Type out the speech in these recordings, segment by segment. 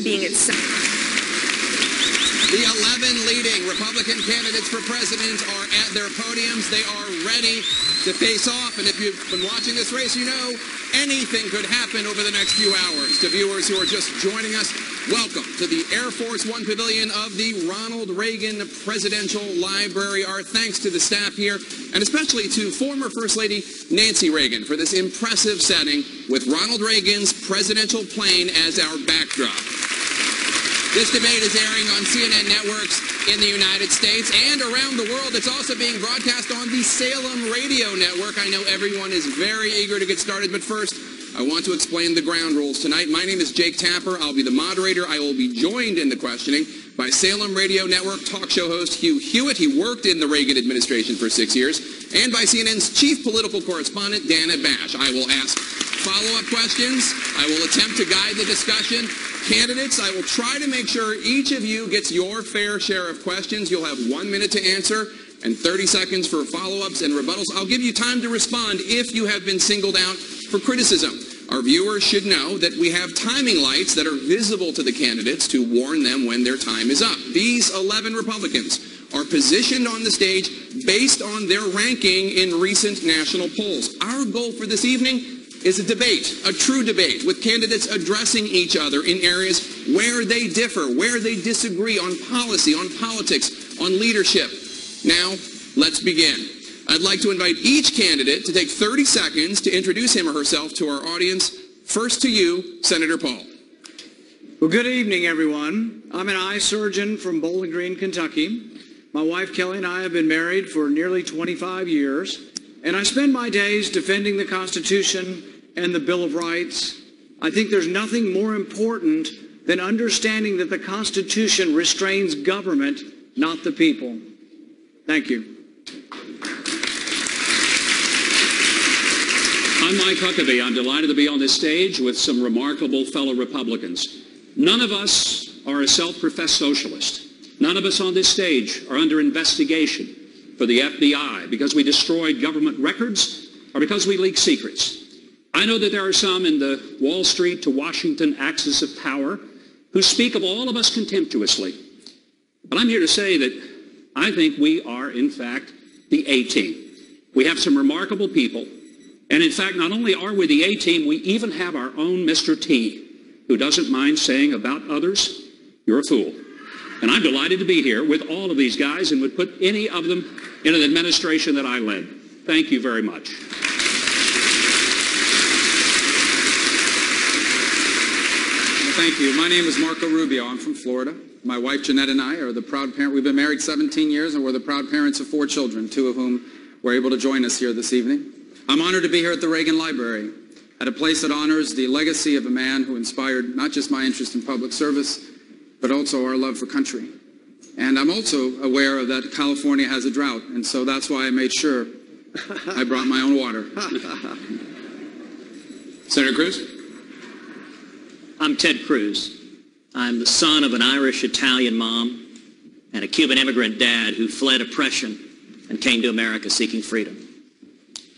election being its... The 11 leading Republican candidates for president are at their podiums. They are ready to face off. And if you've been watching this race, you know anything could happen over the next few hours. To viewers who are just joining us, welcome to the Air Force One Pavilion of the Ronald Reagan Presidential Library. Our thanks to the staff here, and especially to former First Lady Nancy Reagan for this impressive setting with Ronald Reagan's presidential plane as our backdrop. This debate is airing on CNN networks in the United States and around the world. It's also being broadcast on the Salem Radio Network. I know everyone is very eager to get started, but first, I want to explain the ground rules tonight. My name is Jake Tapper. I'll be the moderator. I will be joined in the questioning by Salem Radio Network talk show host Hugh Hewitt. He worked in the Reagan administration for 6 years. And by CNN's chief political correspondent, Dana Bash. I will ask follow-up questions. I will attempt to guide the discussion. Candidates, I will try to make sure each of you gets your fair share of questions. You'll have 1 minute to answer and 30 seconds for follow-ups and rebuttals. I'll give you time to respond if you have been singled out for criticism. Our viewers should know that we have timing lights that are visible to the candidates to warn them when their time is up. These 11 Republicans are positioned on the stage based on their ranking in recent national polls. Our goal for this evening is a debate, a true debate, with candidates addressing each other in areas where they differ, where they disagree on policy, on politics, on leadership. Now, let's begin. I'd like to invite each candidate to take 30 seconds to introduce him or herself to our audience. First to you, Senator Paul. Well, good evening, everyone. I'm an eye surgeon from Bowling Green, Kentucky. My wife, Kelly, and I have been married for nearly 25 years, and I spend my days defending the Constitution and the Bill of Rights. I think there's nothing more important than understanding that the Constitution restrains government, not the people. Thank you. I'm Mike Huckabee. I'm delighted to be on this stage with some remarkable fellow Republicans. None of us are a self-professed socialist. None of us on this stage are under investigation for the FBI because we destroyed government records or because we leaked secrets. I know that there are some in the Wall Street to Washington axis of power who speak of all of us contemptuously. But I'm here to say that I think we are, in fact, the A-team. We have some remarkable people. And in fact, not only are we the A-team, we even have our own Mr. T, who doesn't mind saying about others, you're a fool. And I'm delighted to be here with all of these guys and would put any of them in an administration that I led. Thank you very much. Thank you. My name is Marco Rubio. I'm from Florida. My wife, Jeanette, and I are the proud parent. We've been married 17 years, and we're the proud parents of 4 children, 2 of whom were able to join us here this evening. I'm honored to be here at the Reagan Library, at a place that honors the legacy of a man who inspired not just my interest in public service, but also our love for country. And I'm also aware that California has a drought, and so that's why I made sure I brought my own water. Senator Cruz? I'm Ted Cruz. I'm the son of an Irish-Italian mom and a Cuban immigrant dad who fled oppression and came to America seeking freedom.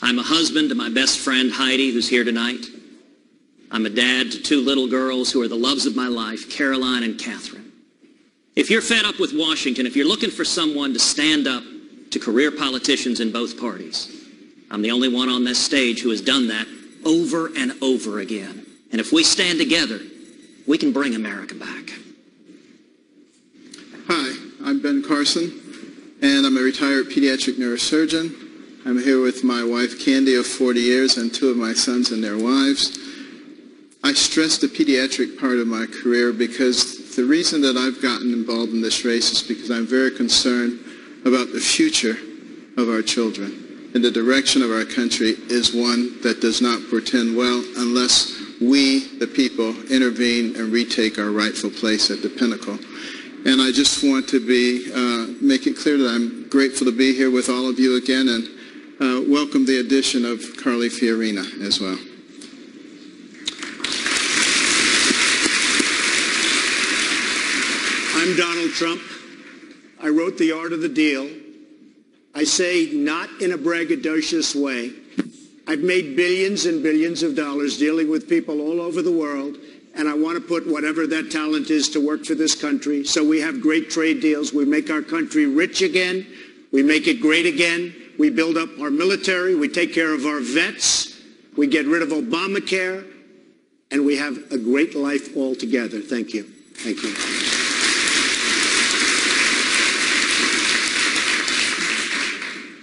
I'm a husband to my best friend Heidi, who's here tonight. I'm a dad to 2 little girls who are the loves of my life, Caroline and Catherine. If you're fed up with Washington, if you're looking for someone to stand up to career politicians in both parties, I'm the only one on this stage who has done that over and over again. And if we stand together, we can bring America back. Hi, I'm Ben Carson, and I'm a retired pediatric neurosurgeon. I'm here with my wife, Candy, of 40 years, and 2 of my sons and their wives. I stress the pediatric part of my career because the reason that I've gotten involved in this race is because I'm very concerned about the future of our children. And the direction of our country is one that does not portend well unless we, the people, intervene and retake our rightful place at the pinnacle. And I just want to make it clear that I'm grateful to be here with all of you again and welcome the addition of Carly Fiorina as well. I'm Donald Trump. I wrote The Art of the Deal. I say not in a braggadocious way. I've made billions and billions of dollars dealing with people all over the world, and I want to put whatever that talent is to work for this country. So we have great trade deals. We make our country rich again. We make it great again. We build up our military. We take care of our vets. We get rid of Obamacare. And we have a great life all together. Thank you. Thank you.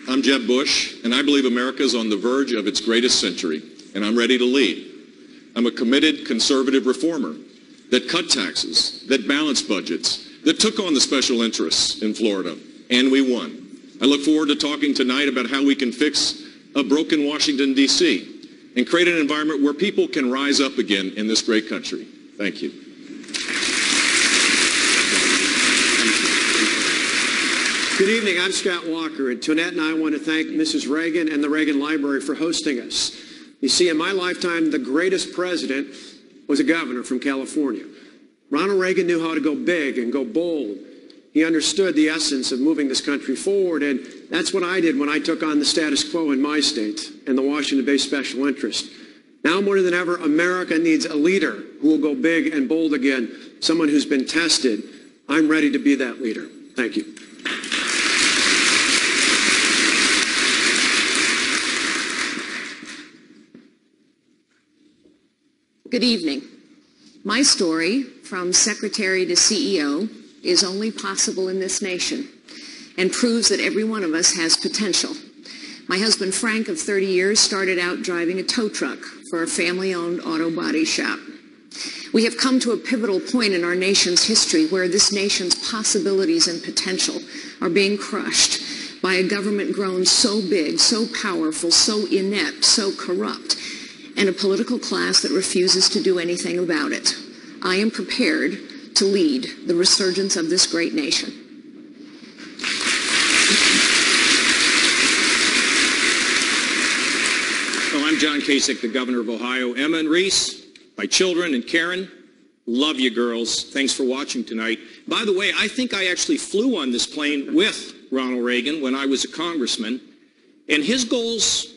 I'm Jeb Bush, and I believe America is on the verge of its greatest century, and I'm ready to lead. I'm a committed conservative reformer that cut taxes, that balanced budgets, that took on the special interests in Florida, and we won. I look forward to talking tonight about how we can fix a broken Washington, D.C., and create an environment where people can rise up again in this great country. Thank you. Good evening. I'm Scott Walker, and Tonette and I want to thank Mrs. Reagan and the Reagan Library for hosting us. You see, in my lifetime, the greatest president was a governor from California. Ronald Reagan knew how to go big and go bold. He understood the essence of moving this country forward, and that's what I did when I took on the status quo in my state and the Washington-based special interest. Now more than ever, America needs a leader who will go big and bold again, someone who's been tested. I'm ready to be that leader. Thank you. Good evening. My story, from secretary to CEO, is only possible in this nation and proves that every one of us has potential. My husband Frank, of 30 years, started out driving a tow truck for a family-owned auto body shop. We have come to a pivotal point in our nation's history where this nation's possibilities and potential are being crushed by a government grown so big, so powerful, so inept, so corrupt, and a political class that refuses to do anything about it. I am prepared to lead the resurgence of this great nation. Well, I'm John Kasich, the governor of Ohio. Emma and Reese, my children, and Karen, love you girls. Thanks for watching tonight. By the way, I think I actually flew on this plane with Ronald Reagan when I was a congressman, and his goals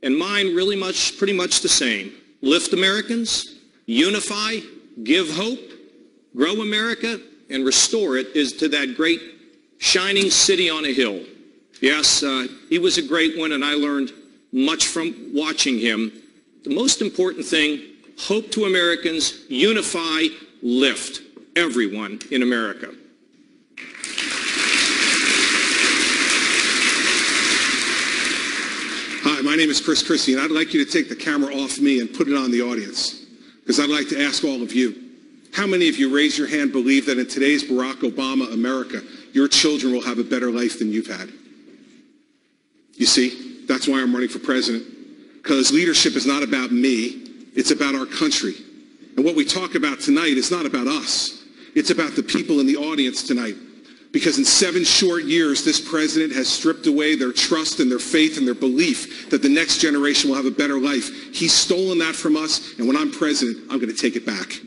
and mine really pretty much the same. Lift Americans, unify, give hope, grow America, and restore it is to that great shining city on a hill. Yes, he was a great one, and I learned much from watching him. The most important thing, hope to Americans, unify, lift everyone in America. Hi, my name is Chris Christie, and I'd like you to take the camera off me and put it on the audience, because I'd like to ask all of you, how many of you, raise your hand, believe that in today's Barack Obama America, your children will have a better life than you've had? You see, that's why I'm running for president, because leadership is not about me, it's about our country. And what we talk about tonight is not about us, it's about the people in the audience tonight. Because in 7 short years, this president has stripped away their trust and their faith and their belief that the next generation will have a better life. He's stolen that from us, and when I'm president, I'm going to take it back.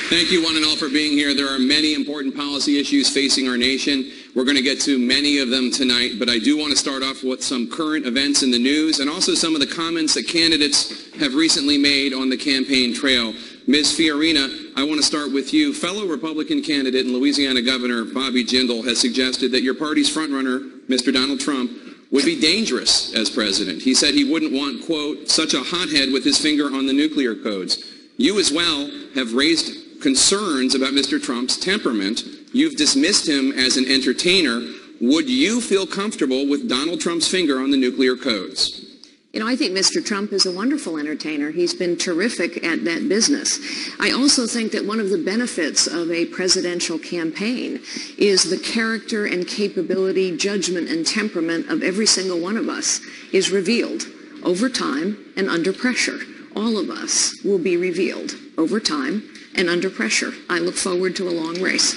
Thank you, one and all, for being here. There are many important policy issues facing our nation. We're going to get to many of them tonight, but I do want to start off with some current events in the news and also some of the comments that candidates have recently made on the campaign trail. Ms. Fiorina, I want to start with you. Fellow Republican candidate and Louisiana Governor Bobby Jindal has suggested that your party's frontrunner, Mr. Donald Trump, would be dangerous as president. He said he wouldn't want, quote, such a hothead with his finger on the nuclear codes. You as well have raised concerns about Mr. Trump's temperament. You've dismissed him as an entertainer. Would you feel comfortable with Donald Trump's finger on the nuclear codes? You know, I think Mr. Trump is a wonderful entertainer. He's been terrific at that business. I also think that one of the benefits of a presidential campaign is the character and capability, judgment and temperament of every single one of us is revealed over time and under pressure. All of us will be revealed over time and under pressure. I look forward to a long race.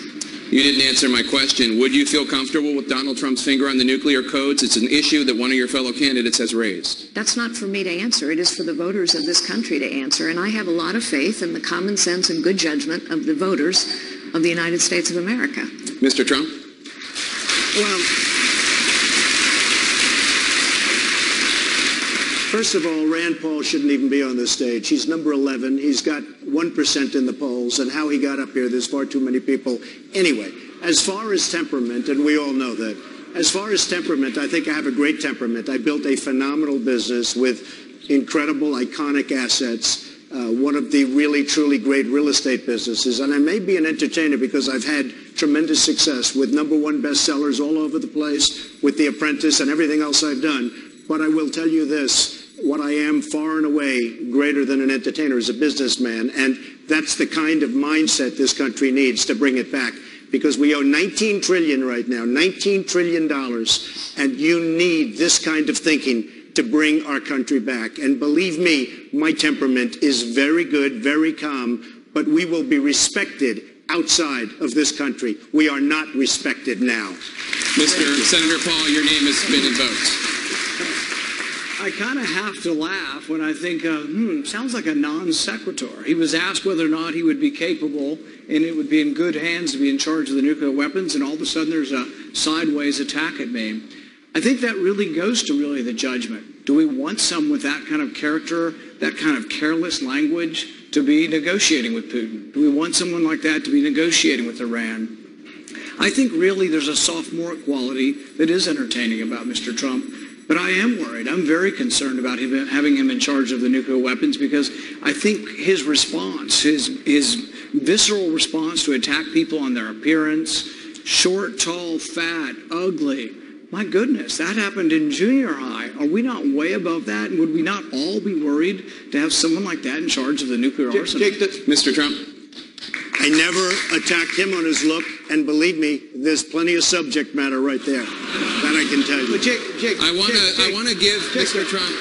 You didn't answer my question. Would you feel comfortable with Donald Trump's finger on the nuclear codes? It's an issue that one of your fellow candidates has raised. That's not for me to answer. It is for the voters of this country to answer. And I have a lot of faith in the common sense and good judgment of the voters of the United States of America. Mr. Trump? Well, First of all, Rand Paul shouldn't even be on this stage. He's number 11. He's got 1% in the polls, and how he got up here, there's far too many people. Anyway, as far as temperament, and we all know that, as far as temperament, I think I have a great temperament. I built a phenomenal business with incredible, iconic assets, one of the really, truly great real estate businesses. And I may be an entertainer because I've had tremendous success with #1 bestsellers all over the place, with The Apprentice and everything else I've done. But I will tell you this, what I am far and away greater than an entertainer is a businessman. And that's the kind of mindset this country needs to bring it back. Because we owe $19 trillion right now, $19 trillion, and you need this kind of thinking to bring our country back. And believe me, my temperament is very good, very calm, but we will be respected outside of this country. We are not respected now. Senator Paul, your name has been invoked. I kind of have to laugh when I think, sounds like a non-sequitur. He was asked whether or not he would be capable and it would be in good hands to be in charge of the nuclear weapons, and all of a sudden there's a sideways attack at me. I think that really goes to really the judgment. Do we want someone with that kind of character, that kind of careless language to be negotiating with Putin? Do we want someone like that to be negotiating with Iran? I think really there's a sophomore quality that is entertaining about Mr. Trump. But I am worried. I'm very concerned about having him in charge of the nuclear weapons, because I think his response, his visceral response to attack people on their appearance, short, tall, fat, ugly, my goodness, that happened in junior high. Are we not way above that? And would we not all be worried to have someone like that in charge of the nuclear arsenal? Mr. Trump. I never attacked him on his look, and believe me, there's plenty of subject matter right there. That I can tell you. But Jake, I want to give Mr. Trump.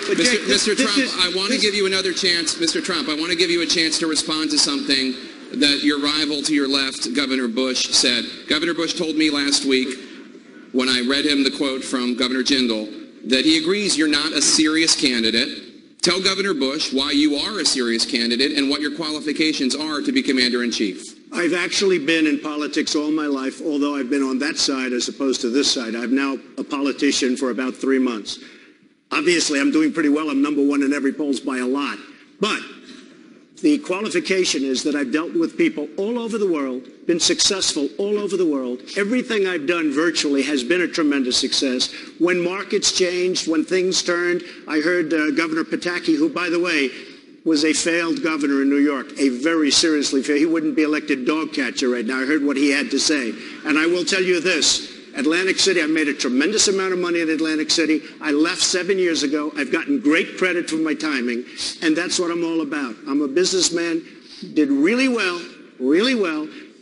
Mr. Trump, I want to give you another chance. Mr. Trump, I want to give you a chance to respond to something that your rival to your left, Governor Bush, said. Governor Bush told me last week, when I read him the quote from Governor Jindal, that he agrees you're not a serious candidate. Tell Governor Bush why you are a serious candidate and what your qualifications are to be commander-in-chief. I've actually been in politics all my life, although I've been on that side as opposed to this side. I'm now a politician for about 3 months. Obviously, I'm doing pretty well. I'm #1 in every polls by a lot. But the qualification is that I've dealt with people all over the world, been successful all over the world. Everything I've done virtually has been a tremendous success. When markets changed, when things turned, I heard Governor Pataki, who, by the way, was a failed governor in New York, a very seriously failed. He wouldn't be elected dog catcher right now. I heard what he had to say. And I will tell you this. Atlantic City, I made a tremendous amount of money in Atlantic City. I left 7 years ago. I've gotten great credit for my timing, and that's what I'm all about. I'm a businessman, did really well,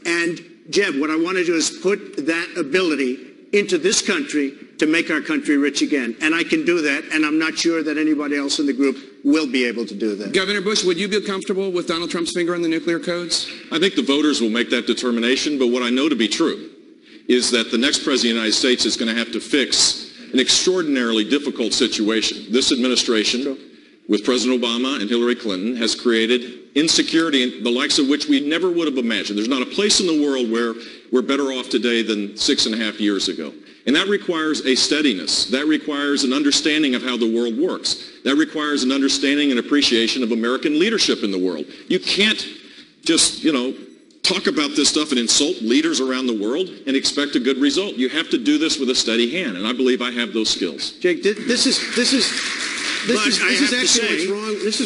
and Jeb, what I want to do is put that ability into this country to make our country rich again. And I can do that, and I'm not sure that anybody else in the group will be able to do that. Governor Bush, would you be comfortable with Donald Trump's finger on the nuclear codes? I think the voters will make that determination, but what I know to be true is that the next president of the United States is going to have to fix an extraordinarily difficult situation. This administration, with President Obama and Hillary Clinton, has created insecurity, the likes of which we never would have imagined. There's not a place in the world where we're better off today than 6.5 years ago. And that requires a steadiness. That requires an understanding of how the world works. That requires an understanding and appreciation of American leadership in the world. You can't just, talk about this stuff and insult leaders around the world and expect a good result. You have to do this with a steady hand, and I believe I have those skills. Jake, this is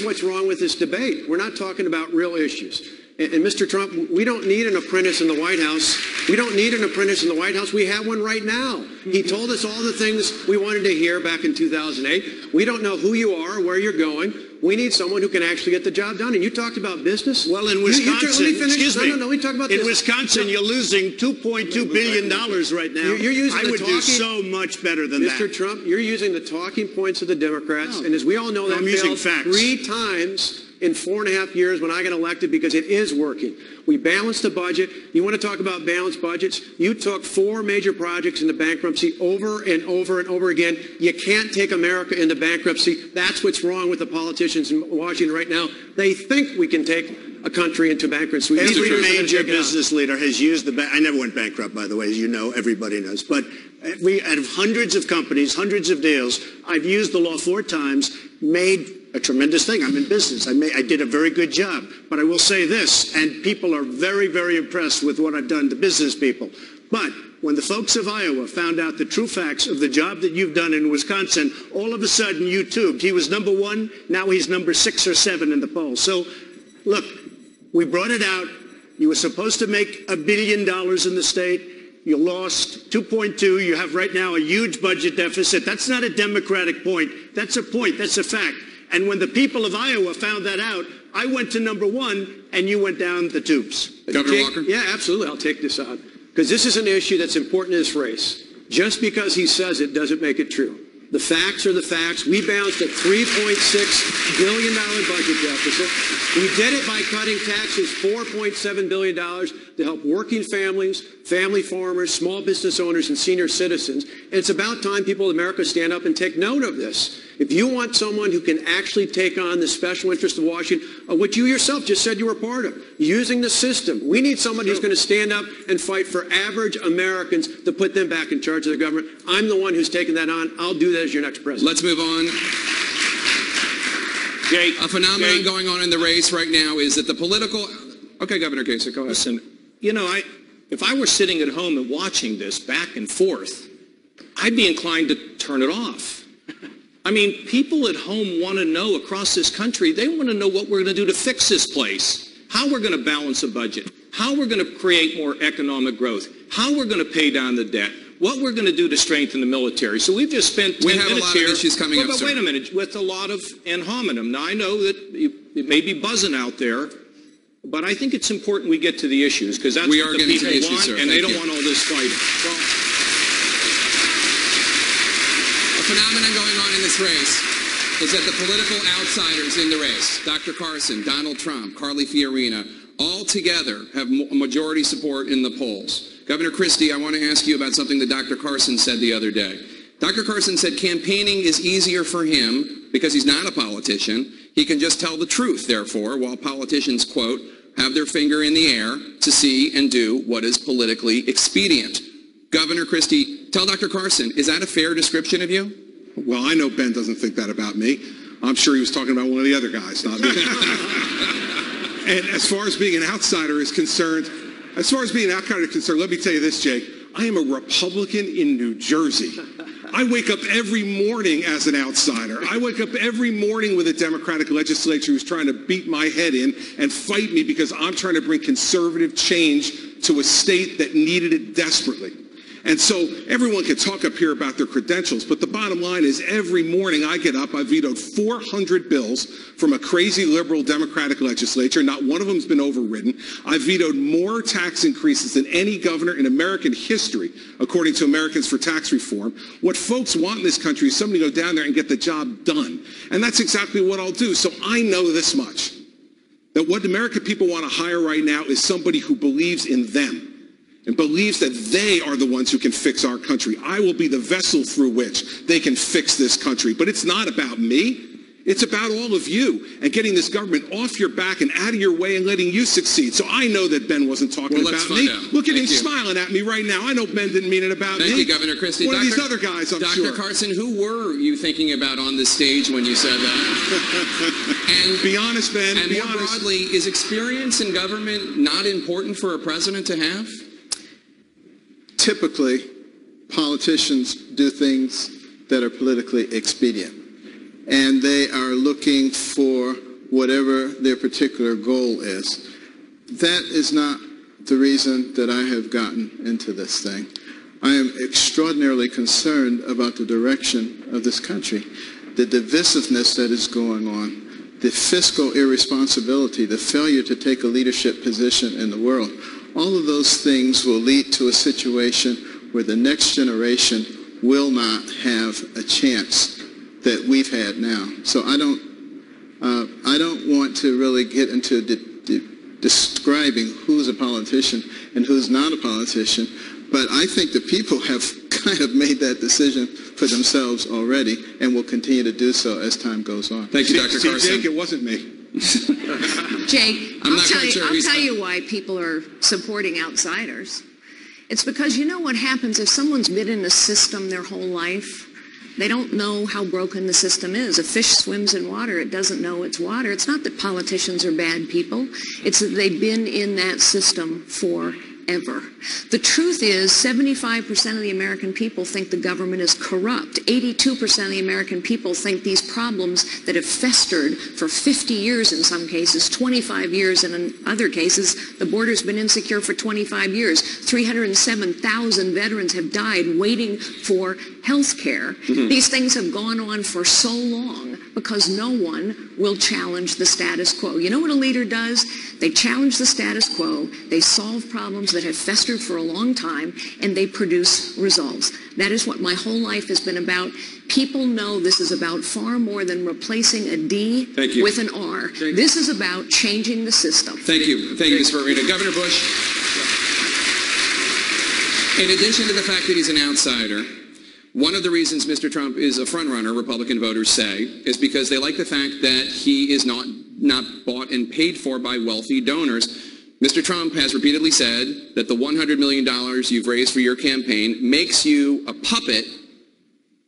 what's wrong with this debate. We're not talking about real issues. And Mr. Trump, we don't need an apprentice in the White House. We don't need an apprentice in the White House. We have one right now. He told us all the things we wanted to hear back in 2008. We don't know who you are or where you're going. We need someone who can actually get the job done. And you talked about business. Well, in Wisconsin, we talked about in Wisconsin, you're losing $2.2 billion right now. You're using I would do so much better than that. Mr. Trump, you're using the talking points of the Democrats. And as we all know, that failed 3 times in 4.5 years when I got elected, because it is working. We balanced the budget. You want to talk about balanced budgets? You took 4 major projects into bankruptcy over and over and over again. You can't take America into bankruptcy. That's what's wrong with the politicians in Washington right now. They think we can take a country into bankruptcy. Every major business leader has used I never went bankrupt, by the way, as you know, everybody knows. But Out of hundreds of companies, hundreds of deals, I've used the law 4 times, made a tremendous thing. I'm in business. I did a very good job. But I will say this, and people are very, very impressed with what I've done to business people. But when the folks of Iowa found out the true facts of the job that you've done in Wisconsin, all of a sudden you tubed. He was number 1. Now he's number 6 or 7 in the polls. So, look, we brought it out. You were supposed to make $1 billion in the state. You lost 2.2. You have right now a huge budget deficit. That's not a Democratic point. That's a point. That's a fact. And when the people of Iowa found that out, I went to number 1, and you went down the tubes. Governor Walker? Yeah, absolutely. I'll take this on. Because this is an issue that's important in this race. Just because he says it doesn't make it true. The facts are the facts. We bounced a $3.6 billion budget deficit. We did it by cutting taxes $4.7 billion to help working families, family farmers, small business owners, and senior citizens. And it's about time people in America stand up and take note of this. If you want someone who can actually take on the special interest of Washington, which you yourself just said you were part of, using the system, we need somebody who's going to stand up and fight for average Americans to put them back in charge of the government. I'm the one who's taking that on. I'll do that as your next president. Let's move on. Jake, A phenomenon Jake. going on in the race right now is that the political... Okay, Governor Kasich, go ahead. Listen, if I were sitting at home and watching this back and forth, I'd be inclined to turn it off. I mean, people at home want to know across this country, they want to know what we're going to do to fix this place, how we're going to balance a budget, how we're going to create more economic growth, how we're going to pay down the debt, what we're going to do to strengthen the military. So we've just spent 10 minutes here. We have a lot of issues coming up, But sir. wait a minute, with a lot of ad hominem. Now, I know that it may be buzzing out there, but I think it's important we get to the issues, because that's We what are the getting to people the issues, want, sir. and they Thank don't you. want all this fighting. Well, A phenomenon going on in this race is that the political outsiders in the race, Dr. Carson, Donald Trump, Carly Fiorina, all together have majority support in the polls. Governor Christie, I want to ask you about something that Dr. Carson said the other day. Dr. Carson said campaigning is easier for him because he's not a politician. He can just tell the truth, therefore, while politicians, quote, have their finger in the air to see and do what is politically expedient. Governor Christie, tell Dr. Carson, is that a fair description of you? Well, I know Ben doesn't think that about me. I'm sure he was talking about one of the other guys, not me. And as far as being an outsider is concerned, let me tell you this, Jake. I am a Republican in New Jersey. I wake up every morning as an outsider. I wake up every morning with a Democratic legislature who's trying to beat my head in and fight me because I'm trying to bring conservative change to a state that needed it desperately. And so everyone can talk up here about their credentials, but the bottom line is every morning I get up, I vetoed 400 bills from a crazy liberal Democratic legislature. Not one of them has been overridden. I vetoed more tax increases than any governor in American history, according to Americans for Tax Reform. What folks want in this country is somebody to go down there and get the job done. And that's exactly what I'll do. So I know this much, that what American people want to hire right now is somebody who believes in them and believes that they are the ones who can fix our country. I will be the vessel through which they can fix this country. But it's not about me. It's about all of you and getting this government off your back and out of your way and letting you succeed. So I know that Ben wasn't talking about me. Look at him smiling at me right now. I know Ben didn't mean it about me. Thank you, Governor Christie. One of these other guys, I'm sure. Dr. Carson, who were you thinking about on this stage when you said that? And be honest, Ben. And be more honest. broadly, is experience in government not important for a president to have? Typically, politicians do things that are politically expedient, and they are looking for whatever their particular goal is. That is not the reason that I have gotten into this thing. I am extraordinarily concerned about the direction of this country, the divisiveness that is going on, the fiscal irresponsibility, the failure to take a leadership position in the world. All of those things will lead to a situation where the next generation will not have a chance that we've had now. So I don't want to really get into describing who's a politician and who's not a politician, but I think the people have kind of made that decision for themselves already and will continue to do so as time goes on. Thank you, Dr. Carson. Jake, it wasn't me. Jake, I'm I'll not tell quite you, sure I'll he's- tell you why people are supporting outsiders. It's because you know what happens if someone's been in a system their whole life? They don't know how broken the system is. A fish swims in water. It doesn't know it's water. It's not that politicians are bad people. It's that they've been in that system forever. The truth is 75% of the American people think the government is corrupt. 82% of the American people think these problems that have festered for 50 years in some cases, 25 years in other cases, the border's been insecure for 25 years. 307,000 veterans have died waiting for health care. These things have gone on for so long because no one will challenge the status quo. You know what a leader does? They challenge the status quo, they solve problems that have festered for a long time, and they produce results. That is what my whole life has been about. People know this is about far more than replacing a D with an R. This is about changing the system. Thank you. Thank you, Ms. Fiorina. Governor Bush, in addition to the fact that he's an outsider, one of the reasons Mr. Trump is a frontrunner, Republican voters say, is because they like the fact that he is not bought and paid for by wealthy donors. Mr. Trump has repeatedly said that the $100 million you've raised for your campaign makes you a puppet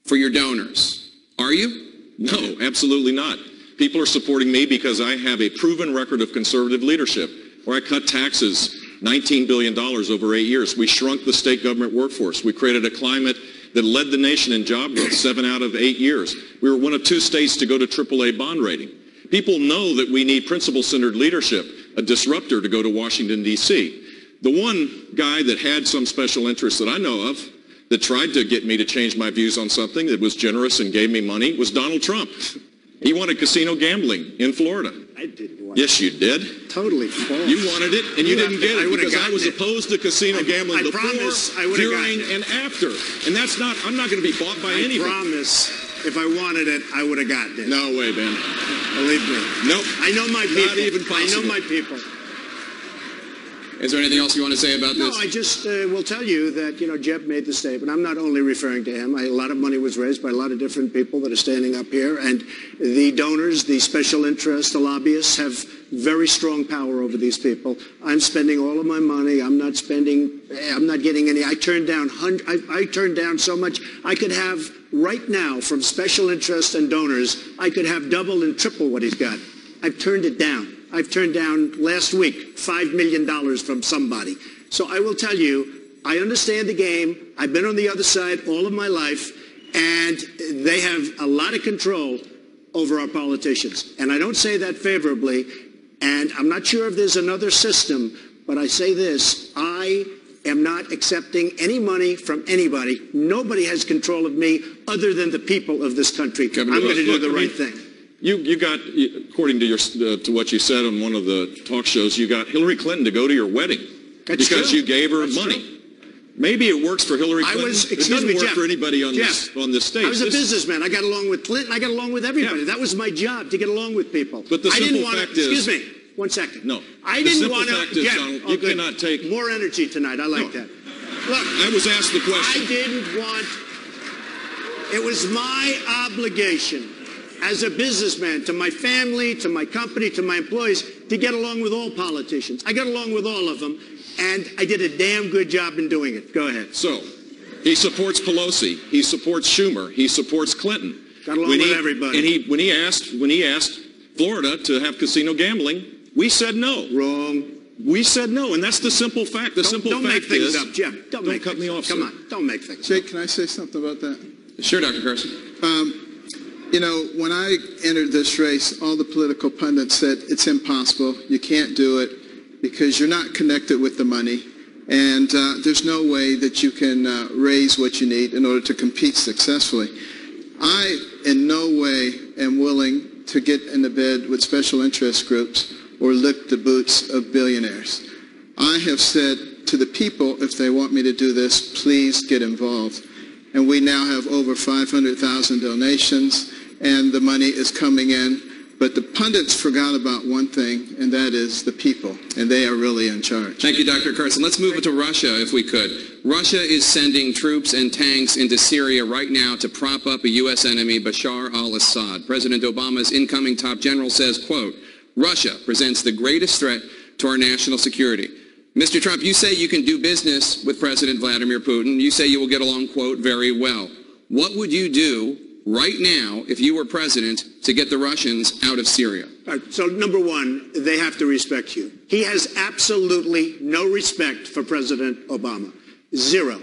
for your donors. Are you? No, absolutely not. People are supporting me because I have a proven record of conservative leadership, where I cut taxes $19 billion over 8 years. We shrunk the state government workforce. We created a climate that led the nation in job growth 7 out of 8 years. We were one of 2 states to go to AAA bond rating. People know that we need principle-centered leadership, a disruptor to go to Washington, D.C. The one guy that had some special interest that I know of that tried to get me to change my views on something that was generous and gave me money was Donald Trump. He wanted casino gambling in Florida. I didn't want Yes, you did. Totally false. You wanted it, and you didn't get it because I was it. opposed to casino gambling I before, promise I would've during, gotten and after. And that's not, I'm not going to be bought by I anybody. promise if I wanted it, I would have gotten it. No way, Ben. Believe me. Nope. I know my people. Not even possible. I know my people. Is there anything else you want to say about No, this? I just will tell you that, Jeb made the statement. I'm not only referring to him. A lot of money was raised by a lot of different people that are standing up here. And the donors, the special interests, the lobbyists have very strong power over these people. I'm spending all of my money. I'm not getting any. I turned down so much. I could have right now from special interests and donors, I could have double and triple what he's got. I've turned it down. I've turned down last week $5 million from somebody. So I will tell you, I understand the game. I've been on the other side all of my life, and they have a lot of control over our politicians. And I don't say that favorably, and I'm not sure if there's another system, but I say this, I am not accepting any money from anybody. Nobody has control of me other than the people of this country. I'm going to do the right thing. You got, according to what you said on one of the talk shows, you got Hillary Clinton to go to your wedding because true. you gave her That's money. True. Maybe it works for Hillary Clinton. It doesn't work for anybody on this stage. I was a businessman. I got along with Clinton. I got along with everybody. Yeah. That was my job, to get along with people. But the simple fact is... Excuse me. 1 second. No. I didn't want to... Donald, you cannot take... More energy tonight. I like that. Look. I was asked the question. I didn't want... It was my obligation as a businessman to my family, to my company, to my employees, to get along with all politicians. I got along with all of them, and I did a damn good job in doing it. Go ahead. So, he supports Pelosi. He supports Schumer. He supports Clinton. Got along with everybody. And when he asked Florida to have casino gambling, we said no. Wrong. We said no, and that's the simple fact. Don't make things up, Jeff. Don't cut me off. Come on. Don't make things up. Jake, can I say something about that? Sure, Dr. Carson. When I entered this race, all the political pundits said it's impossible. You can't do it because you're not connected with the money. And there's no way that you can raise what you need in order to compete successfully. I, in no way, am willing to get in the bed with special interest groups or lick the boots of billionaires. I have said to the people, if they want me to do this, please get involved. And we now have over 500,000 donations, and the money is coming in. But the pundits forgot about one thing, and that is the people, and they are really in charge. Thank you, Dr. Carson. Let's move to Russia, if we could. Russia is sending troops and tanks into Syria right now to prop up a U.S. enemy, Bashar al-Assad. President Obama's incoming top general says, quote, Russia presents the greatest threat to our national security. Mr. Trump, you say you can do business with President Vladimir Putin. You say you will get along, quote, very well. What would you do right now if you were president to get the Russians out of Syria? All right, so number one, they have to respect you. He has absolutely no respect for President Obama. Zero.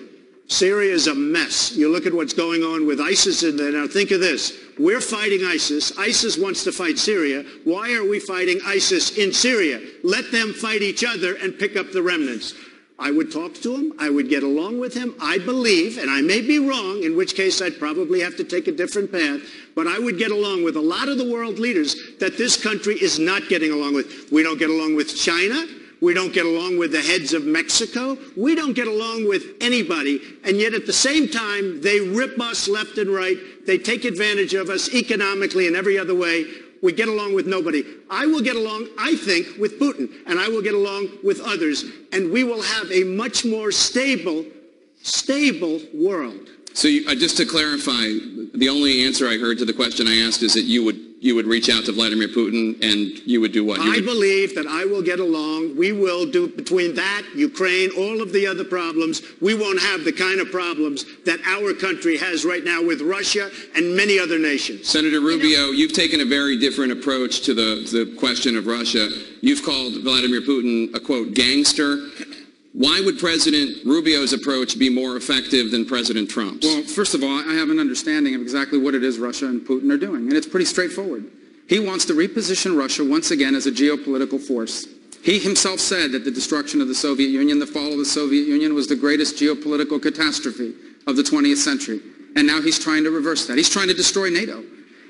Syria is a mess. You look at what's going on with ISIS in there. Now think of this. We're fighting ISIS. ISIS wants to fight Syria. Why are we fighting ISIS in Syria? Let them fight each other and pick up the remnants. I would talk to him. I would get along with him. I believe, and I may be wrong, in which case I'd probably have to take a different path, but I would get along with a lot of the world leaders that this country is not getting along with. We don't get along with China. We don't get along with the heads of Mexico. We don't get along with anybody. And yet at the same time, they rip us left and right. They take advantage of us economically and every other way. We get along with nobody. I will get along, I think, with Putin, and I will get along with others, and we will have a much more stable world. So just to clarify, the only answer I heard to the question I asked is that you would reach out to Vladimir Putin and you would do what? I believe that I will get along. We will do, between that, Ukraine, all of the other problems, we won't have the kind of problems that our country has right now with Russia and many other nations. Senator Rubio, you've taken a very different approach to the question of Russia. You've called Vladimir Putin a, quote, gangster. Why would President Rubio's approach be more effective than President Trump's? Well, first of all, I have an understanding of exactly what it is Russia and Putin are doing, and it's pretty straightforward. He wants to reposition Russia once again as a geopolitical force. He himself said that the destruction of the Soviet Union, the fall of the Soviet Union, was the greatest geopolitical catastrophe of the 20th century. And now he's trying to reverse that. He's trying to destroy NATO.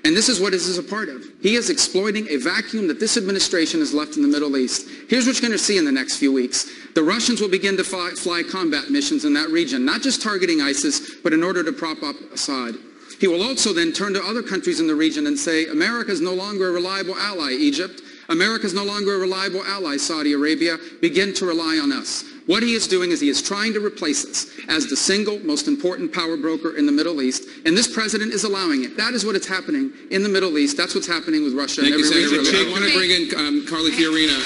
And this is what this is a part of. He is exploiting a vacuum that this administration has left in the Middle East. Here's what you're going to see in the next few weeks. The Russians will begin to fly combat missions in that region, not just targeting ISIS, but in order to prop up Assad. He will also then turn to other countries in the region and say, America is no longer a reliable ally, Egypt. America is no longer a reliable ally, Saudi Arabia. Begin to rely on us. What he is doing is he is trying to replace us as the single most important power broker in the Middle East, and this president is allowing it. That is what is happening in the Middle East. That's what's happening with Russia. Thank and every you, Senator. region. I want to bring in Carly Fiorina.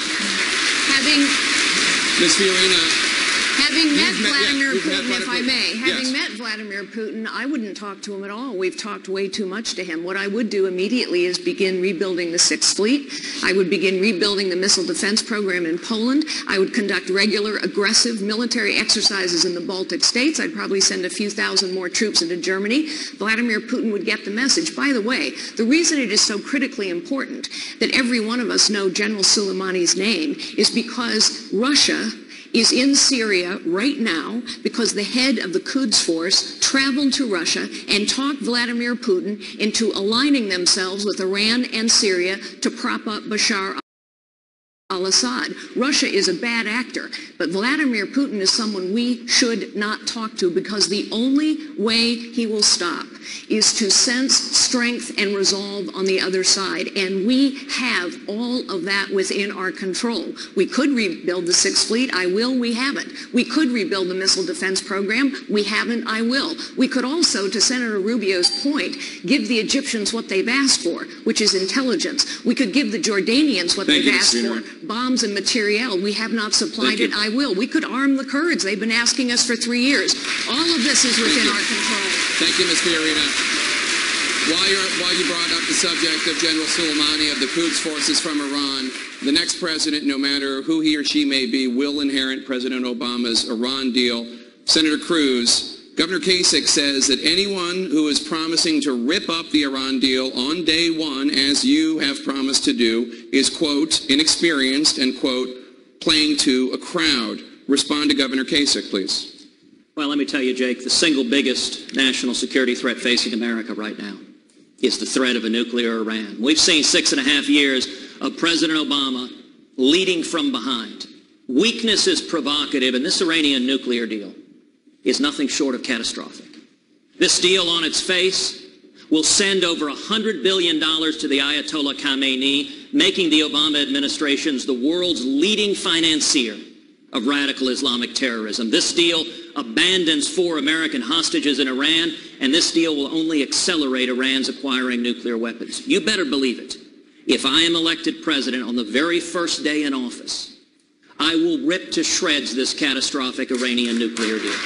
Ms. Fiorina. Having met Vladimir Putin, if I may, having met Vladimir Putin, I wouldn't talk to him at all. We've talked way too much to him. What I would do immediately is begin rebuilding the Sixth Fleet. I would begin rebuilding the missile defense program in Poland. I would conduct regular, aggressive military exercises in the Baltic states. I'd probably send a few thousand more troops into Germany. Vladimir Putin would get the message. By the way, the reason it is so critically important that every one of us know General Soleimani's name is because Russia is in Syria right now because the head of the Quds force traveled to Russia and talked Vladimir Putin into aligning themselves with Iran and Syria to prop up Bashar al-Assad. Russia is a bad actor, but Vladimir Putin is someone we should not talk to because the only way he will stop is to sense strength and resolve on the other side, and we have all of that within our control. We could rebuild the Sixth Fleet. I will. We haven't. We could rebuild the missile defense program. We haven't. I will. We could also, to Senator Rubio's point, give the Egyptians what they've asked for, which is intelligence. We could give the Jordanians what they've asked for. Bombs and materiel. We have not supplied it. I will. We could arm the Kurds. They've been asking us for 3 years. All of this is within our control. Thank you, Ms. Fiorina. While you brought up the subject of General Soleimani of the Quds forces from Iran, the next president, no matter who he or she may be, will inherit President Obama's Iran deal. Senator Cruz, Governor Kasich says that anyone who is promising to rip up the Iran deal on day one, as you have promised to do, is, quote, inexperienced and, quote, playing to a crowd. Respond to Governor Kasich, please. Well, let me tell you, Jake, the single biggest national security threat facing America right now is the threat of a nuclear Iran. We've seen 6.5 years of President Obama leading from behind. Weakness is provocative, and this Iranian nuclear deal is nothing short of catastrophic. This deal on its face will send over $100 billion to the Ayatollah Khamenei, making the Obama administration the world's leading financier of radical Islamic terrorism. This deal abandons 4 American hostages in Iran, and this deal will only accelerate Iran's acquiring nuclear weapons. You better believe it. If I am elected president on the very first day in office, I will rip to shreds this catastrophic Iranian nuclear deal.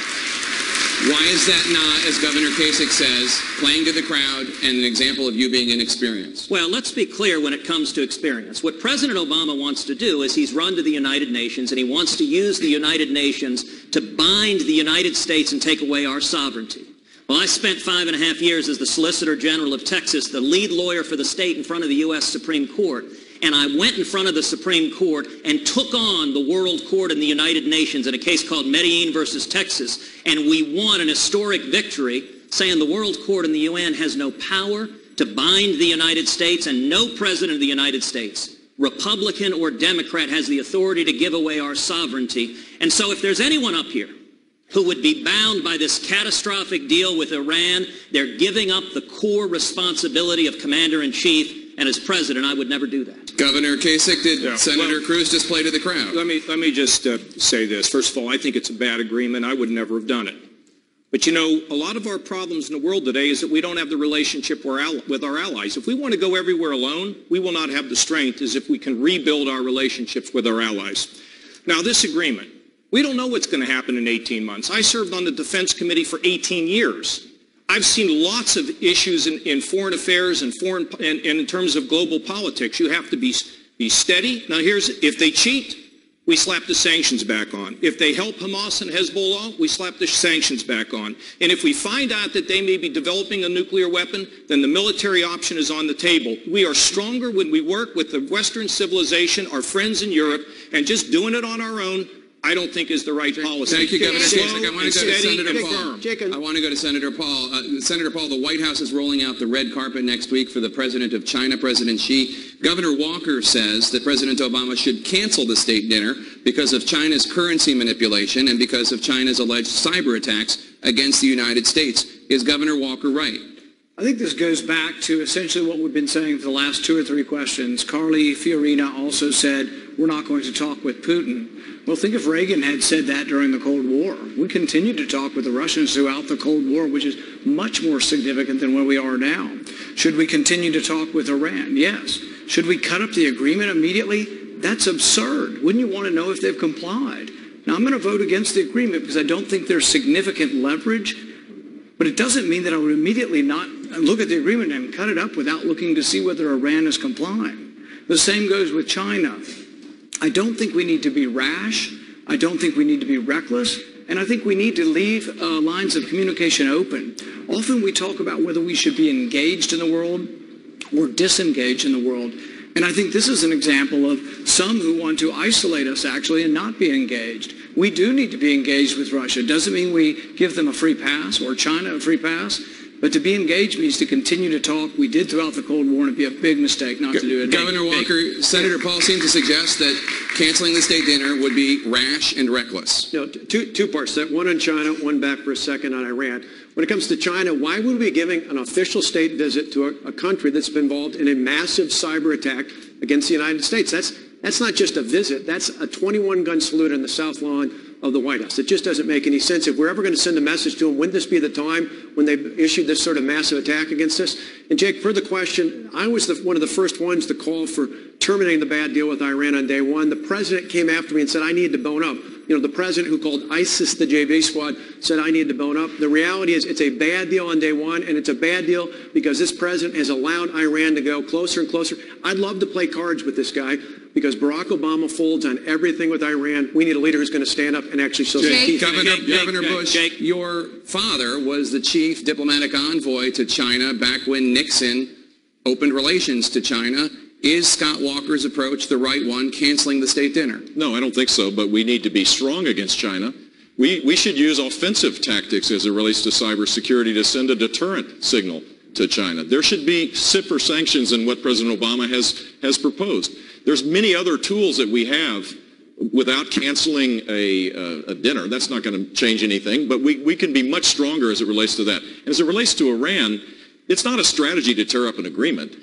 Why is that not, as Governor Kasich says, playing to the crowd and an example of you being inexperienced? Well, let's be clear when it comes to experience. What President Obama wants to do is he's run to the United Nations and he wants to use the United Nations to bind the United States and take away our sovereignty. Well, I spent 5.5 years as the Solicitor General of Texas, the lead lawyer for the state in front of the U.S. Supreme Court. And I went in front of the Supreme Court and took on the World Court in the United Nations in a case called Medellin versus Texas. And we won an historic victory saying the World Court in the UN has no power to bind the United States, and no president of the United States, Republican or Democrat, has the authority to give away our sovereignty. And so if there's anyone up here who would be bound by this catastrophic deal with Iran, they're giving up the core responsibility of commander-in-chief. And as president, I would never do that. Governor Kasich, did Senator Cruz just play to the crowd? Let me just say this. First of all, I think it's a bad agreement. I would never have done it. But you know, a lot of our problems in the world today is that we don't have the relationship with our allies. If we want to go everywhere alone, we will not have the strength as if we can rebuild our relationships with our allies. Now, this agreement, we don't know what's going to happen in 18 months. I served on the Defense Committee for 18 years. I've seen lots of issues in foreign affairs and in terms of global politics. You have to be steady. Now, if they cheat, we slap the sanctions back on. If they help Hamas and Hezbollah, we slap the sanctions back on. And if we find out that they may be developing a nuclear weapon, then the military option is on the table. We are stronger when we work with the Western civilization, our friends in Europe, and just doing it on our own, I don't think is the right policy. Thank you, Governor Kasich. I want to go to Senator Paul. I want to go to Senator Paul. Senator Paul, the White House is rolling out the red carpet next week for the president of China, President Xi. Governor Walker says that President Obama should cancel the state dinner because of China's currency manipulation and because of China's alleged cyber attacks against the United States. Is Governor Walker right? I think this goes back to essentially what we've been saying for the last 2 or 3 questions. Carly Fiorina also said, we're not going to talk with Putin. Well, think if Reagan had said that during the Cold War. We continued to talk with the Russians throughout the Cold War, which is much more significant than where we are now. Should we continue to talk with Iran? Yes. Should we cut up the agreement immediately? That's absurd. Wouldn't you want to know if they've complied? Now, I'm going to vote against the agreement because I don't think there's significant leverage, but it doesn't mean that I would immediately not look at the agreement and cut it up without looking to see whether Iran is complying. The same goes with China. I don't think we need to be rash. I don't think we need to be reckless. And I think we need to leave lines of communication open. Often we talk about whether we should be engaged in the world or disengaged in the world. And I think this is an example of some who want to isolate us, actually, and not be engaged. We do need to be engaged with Russia. It doesn't mean we give them a free pass or China a free pass. But to be engaged means to continue to talk. We did throughout the Cold War, and it'd be a big mistake not to do it. Governor Walker, Senator Paul seemed to suggest that canceling the state dinner would be rash and reckless. No, two parts. One on China, one back for a second on Iran. When it comes to China, why would we be giving an official state visit to a country that's been involved in a massive cyber attack against the United States? That's not just a visit. That's a 21-gun salute on the South Lawn of the White House. It just doesn't make any sense. If we're ever going to send a message to them, wouldn't this be the time when they issued this sort of massive attack against us? And Jake, for the question, I was one of the first ones to call for terminating the bad deal with Iran on day one. The president came after me and said I needed to bone up. You know, the president who called ISIS the JV squad said I needed to bone up. The reality is it's a bad deal on day one, and it's a bad deal because this president has allowed Iran to go closer and closer. I'd love to play cards with this guy because Barack Obama folds on everything with Iran. We need a leader who's going to stand up and actually show some teeth. Governor Bush, your father was the chief diplomatic envoy to China back when Nixon opened relations to China. Is Scott Walker's approach the right one, canceling the state dinner? No, I don't think so, but we need to be strong against China. We should use offensive tactics as it relates to cybersecurity to send a deterrent signal to China. There should be stiffer sanctions than what President Obama has proposed. There's many other tools that we have without canceling a dinner. That's not going to change anything, but we can be much stronger as it relates to that. And as it relates to Iran, it's not a strategy to tear up an agreement.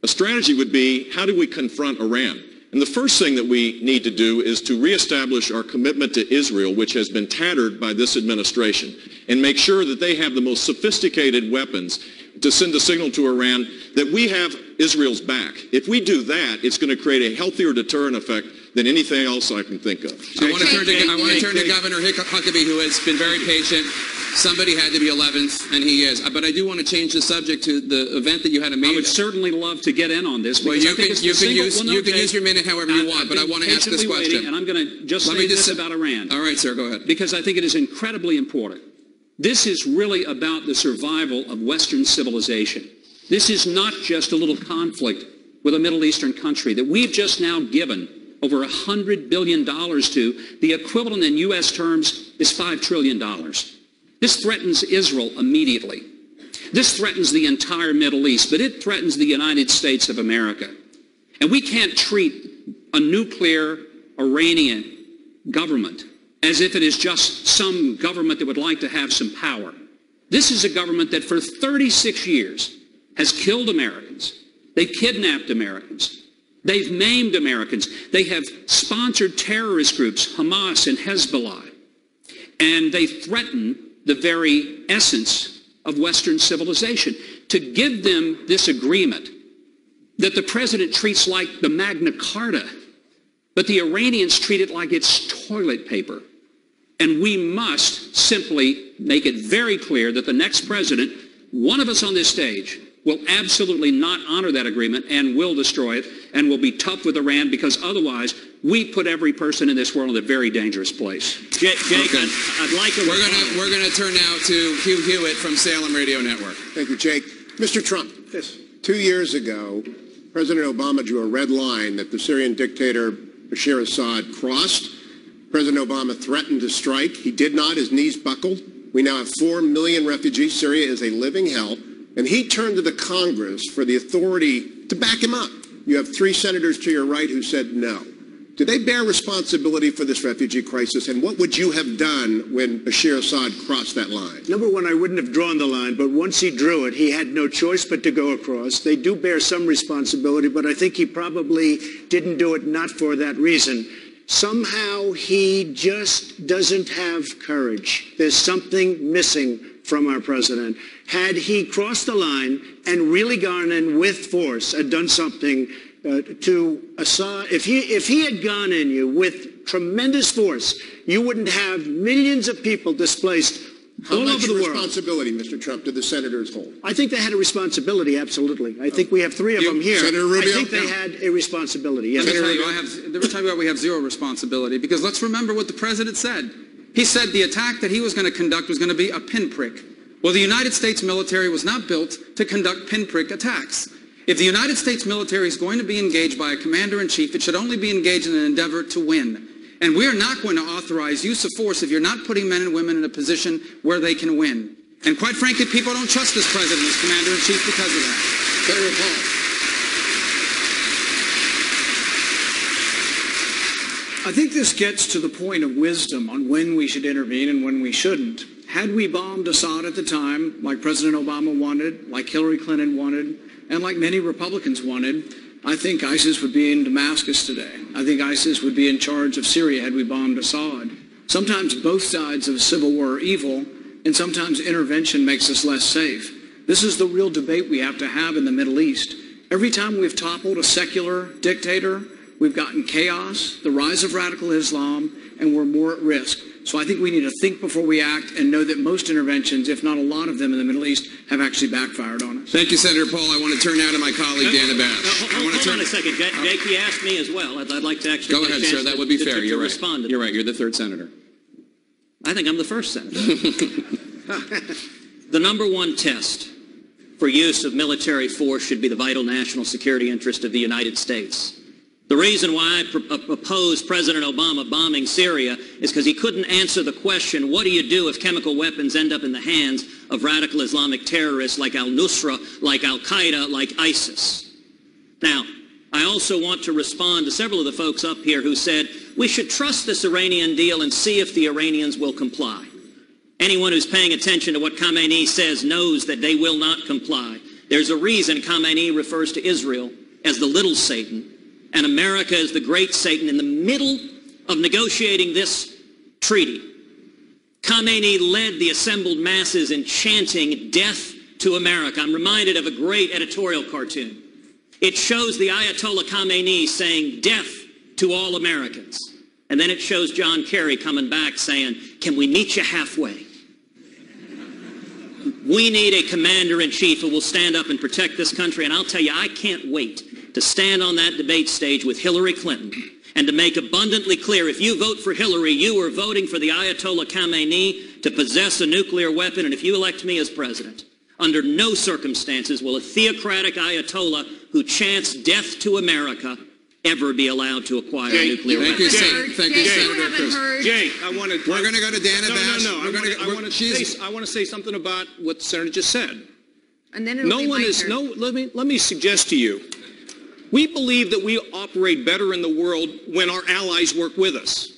A strategy would be, how do we confront Iran? And the first thing that we need to do is to reestablish our commitment to Israel, which has been tattered by this administration, and make sure that they have the most sophisticated weapons to send a signal to Iran that we have Israel's back. If we do that, it's going to create a healthier deterrent effect than anything else I can think of. I want to turn to Governor Huckabee, who has been very patient. Somebody had to be 11th, and he is. But I do want to change the subject to the event that you had a meeting. I would certainly love to get in on this. Well, you can use your minute however you want, but I want to ask this question. And I'm going to just say this about Iran. All right, sir, go ahead. Because I think it is incredibly important. This is really about the survival of Western civilization. This is not just a little conflict with a Middle Eastern country that we've just now given over $100 billion to. The equivalent in U.S. terms is $5 trillion. This threatens Israel immediately. This threatens the entire Middle East, but it threatens the United States of America. And we can't treat a nuclear Iranian government as if it is just some government that would like to have some power. This is a government that for 36 years has killed Americans. They've kidnapped Americans. They've maimed Americans. They have sponsored terrorist groups, Hamas and Hezbollah. And they threaten the very essence of Western civilization. To give them this agreement that the president treats like the Magna Carta, but the Iranians treat it like it's toilet paper. And we must simply make it very clear that the next president, one of us on this stage, will absolutely not honor that agreement and will destroy it and will be tough with Iran, because otherwise we put every person in this world in a very dangerous place. Jake, okay. I'd like to... We're going to turn now to Hugh Hewitt from Salem Radio Network. Thank you, Jake. Mr. Trump, yes. 2 years ago, President Obama drew a red line that the Syrian dictator Bashar Assad crossed. President Obama threatened to strike. He did not. His knees buckled. We now have 4 million refugees. Syria is a living hell. And he turned to the Congress for the authority to back him up. You have 3 senators to your right who said no. Do they bear responsibility for this refugee crisis? And what would you have done when Bashar Assad crossed that line? Number one, I wouldn't have drawn the line, but once he drew it, he had no choice but to go across. They do bear some responsibility, but I think he probably didn't do it not for that reason. Somehow he just doesn't have courage. There's something missing from our president. Had he crossed the line and really gone in with force and done something to Assad, if he had gone in you with tremendous force, you wouldn't have millions of people displaced all over the world. How much responsibility, Mr. Trump, did the senators hold? I think they had a responsibility, absolutely. I think we have 3 of them here. Senator Rubio? I think they had a responsibility. Yes. Let me tell you, there were times where we have zero responsibility, because let's remember what the president said. He said the attack that he was going to conduct was going to be a pinprick. Well, the United States military was not built to conduct pinprick attacks. If the United States military is going to be engaged by a commander-in-chief, it should only be engaged in an endeavor to win. And we are not going to authorize use of force if you're not putting men and women in a position where they can win. And quite frankly, people don't trust this president as commander-in-chief because of that. Senator Paul. I think this gets to the point of wisdom on when we should intervene and when we shouldn't. Had we bombed Assad at the time, like President Obama wanted, like Hillary Clinton wanted, and like many Republicans wanted, I think ISIS would be in Damascus today. I think ISIS would be in charge of Syria had we bombed Assad. Sometimes both sides of a civil war are evil, and sometimes intervention makes us less safe. This is the real debate we have to have in the Middle East. Every time we've toppled a secular dictator, we've gotten chaos, the rise of radical Islam, and we're more at risk. So I think we need to think before we act and know that most interventions, if not a lot of them in the Middle East, have actually backfired on us. Thank you, Senator Paul. I want to turn now to my colleague, Dana Bash. Hold on a second. Jake, he asked me as well. I'd like to actually go ahead, sir. That would be fair. You're right. Respond to You're right. You're the 3rd senator. I think I'm the 1st senator. The number 1 test for use of military force should be the vital national security interest of the United States. The reason why I opposed President Obama bombing Syria is because he couldn't answer the question, what do you do if chemical weapons end up in the hands of radical Islamic terrorists like al-Nusra, like al-Qaeda, like ISIS? Now, I also want to respond to several of the folks up here who said, we should trust this Iranian deal and see if the Iranians will comply. Anyone who's paying attention to what Khamenei says knows that they will not comply. There's a reason Khamenei refers to Israel as the little Satan, and America is the great Satan. In the middle of negotiating this treaty, Khamenei led the assembled masses in chanting death to America. I'm reminded of a great editorial cartoon. It shows the Ayatollah Khamenei saying death to all Americans. And then it shows John Kerry coming back saying, can we meet you halfway? We need a commander-in-chief who will stand up and protect this country. And I'll tell you, I can't wait to stand on that debate stage with Hillary Clinton and to make abundantly clear, if you vote for Hillary, you are voting for the Ayatollah Khamenei to possess a nuclear weapon. And if you elect me as president, under no circumstances will a theocratic Ayatollah who chants death to America ever be allowed to acquire a nuclear weapon. Thank you, Senator Cruz. Jay, I want to... We're going to go to Dana Bash. I want to say something about what the Senator just said. And then it'll be my turn. Let me suggest to you, we believe that we operate better in the world when our allies work with us.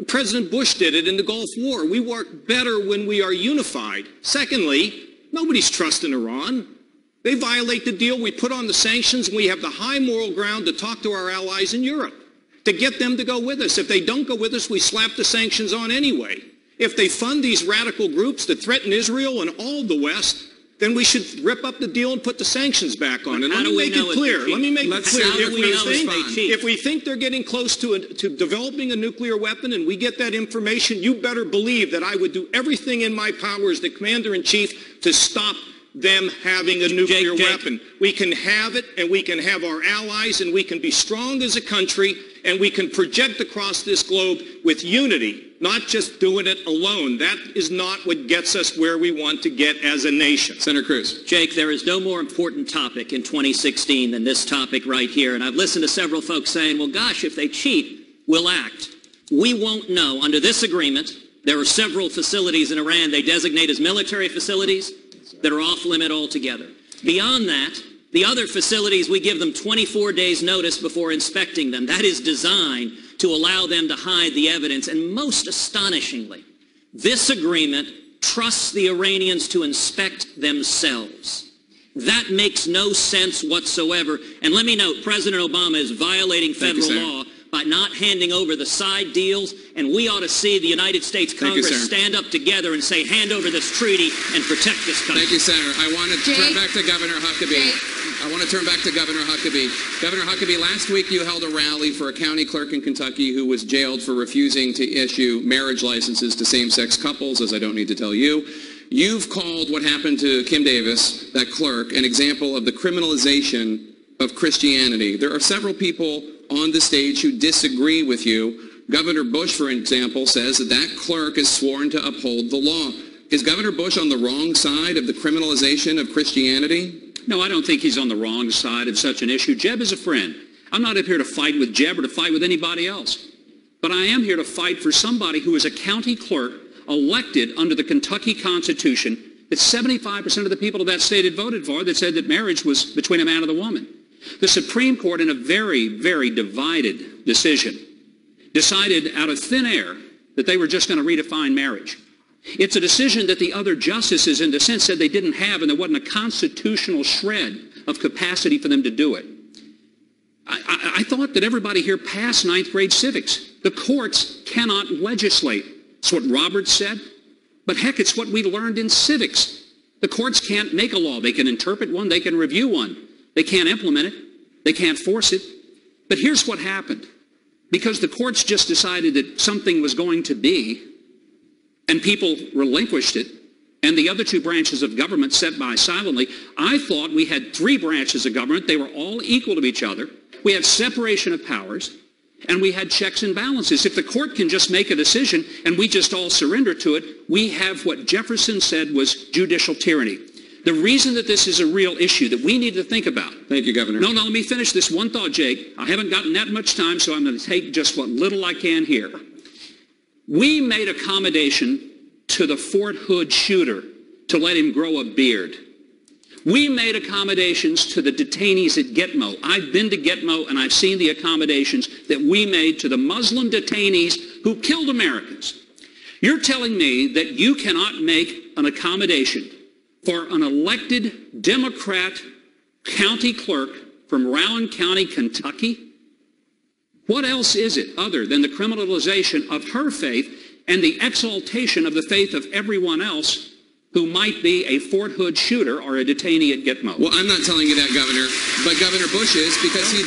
President Bush did it in the Gulf War. We work better when we are unified. Secondly, nobody's trusting Iran. They violate the deal. We put on the sanctions, and we have the high moral ground to talk to our allies in Europe, to get them to go with us. If they don't go with us, we slap the sanctions on anyway. If they fund these radical groups that threaten Israel and all of the West, then we should rip up the deal and put the sanctions back on. And let me make it clear. If we think they're getting close to developing a nuclear weapon and we get that information, you better believe that I would do everything in my power as the commander-in-chief to stop them having a nuclear weapon. We can have it, and we can have our allies, and we can be strong as a country, and we can project across this globe with unity, not just doing it alone. That is not what gets us where we want to get as a nation. Senator Cruz. Jake, there is no more important topic in 2016 than this topic right here. And I've listened to several folks saying, well, gosh, if they cheat, we'll act. We won't know. Under this agreement, there are several facilities in Iran they designate as military facilities that are off limit altogether. Beyond that, the other facilities, we give them 24 days notice before inspecting them. That is designed to allow them to hide the evidence. And most astonishingly, this agreement trusts the Iranians to inspect themselves. That makes no sense whatsoever. And let me note, President Obama is violating federal law by not handing over the side deals, and we ought to see the United States Congress stand up together and say, hand over this treaty and protect this country. Thank you, Senator. I want to turn back to Governor Huckabee. Governor Huckabee, last week you held a rally for a county clerk in Kentucky who was jailed for refusing to issue marriage licenses to same-sex couples, as I don't need to tell you. You've called what happened to Kim Davis, that clerk, an example of the criminalization of Christianity. There are several people on the stage who disagree with you. Governor Bush, for example, says that that clerk is sworn to uphold the law. Is Governor Bush on the wrong side of the criminalization of Christianity? No, I don't think he's on the wrong side of such an issue. Jeb is a friend. I'm not up here to fight with Jeb or to fight with anybody else. But I am here to fight for somebody who is a county clerk elected under the Kentucky Constitution that 75% of the people of that state had voted for, that said that marriage was between a man and a woman. The Supreme Court, in a very, very divided decision, decided out of thin air that they were just going to redefine marriage. It's a decision that the other justices in dissent said they didn't have, and there wasn't a constitutional shred of capacity for them to do it. I thought that everybody here passed ninth grade civics. The courts cannot legislate. It's what Roberts said. But heck, it's what we learned in civics. The courts can't make a law. They can interpret one. They can review one. They can't implement it. They can't force it. But here's what happened. Because the courts just decided that something was going to be, and people relinquished it, and the other two branches of government sat by silently, I thought we had three branches of government. They were all equal to each other. We had separation of powers, and we had checks and balances. If the court can just make a decision and we just all surrender to it, we have what Jefferson said was judicial tyranny. The reason that this is a real issue that we need to think about. Thank you, Governor. No, let me finish this one thought, Jake. I haven't gotten that much time, so I'm going to take just what little I can here. We made accommodation to the Fort Hood shooter to let him grow a beard. We made accommodations to the detainees at Gitmo. I've been to Gitmo, and I've seen the accommodations that we made to the Muslim detainees who killed Americans. You're telling me that you cannot make an accommodation for an elected Democrat county clerk from Rowan County, Kentucky? What else is it other than the criminalization of her faith and the exaltation of the faith of everyone else who might be a Fort Hood shooter or a detainee at Gitmo. Well, I'm not telling you that, Governor, but Governor Bush is because he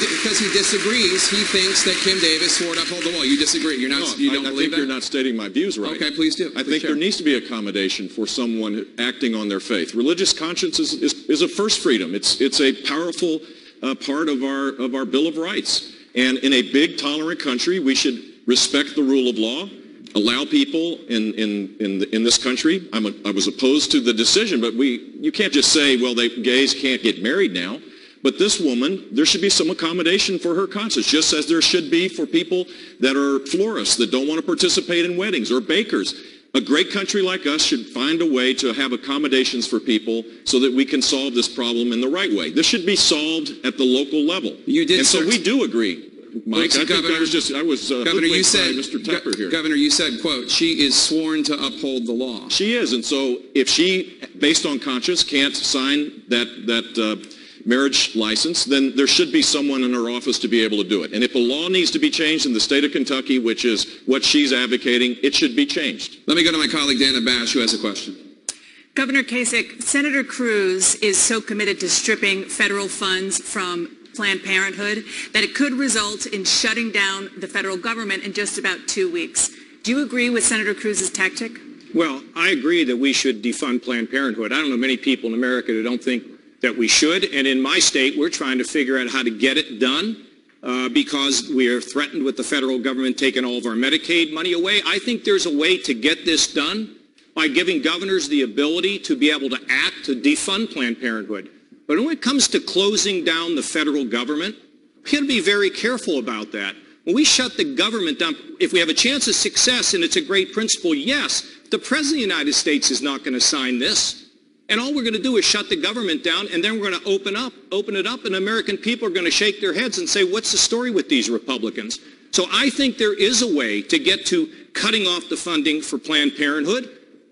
disagrees. He thinks that Kim Davis swore to uphold the law. You disagree. You're not. You don't I believe think you're not stating my views right. Okay, please do. I think there needs to be accommodation for someone acting on their faith. Religious conscience is a first freedom. It's a powerful part of our Bill of Rights. And in a big, tolerant country, we should respect the rule of law. Allow people in this country. I was opposed to the decision, but you can't just say, well, gays can't get married now. But this woman, there should be some accommodation for her conscience, just as there should be for people that are florists that don't want to participate in weddings or bakers. A great country like us should find a way to have accommodations for people so that we can solve this problem in the right way. This should be solved at the local level. You did, and so we do agree. Mike, I Governor, think I was Governor, you said, Mr. Tepper here. Governor, you said, quote, she is sworn to uphold the law. She is, and so if she, based on conscience, can't sign that marriage license, then there should be someone in her office to be able to do it. And if the law needs to be changed in the state of Kentucky, which is what she's advocating, it should be changed. Let me go to my colleague Dana Bash, who has a question. Governor Kasich, Senator Cruz is so committed to stripping federal funds from Planned Parenthood that it could result in shutting down the federal government in just about 2 weeks. Do you agree with Senator Cruz's tactic? Well, I agree that we should defund Planned Parenthood. I don't know many people in America that don't think that we should. And in my state, we're trying to figure out how to get it done because we are threatened with the federal government taking all of our Medicaid money away. I think there's a way to get this done by giving governors the ability to be able to act to defund Planned Parenthood. But when it comes to closing down the federal government, we got to be very careful about that. When we shut the government down, if we have a chance of success and it's a great principle, yes, the President of the United States is not going to sign this. And all we're going to do is shut the government down, and then we're going to open it up, and American people are going to shake their heads and say, what's the story with these Republicans? So I think there is a way to get to cutting off the funding for Planned Parenthood.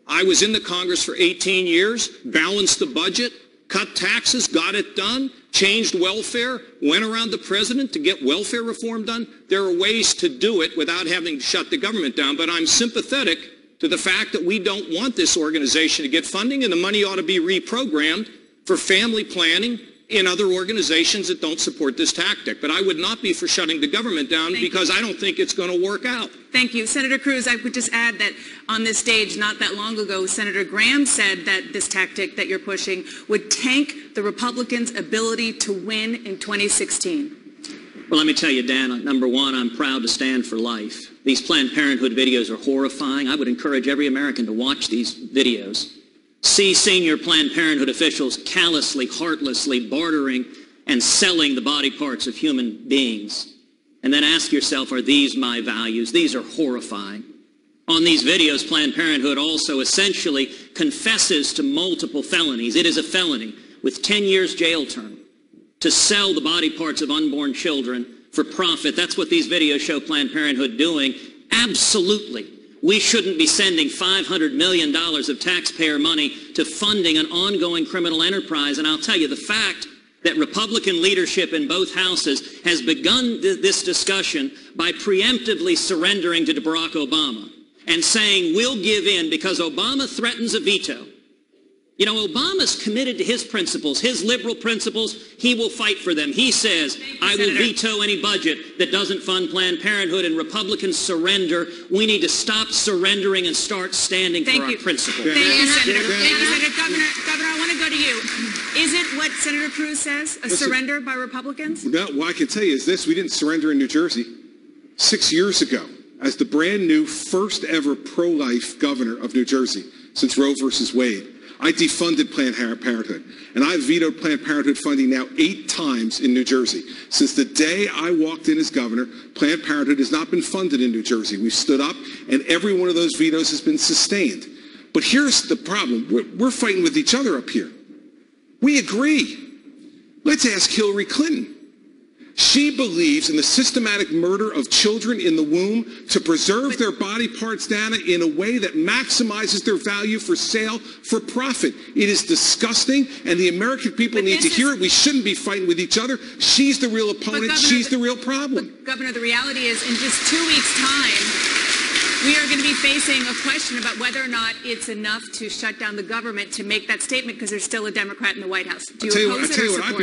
I was in the Congress for 18 years, balanced the budget, cut taxes, got it done, changed welfare, went around the president to get welfare reform done. There are ways to do it without having to shut the government down, but I'm sympathetic to the fact that we don't want this organization to get funding, and the money ought to be reprogrammed for family planning in other organizations that don't support this tactic. But I would not be for shutting the government down because I don't think it's going to work out. Thank you. Senator Cruz, I would just add that on this stage not that long ago, Senator Graham said that this tactic that you're pushing would tank the Republicans' ability to win in 2016. Well, let me tell you, Dan, number one, I'm proud to stand for life. These Planned Parenthood videos are horrifying. I would encourage every American to watch these videos. See senior Planned Parenthood officials callously, heartlessly bartering and selling the body parts of human beings. And then ask yourself, are these my values? These are horrifying. On these videos, Planned Parenthood also essentially confesses to multiple felonies. It is a felony with 10 years jail term to sell the body parts of unborn children for profit. That's what these videos show Planned Parenthood doing. Absolutely. We shouldn't be sending $500 million of taxpayer money to funding an ongoing criminal enterprise. And I'll tell you, the fact that Republican leadership in both houses has begun this discussion by preemptively surrendering to Barack Obama and saying we'll give in because Obama threatens a veto. You know, Obama's committed to his principles, his liberal principles. He will fight for them. He says, I will veto any budget that doesn't fund Planned Parenthood, and Republicans surrender. We need to stop surrendering and start standing for our principles. Thank you, Senator. Thank you, Senator. Governor, I want to go to you. Is it what Senator Cruz says, a surrender by Republicans? No, what I can tell you is this. We didn't surrender in New Jersey 6 years ago as the brand new first ever pro-life governor of New Jersey since Roe versus Wade. I defunded Planned Parenthood, and I've vetoed Planned Parenthood funding now 8 times in New Jersey. Since the day I walked in as governor, Planned Parenthood has not been funded in New Jersey. We've stood up, and every one of those vetoes has been sustained. But here's the problem. We're fighting with each other up here. We agree. Let's ask Hillary Clinton. She believes in the systematic murder of children in the womb to preserve their body parts data in a way that maximizes their value for sale for profit. It is disgusting, and the American people need to hear it. We shouldn't be fighting with each other. She's the real opponent. She's the real problem. Governor, the reality is in just 2 weeks' time, we are going to be facing a question about whether or not it's enough to shut down the government to make that statement because there's still a Democrat in the White House. Do you oppose it or support it? I'll tell you what I'd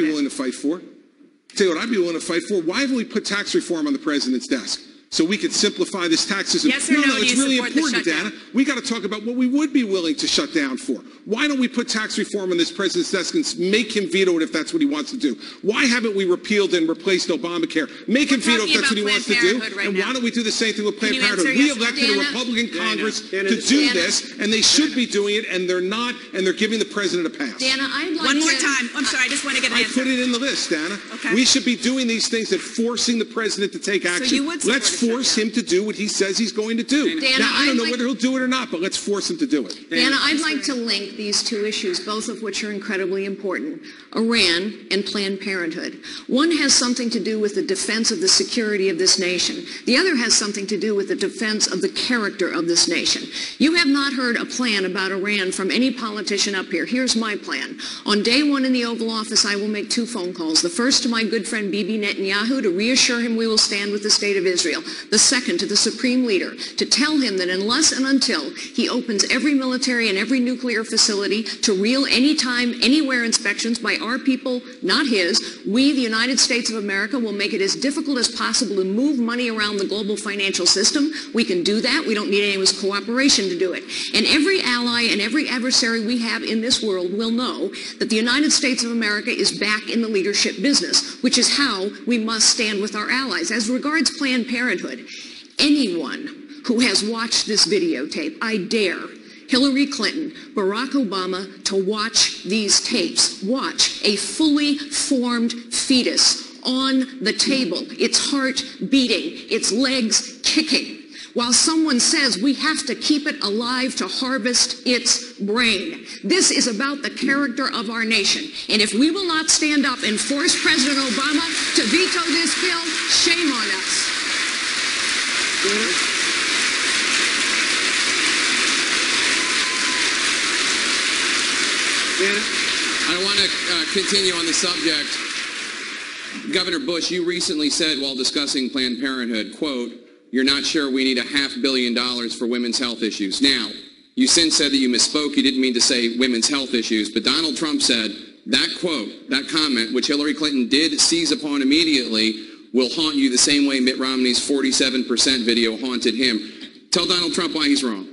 be willing to fight for. Why have we put tax reform on the president's desk? So we could simplify this tax system. Yes or no, it's really important, Dana. We got to talk about what we would be willing to shut down for. Why don't we put tax reform on this president's desk and make him veto it if that's what he wants to do? Why haven't we repealed and replaced Obamacare? Make him veto if that's what he wants to do. And why don't we do the same thing with Planned Parenthood? We elected a Republican Congress to do this, and they should be doing it, and they're not, and they're giving the president a pass. Dana, I'd like One more time. I'm sorry, I just want to get an answer. I put it in the list, Dana. Okay. We should be doing these things and forcing the president to take action. So you would support Let's force him to do what he says he's going to do. Dana, now, I don't know whether he'll do it or not, but let's force him to do it. Dana, I'd like to link these two issues, both of which are incredibly important, Iran and Planned Parenthood. One has something to do with the defense of the security of this nation. The other has something to do with the defense of the character of this nation. You have not heard a plan about Iran from any politician up here. Here's my plan. On day one in the Oval Office, I will make 2 phone calls. The first to my good friend Bibi Netanyahu to reassure him we will stand with the state of Israel. The second to the Supreme Leader to tell him that unless and until he opens every military and every nuclear facility to real anytime, anywhere inspections by our people, not his, we, the United States of America, will make it as difficult as possible to move money around the global financial system. We can do that. We don't need anyone's cooperation to do it. And every ally and every adversary we have in this world will know that the United States of America is back in the leadership business, which is how we must stand with our allies. As regards Planned Parenthood, anyone who has watched this videotape, I dare Hillary Clinton, Barack Obama to watch these tapes. Watch a fully formed fetus on the table, its heart beating, its legs kicking, while someone says we have to keep it alive to harvest its brain. This is about the character of our nation. And if we will not stand up and force President Obama to veto this bill, shame on us. I want to continue on the subject. Governor Bush, you recently said while discussing Planned Parenthood, quote, "You're not sure we need $500 million for women's health issues." Now, you since said that you misspoke. You didn't mean to say women's health issues, but Donald Trump said that quote, that comment, which Hillary Clinton did seize upon immediately, will haunt you the same way Mitt Romney's 47% video haunted him. Tell Donald Trump why he's wrong.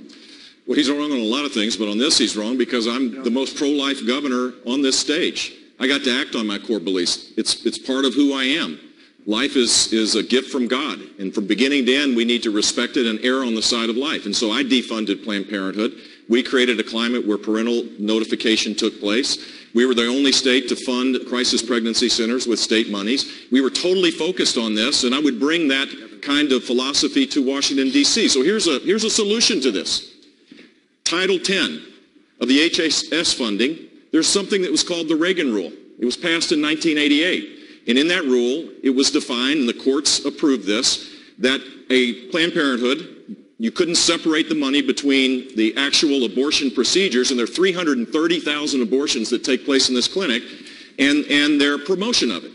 Well, he's wrong on a lot of things, but on this he's wrong because I'm the most pro-life governor on this stage. I got to act on my core beliefs. It's part of who I am. Life is a gift from God, and from beginning to end, we need to respect it and err on the side of life. And so I defunded Planned Parenthood. We created a climate where parental notification took place. We were the only state to fund crisis pregnancy centers with state monies. We were totally focused on this, and I would bring that kind of philosophy to Washington, D.C. So here's a solution to this. Title 10 of the HHS funding, there's something that was called the Reagan Rule. It was passed in 1988. And in that rule, it was defined, and the courts approved this, that a Planned Parenthood, you couldn't separate the money between the actual abortion procedures, and there are 330,000 abortions that take place in this clinic, and their promotion of it.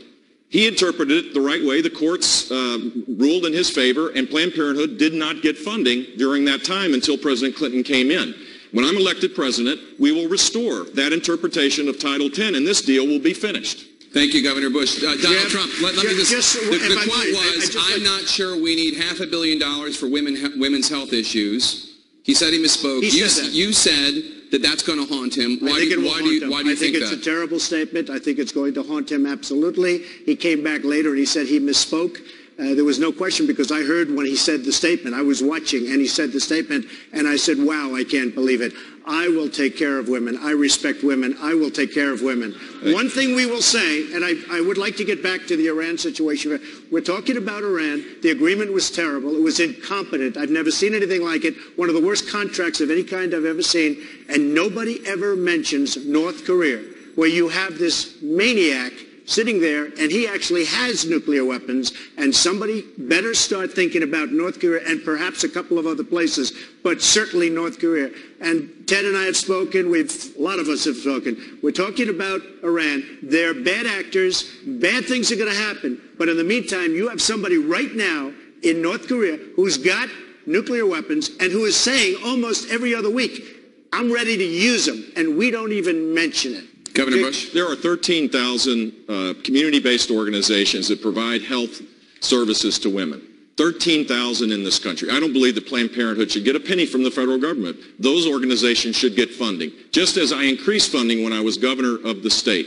He interpreted it the right way. The courts ruled in his favor, and Planned Parenthood did not get funding during that time until President Clinton came in. When I'm elected president, we will restore that interpretation of Title 10, and this deal will be finished. Thank you, Governor Bush. Donald Trump, let me just the quote was, "I'm not sure we need $500 million for women's health issues." He said he misspoke. You said that that's going to haunt him. Why do you think that? I think it's a terrible statement. I think it's going to haunt him absolutely. He came back later and he said he misspoke. There was no question because I heard when he said the statement. I was watching and he said the statement and I said, wow, I can't believe it. I will take care of women. I respect women. I will take care of women. One thing we will say, and I would like to get back to the Iran situation. We're talking about Iran. The agreement was terrible. It was incompetent. I've never seen anything like it. One of the worst contracts of any kind I've ever seen. And nobody ever mentions North Korea, where you have this maniac sitting there, and he actually has nuclear weapons, and somebody better start thinking about North Korea and perhaps a couple of other places, but certainly North Korea. And Ted and I have spoken. A lot of us have spoken. We're talking about Iran. They're bad actors. Bad things are going to happen. But in the meantime, you have somebody right now in North Korea who's got nuclear weapons and who is saying almost every other week, I'm ready to use them, and we don't even mention it. Governor Bush? There are 13,000 community-based organizations that provide health services to women. 13,000 in this country. I don't believe that Planned Parenthood should get a penny from the federal government. Those organizations should get funding, just as I increased funding when I was governor of the state.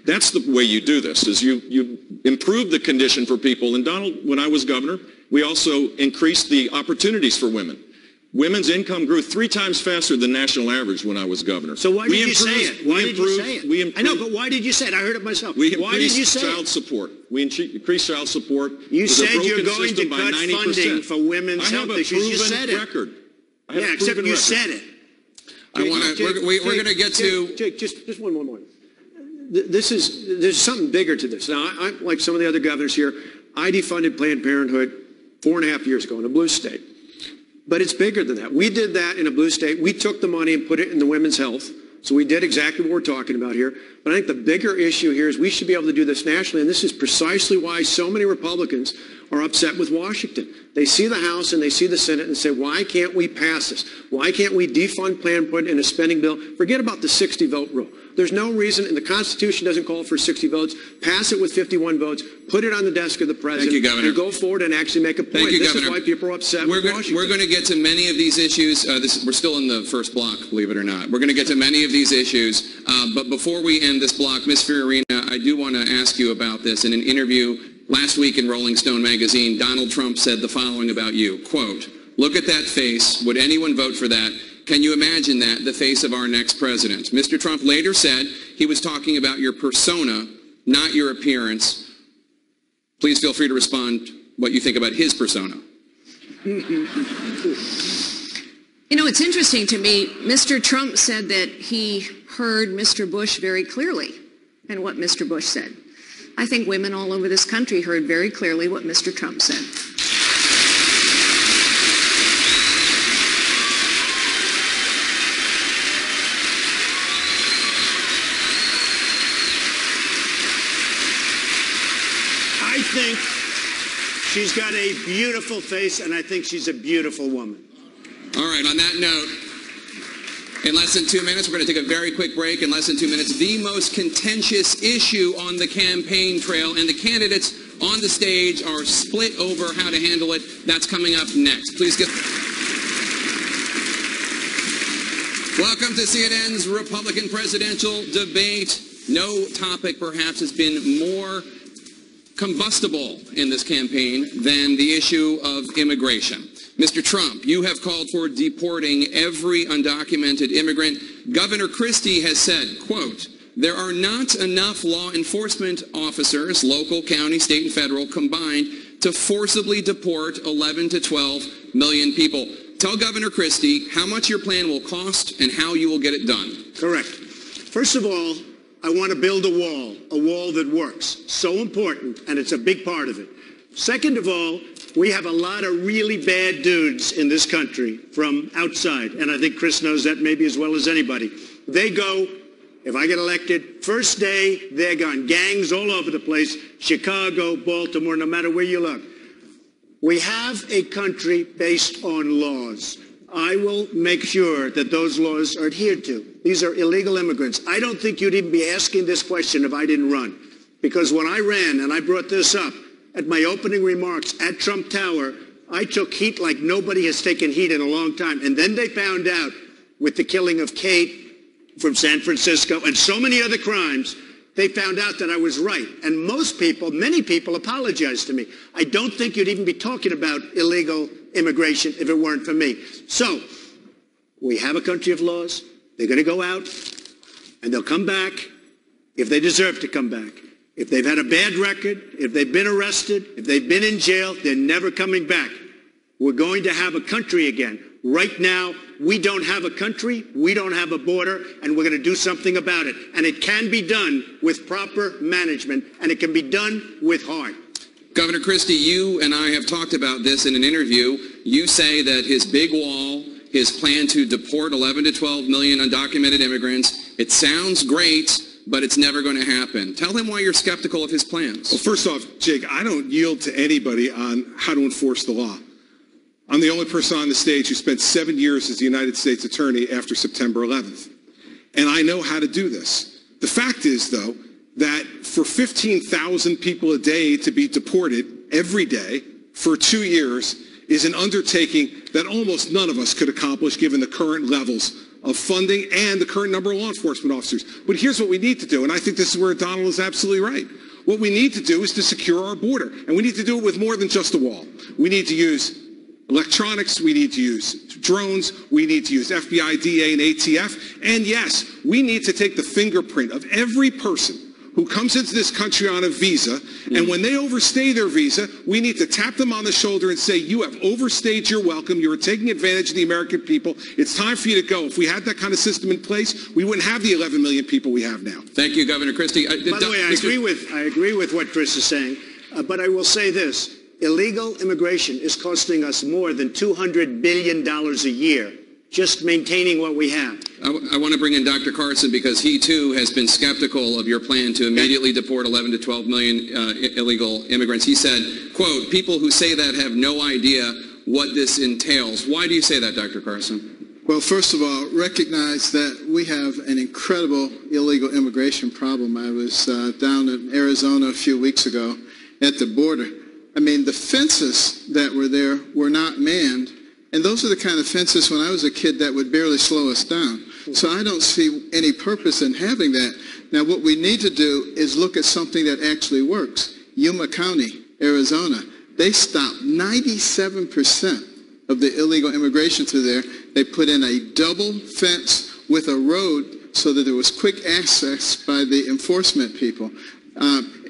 That's the way you do this, is you improve the condition for people. And Donald, when I was governor, we also increased the opportunities for women. Women's income grew 3 times faster than national average when I was governor. So why did you say it? Why did you say it? I know, but why did you say it? I heard it myself. Why did you say child support. We increased child support. You said you're going to cut funding for women's health issues. You said it. Record. Yeah, except you said it. We're going to get to... Jake, just one more. There's something bigger to this. Now, I like some of the other governors here, I defunded Planned Parenthood 4.5 years ago in a blue state. But it's bigger than that. We did that in a blue state. We took the money and put it in the women's health. So we did exactly what we're talking about here. But I think the bigger issue here is we should be able to do this nationally. And this is precisely why so many Republicans are upset with Washington. They see the House and they see the Senate and say, why can't we pass this? Why can't we defund Planned Parenthood in a spending bill? Forget about the 60-vote rule. There's no reason, and the Constitution doesn't call for 60 votes. Pass it with 51 votes. Put it on the desk of the president. Thank you, Governor. And go forward and actually make a point. Thank you, this Governor. is why people are upset with Washington. We're going to get to many of these issues. We're still in the first block, believe it or not. We're going to get to many of these issues. But before we end this block, Ms. Fiorina, I do want to ask you about this. In an interview last week in Rolling Stone magazine, Donald Trump said the following about you, quote, "Look at that face. Would anyone vote for that? Can you imagine that, the face of our next president?" Mr. Trump later said he was talking about your persona, not your appearance. Please feel free to respond what you think about his persona. You know, it's interesting to me. Mr. Trump said that he heard Mr. Bush very clearly and what Mr. Bush said. I think women all over this country heard very clearly what Mr. Trump said. I think she's got a beautiful face, and I think she's a beautiful woman. All right, on that note, in less than 2 minutes, we're going to take a very quick break. In less than 2 minutes, the most contentious issue on the campaign trail, and the candidates on the stage are split over how to handle it. That's coming up next. Please get... Welcome to CNN's Republican presidential debate. No topic, perhaps, has been more combustible in this campaign than the issue of immigration. Mr. Trump, you have called for deporting every undocumented immigrant. Governor Christie has said, quote, "There are not enough law enforcement officers, local, county, state, and federal, combined to forcibly deport 11 to 12 million people." Tell Governor Christie how much your plan will cost and how you will get it done. Correct. First of all, I want to build a wall that works. So important, and it's a big part of it. Second of all, we have a lot of really bad dudes in this country from outside, and I think Chris knows that maybe as well as anybody. They go, if I get elected, first day, they're gone. Gangs all over the place, Chicago, Baltimore, no matter where you look. We have a country based on laws. I will make sure that those laws are adhered to. These are illegal immigrants. I don't think you'd even be asking this question if I didn't run. Because when I ran, and I brought this up at my opening remarks at Trump Tower, I took heat like nobody has taken heat in a long time. And then they found out with the killing of Kate from San Francisco and so many other crimes, they found out that I was right. And most people, many people apologized to me. I don't think you'd even be talking about illegal immigration if it weren't for me. So we have a country of laws. They're going to go out and they'll come back if they deserve to come back. If they've had a bad record, if they've been arrested, if they've been in jail, they're never coming back. We're going to have a country again. Right now, we don't have a country, we don't have a border, and we're going to do something about it. And it can be done with proper management, and it can be done with heart. Governor Christie, you and I have talked about this in an interview. You say that his big wall, his plan to deport 11 to 12 million undocumented immigrants, it sounds great, but it's never going to happen. Tell him why you're skeptical of his plans. Well, first off, Jake, I don't yield to anybody on how to enforce the law. I'm the only person on the stage who spent 7 years as the United States Attorney after September 11th. And I know how to do this. The fact is, though, that for 15,000 people a day to be deported every day for 2 years is an undertaking that almost none of us could accomplish given the current levels of funding and the current number of law enforcement officers. But here's what we need to do, and I think this is where Donald is absolutely right. What we need to do is to secure our border, and we need to do it with more than just a wall. We need to use electronics, we need to use drones, we need to use FBI, DA, and ATF, and yes, we need to take the fingerprint of every person who comes into this country on a visa, and when they overstay their visa, we need to tap them on the shoulder and say, you have overstayed your welcome, you are taking advantage of the American people, it's time for you to go. If we had that kind of system in place, we wouldn't have the 11 million people we have now. Thank you, Governor Christie. By the way, I agree with what Chris is saying, but I will say this. Illegal immigration is costing us more than $200 billion a year, just maintaining what we have. I want to bring in Dr. Carson because he, too, has been skeptical of your plan to immediately deport 11 to 12 million illegal immigrants. He said, quote, people who say that have no idea what this entails. Why do you say that, Dr. Carson? Well, first of all, recognize that we have an incredible illegal immigration problem. I was down in Arizona a few weeks ago at the border. I mean, the fences that were there were not manned. And those are the kind of fences when I was a kid that would barely slow us down. So I don't see any purpose in having that. Now, what we need to do is look at something that actually works. Yuma County, Arizona, they stopped 97% of the illegal immigration through there. They put in a double fence with a road so that there was quick access by the enforcement people.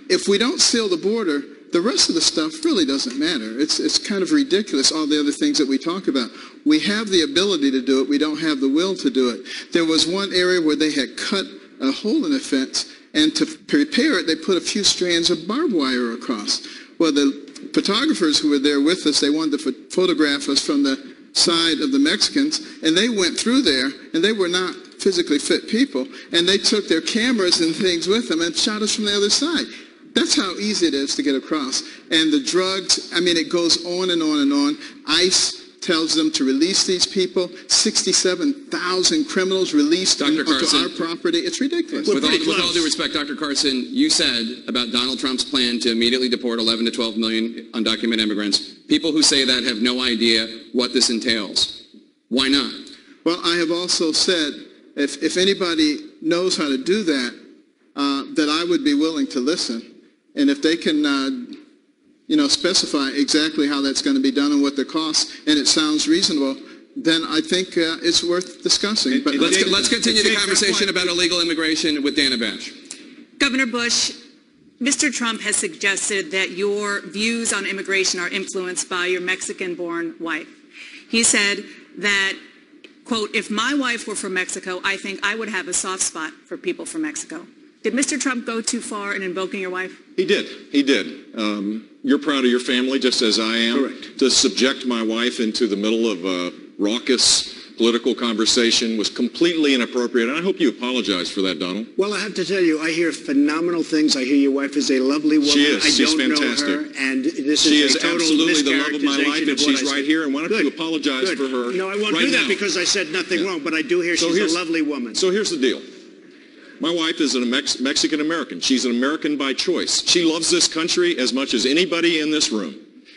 If we don't seal the border, the rest of the stuff really doesn't matter. It's kind of ridiculous, all the other things that we talk about. We have the ability to do it. We don't have the will to do it. There was one area where they had cut a hole in the fence, and to prepare it, they put a few strands of barbed wire across. Well, the photographers who were there with us, they wanted to photograph us from the side of the Mexicans, and they went through there, and they were not physically fit people, and they took their cameras and things with them and shot us from the other side. That's how easy it is to get across. And the drugs, I mean, it goes on and on and on. ICE tells them to release these people. 67,000 criminals released onto our property. It's ridiculous. With all due respect, Dr. Carson, you said about Donald Trump's plan to immediately deport 11 to 12 million undocumented immigrants. People who say that have no idea what this entails. Why not? Well, I have also said if anybody knows how to do that, that I would be willing to listen. And if they can, specify exactly how that's going to be done and what the costs, and it sounds reasonable, then I think it's worth discussing. But let's continue the conversation about illegal immigration with Dana Bash. Governor Bush, Mr. Trump has suggested that your views on immigration are influenced by your Mexican-born wife. He said that, quote, if my wife were from Mexico, I think I would have a soft spot for people from Mexico. Did Mr. Trump go too far in invoking your wife? He did. He did. You're proud of your family, just as I am. Correct. To subject my wife into the middle of a raucous political conversation was completely inappropriate, and I hope you apologize for that, Donald. Well, I have to tell you, I hear phenomenal things. I hear your wife is a lovely woman. She is. She's Know fantastic. her, and this she is is a total absolutely the love of my life, and she's I right here. And why don't you apologize for her? No, I won't right do that now. because I said nothing wrong, but I do hear she's a lovely woman. So here's the deal. My wife is a Mexican-American. She's an American by choice. She loves this country as much as anybody in this room.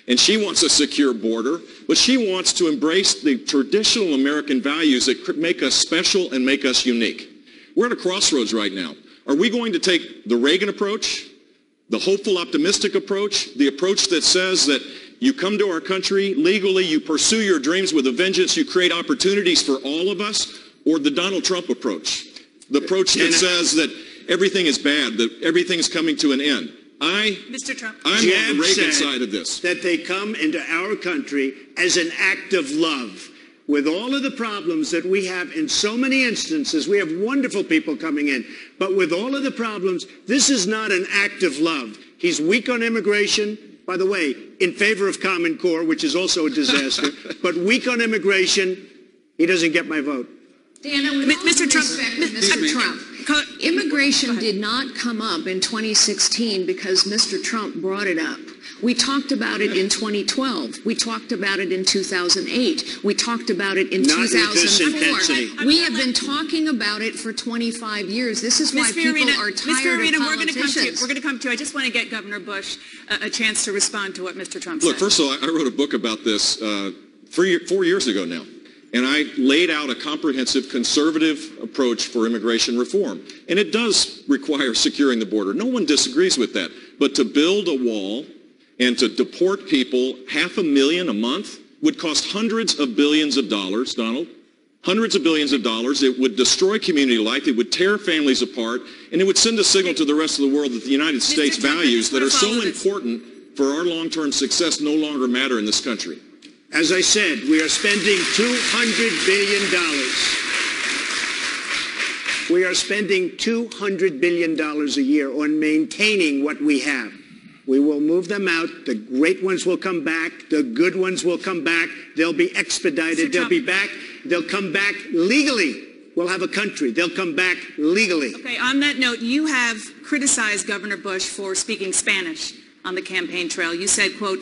And she wants a secure border, but she wants to embrace the traditional American values that make us special and make us unique. We're at a crossroads right now. Are we going to take the Reagan approach, the hopeful, optimistic approach, the approach that says that you come to our country legally, you pursue your dreams with a vengeance, you create opportunities for all of us, or the Donald Trump approach? The approach that says that everything is bad, that everything's coming to an end. Mr. Trump. I'm on the Reagan side of this. That they come into our country as an act of love. With all of the problems that we have in so many instances, we have wonderful people coming in, but with all of the problems, this is not an act of love. He's weak on immigration, by the way, in favor of Common Core, which is also a disaster, but weak on immigration, he doesn't get my vote. Dana, with Mr. Trump, immigration did not come up in 2016 because Mr. Trump brought it up. We talked about it in 2012. We talked about it in 2008. We talked about it in Not with this 2004. intensity. We have been talking about it for 25 years. This is why people are tired of politicians. We're going to come to you. I just want to get Governor Bush a chance to respond to what Mr. Trump said. Look, first of all, I wrote a book about this 4 years ago now, and I laid out a comprehensive conservative approach for immigration reform. And it does require securing the border. No one disagrees with that. But to build a wall and to deport people, 500,000 a month, would cost hundreds of billions of dollars, Donald. Hundreds of billions of dollars. It would destroy community life. It would tear families apart. And it would send a signal to the rest of the world that the United States values that are so important for our long-term success no longer matter in this country. As I said, we are spending $200 billion. We are spending $200 billion a year on maintaining what we have. We will move them out. The great ones will come back. The good ones will come back. They'll be expedited. They'll be back. They'll come back legally. We'll have a country. They'll come back legally. Okay, on that note, you have criticized Governor Bush for speaking Spanish on the campaign trail. You said, quote,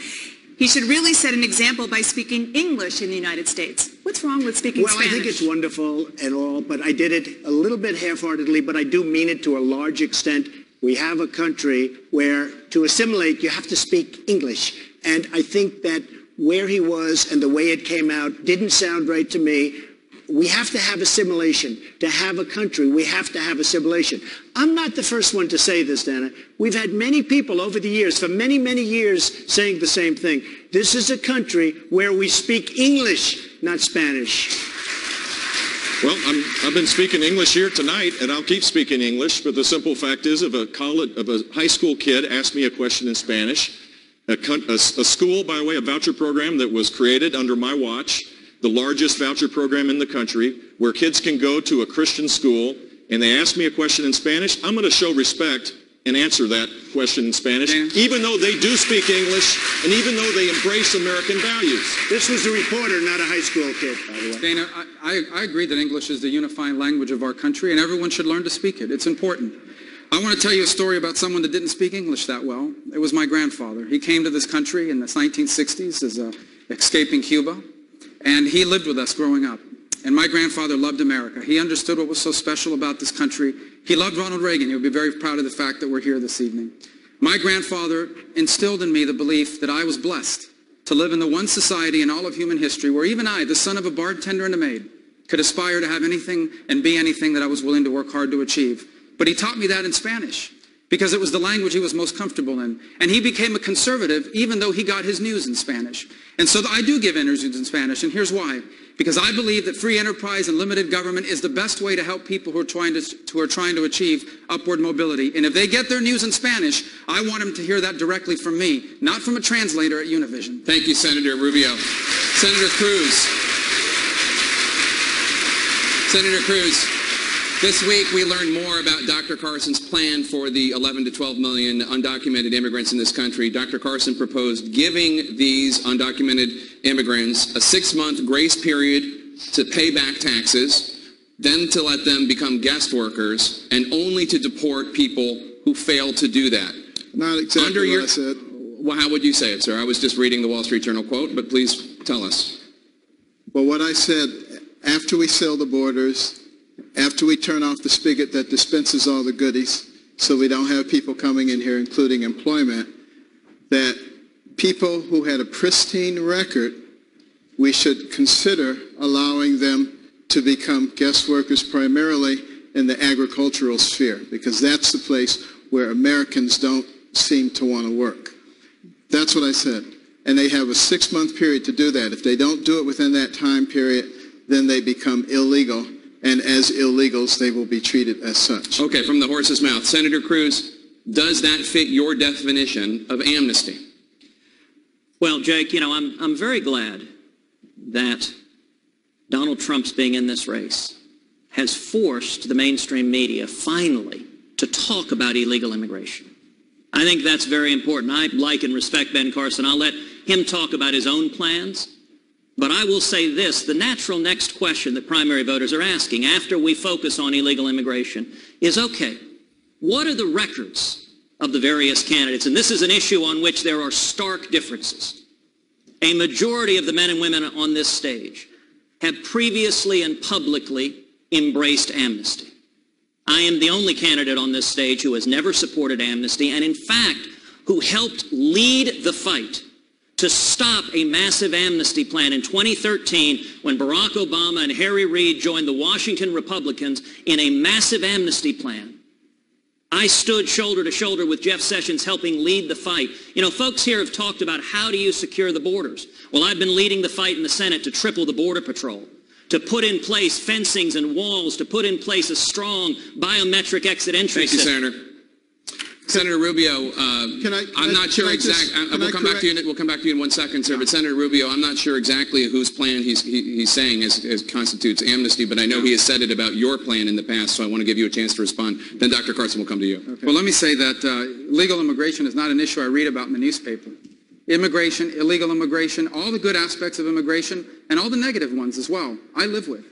he should really set an example by speaking English in the United States. What's wrong with speaking Spanish? Well, I think it's wonderful and all, but I did it a little bit half-heartedly, but I do mean it to a large extent. We have a country where to assimilate, you have to speak English. And I think that where he was and the way it came out didn't sound right to me. We have to have assimilation. To have a country, we have to have assimilation. I'm not the first one to say this, Dana. We've had many people over the years, for many, many years, saying the same thing. This is a country where we speak English, not Spanish. Well, I've been speaking English here tonight, and I'll keep speaking English, but the simple fact is if a high school kid asked me a question in Spanish, a school, by the way, a voucher program that was created under my watch, the largest voucher program in the country, where kids can go to a Christian school, and they ask me a question in Spanish, I'm going to show respect and answer that question in Spanish, even though they do speak English, and even though they embrace American values. This was a reporter, not a high school kid, by the way. Dana, I agree that English is the unifying language of our country, and everyone should learn to speak it. It's important. I want to tell you a story about someone that didn't speak English that well. It was my grandfather. He came to this country in the 1960s as escaping Cuba, and he lived with us growing up. And my grandfather loved America. He understood what was so special about this country. He loved Ronald Reagan. He would be very proud of the fact that we're here this evening. My grandfather instilled in me the belief that I was blessed to live in the one society in all of human history where even I, the son of a bartender and a maid, could aspire to have anything and be anything that I was willing to work hard to achieve. But he taught me that in Spanish because it was the language he was most comfortable in. And he became a conservative even though he got his news in Spanish. And so I do give interviews in Spanish, and here's why. Because I believe that free enterprise and limited government is the best way to help people who are trying to achieve upward mobility. And if they get their news in Spanish, I want them to hear that directly from me, not from a translator at Univision. Thank you, Senator Rubio. Senator Cruz. Senator Cruz, this week we learned more about Dr. Carson's plan for the 11 to 12 million undocumented immigrants in this country. Dr. Carson proposed giving these undocumented immigrants a 6-month grace period to pay back taxes, then to let them become guest workers, and only to deport people who fail to do that. Not exactly what I said. Well, how would you say it, sir? I was just reading the Wall Street Journal quote, but please tell us. Well, what I said, after we seal the borders, after we turn off the spigot that dispenses all the goodies, so we don't have people coming in here, including employment, that people who had a pristine record, we should consider allowing them to become guest workers primarily in the agricultural sphere, because that's the place where Americans don't seem to want to work. That's what I said. And they have a 6-month period to do that. If they don't do it within that time period, then they become illegal. And as illegals, they will be treated as such. Okay, from the horse's mouth. Senator Cruz, does that fit your definition of amnesty? Well, Jake, you know, I'm very glad that Donald Trump's being in this race has forced the mainstream media finally to talk about illegal immigration. I think that's very important. I like and respect Ben Carson. I'll let him talk about his own plans. But I will say this, the natural next question that primary voters are asking after we focus on illegal immigration is, okay, what are the records of the various candidates, and this is an issue on which there are stark differences. A majority of the men and women on this stage have previously and publicly embraced amnesty. I am the only candidate on this stage who has never supported amnesty, and in fact, who helped lead the fight to stop a massive amnesty plan in 2013 when Barack Obama and Harry Reid joined the Washington Republicans in a massive amnesty plan. I stood shoulder to shoulder with Jeff Sessions helping lead the fight. You know, folks here have talked about how do you secure the borders. Well, I've been leading the fight in the Senate to triple the Border Patrol, to put in place fencings and walls, to put in place a strong biometric exit entry system. Thank you, Senator. Senator Rubio, I'm not sure exactly. We'll come back to you. We'll come back to you in 1 second, sir. But Senator Rubio, I'm not sure exactly whose plan he's saying constitutes amnesty, but I know he has said it about your plan in the past, so I want to give you a chance to respond. Then Dr. Carson will come to you. Okay. Well, let me say that legal immigration is not an issue I read about in the newspaper. Immigration, illegal immigration, all the good aspects of immigration, and all the negative ones as well, I live with.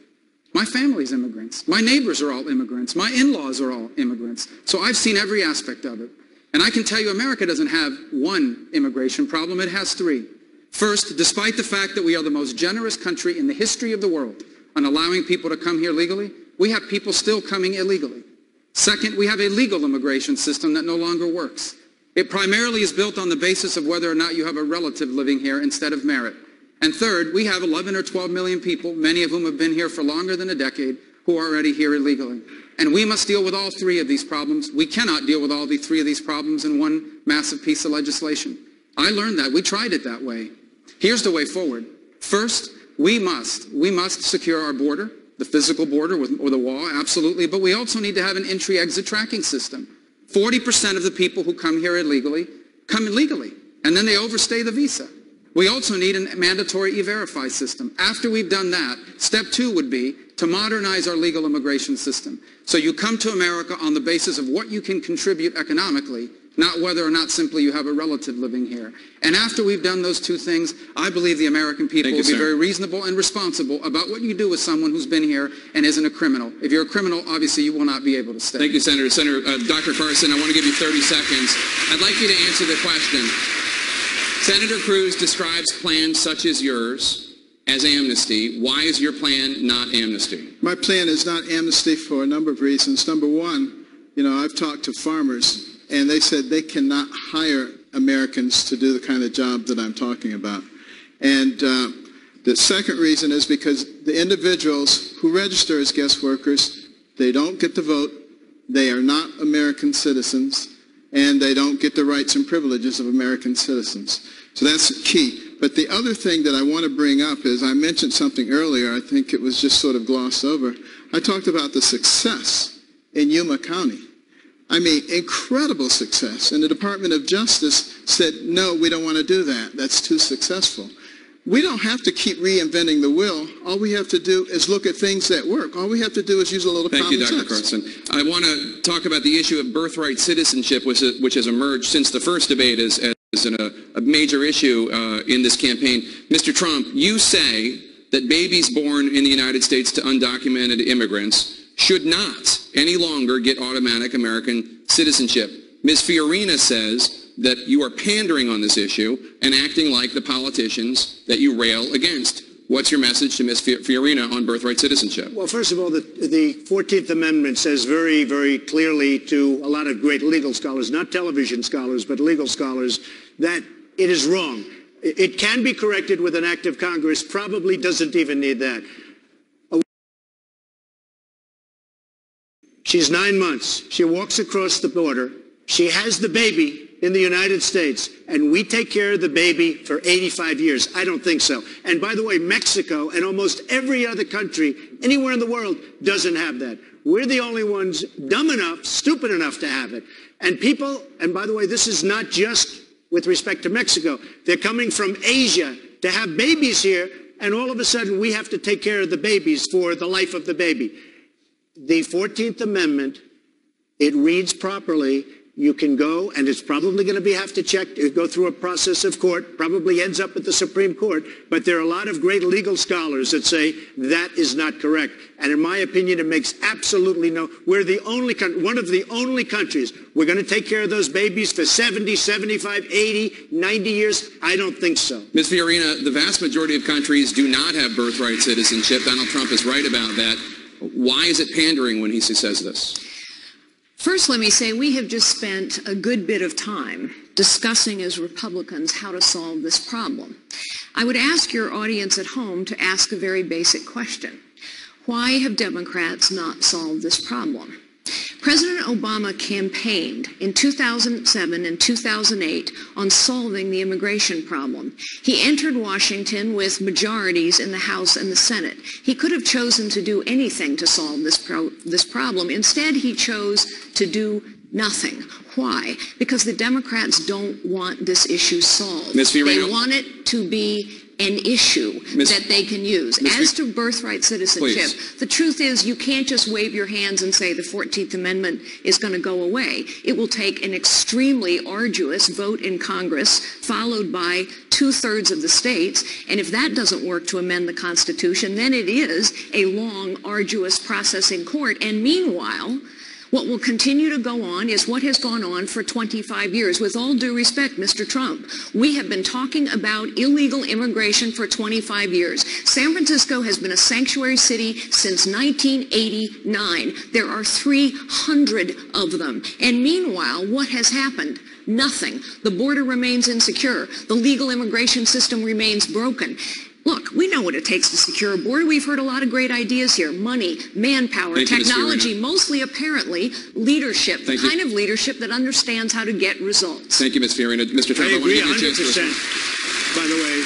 My family's immigrants. My neighbors are all immigrants. My in-laws are all immigrants. So I've seen every aspect of it. And I can tell you America doesn't have one immigration problem. It has three. First, despite the fact that we are the most generous country in the history of the world on allowing people to come here legally, we have people still coming illegally. Second, we have a legal immigration system that no longer works. It primarily is built on the basis of whether or not you have a relative living here instead of merit. And third, we have 11 or 12 million people, many of whom have been here for longer than a decade, who are already here illegally. And we must deal with all three of these problems. We cannot deal with all three of these problems in one massive piece of legislation. I learned that. We tried it that way. Here's the way forward. First, we must secure our border, the physical border with a wall, absolutely, but we also need to have an entry-exit tracking system. 40% of the people who come here illegally come illegally, and then they overstay the visa. We also need a mandatory E-Verify system. After we've done that, step two would be to modernize our legal immigration system. So you come to America on the basis of what you can contribute economically, not whether or not simply you have a relative living here. And after we've done those two things, I believe the American people will be very reasonable and responsible about what you do with someone who's been here and isn't a criminal. If you're a criminal, obviously you will not be able to stay. Thank you, Senator. Dr. Carson, I want to give you 30 seconds. I'd like you to answer the question. Senator Cruz describes plans such as yours as amnesty. Why is your plan not amnesty? My plan is not amnesty for a number of reasons. Number one, I've talked to farmers, and they said they cannot hire Americans to do the kind of job that I'm talking about. And the second reason is because the individuals who register as guest workers, they don't get to vote, they are not American citizens, and they don't get the rights and privileges of American citizens. So that's key. But the other thing that I want to bring up is I mentioned something earlier, I think it was just sort of glossed over. I talked about the success in Yuma County. I mean, incredible success. And the Department of Justice said, no, we don't want to do that. That's too successful. We don't have to keep reinventing the wheel. All we have to do is look at things that work. All we have to do is use a little common sense. Thank you, Dr. Carson. I want to talk about the issue of birthright citizenship, which has emerged since the first debate as a major issue in this campaign. Mr. Trump, you say that babies born in the United States to undocumented immigrants should not any longer get automatic American citizenship. Ms. Fiorina says that you are pandering on this issue and acting like the politicians that you rail against. What's your message to Ms. Fiorina on birthright citizenship? Well, first of all, the 14th Amendment says very, very clearly to a lot of great legal scholars, not television scholars, but legal scholars, that it is wrong. It can be corrected with an act of Congress, probably doesn't even need that. She's 9 months. She walks across the border. She has the baby in the United States, and we take care of the baby for 85 years. I don't think so. And by the way, Mexico and almost every other country anywhere in the world doesn't have that. We're the only ones dumb enough, stupid enough to have it. And people, and by the way, this is not just with respect to Mexico. They're coming from Asia to have babies here, and all of a sudden we have to take care of the babies for the life of the baby. The 14th Amendment, it reads properly. You can go, and it's probably going to have to go through a process of court, probably ends up at the Supreme Court, but there are a lot of great legal scholars that say that is not correct. And in my opinion, it makes absolutely we're the only one of the only countries. We're going to take care of those babies for 70, 75, 80, 90 years. I don't think so. Ms. Fiorina, the vast majority of countries do not have birthright citizenship. Donald Trump is right about that. Why is it pandering when he says this? First, let me say we have just spent a good bit of time discussing as Republicans how to solve this problem. I would ask your audience at home to ask a very basic question. Why have Democrats not solved this problem? President Obama campaigned in 2007 and 2008 on solving the immigration problem. He entered Washington with majorities in the House and the Senate. He could have chosen to do anything to solve this problem. Instead, he chose to do nothing. Why? Because the Democrats don't want this issue solved. Ms. Fiorina, they want it to be an issue that they can use. As to birthright citizenship, the truth is you can't just wave your hands and say the 14th Amendment is going to go away. It will take an extremely arduous vote in Congress, followed by 2/3 of the states, and if that doesn't work to amend the Constitution, then it is a long, arduous process in court. And meanwhile, what will continue to go on is what has gone on for 25 years. With all due respect, Mr. Trump, we have been talking about illegal immigration for 25 years. San Francisco has been a sanctuary city since 1989. There are 300 of them. And meanwhile, what has happened? Nothing. The border remains insecure. The legal immigration system remains broken. Look, we know what it takes to secure a border. We've heard a lot of great ideas here. Money, manpower, technology, mostly apparently leadership, the kind of leadership that understands how to get results. Thank you, Ms. Fiorina. Mr. Trump, I agree I want to give you a 100%, by the way,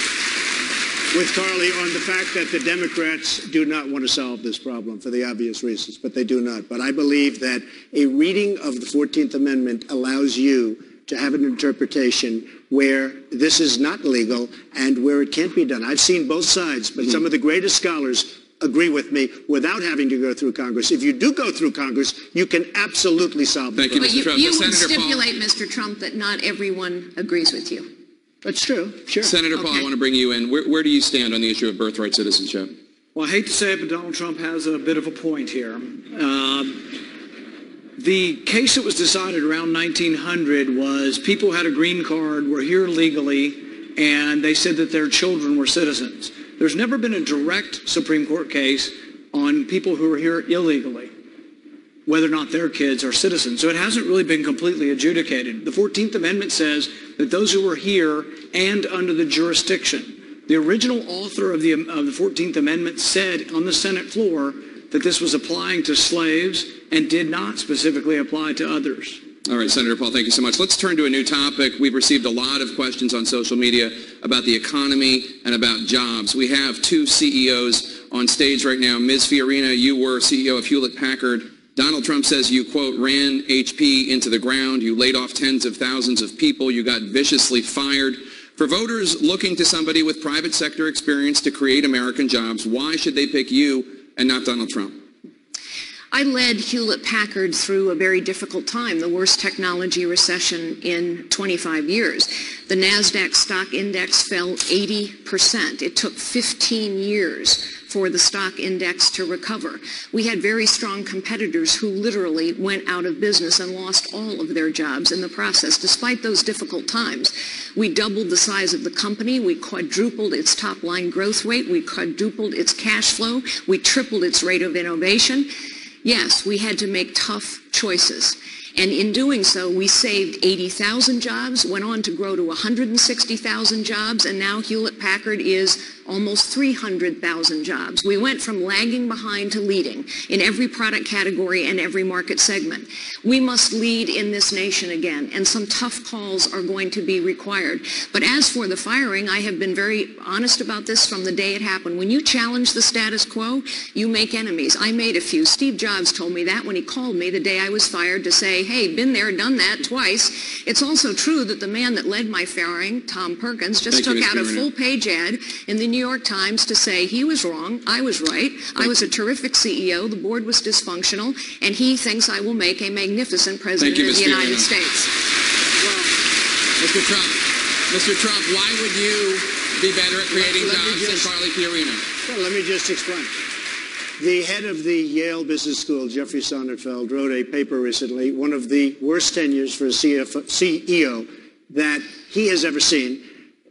with Carly on the fact that the Democrats do not want to solve this problem for the obvious reasons, but they do not. But I believe that a reading of the 14th Amendment allows you to have an interpretation where this is not legal and where it can't be done. I've seen both sides, but some of the greatest scholars agree with me without having to go through Congress. If you do go through Congress, you can absolutely solve the problem. But you would stipulate, Mr. Trump, that not everyone agrees with you. That's true. Sure. Senator Paul, I want to bring you in. Where do you stand on the issue of birthright citizenship? Well, I hate to say it, but Donald Trump has a bit of a point here. The case that was decided around 1900 was people had a green card, were here legally, and they said that their children were citizens. There's never been a direct Supreme Court case on people who are here illegally, whether or not their kids are citizens. So it hasn't really been completely adjudicated. The 14th Amendment says that those who are here and under the jurisdiction. The original author of the 14th Amendment said on the Senate floor that this was applying to slaves and did not specifically apply to others. All right, Senator Paul, thank you so much. Let's turn to a new topic. We've received a lot of questions on social media about the economy and about jobs. We have two CEOs on stage right now. Ms. Fiorina, you were CEO of Hewlett-Packard. Donald Trump says you, quote, ran HP into the ground. You laid off tens of thousands of people. You got viciously fired. For voters looking to somebody with private sector experience to create American jobs, why should they pick you and not Donald Trump? I led Hewlett-Packard through a very difficult time, the worst technology recession in 25 years. The NASDAQ stock index fell 80%. It took 15 years for the stock index to recover. We had very strong competitors who literally went out of business and lost all of their jobs in the process. Despite those difficult times, we doubled the size of the company. We quadrupled its top-line growth rate. We quadrupled its cash flow. We tripled its rate of innovation. Yes, we had to make tough choices. And in doing so, we saved 80,000 jobs, went on to grow to 160,000 jobs, and now Hewlett-Packard is almost 300,000 jobs. We went from lagging behind to leading in every product category and every market segment. We must lead in this nation again, and some tough calls are going to be required. But as for the firing, I have been very honest about this from the day it happened. When you challenge the status quo, you make enemies. I made a few. Steve Jobs told me that when he called me the day I was fired to say, hey, been there, done that twice. It's also true that the man that led my firing, Tom Perkins, just took out a full-page ad in the New York Times to say he was wrong, I was right, I was a terrific CEO, the board was dysfunctional, and he thinks I will make a magnificent president of the United States. Well, Mr. Trump, why would you be better at creating jobs than Carly Fiorina? Well, let me just explain. The head of the Yale Business School, Jeffrey Sonnenfeld, wrote a paper recently, one of the worst tenures for a CEO that he has ever seen,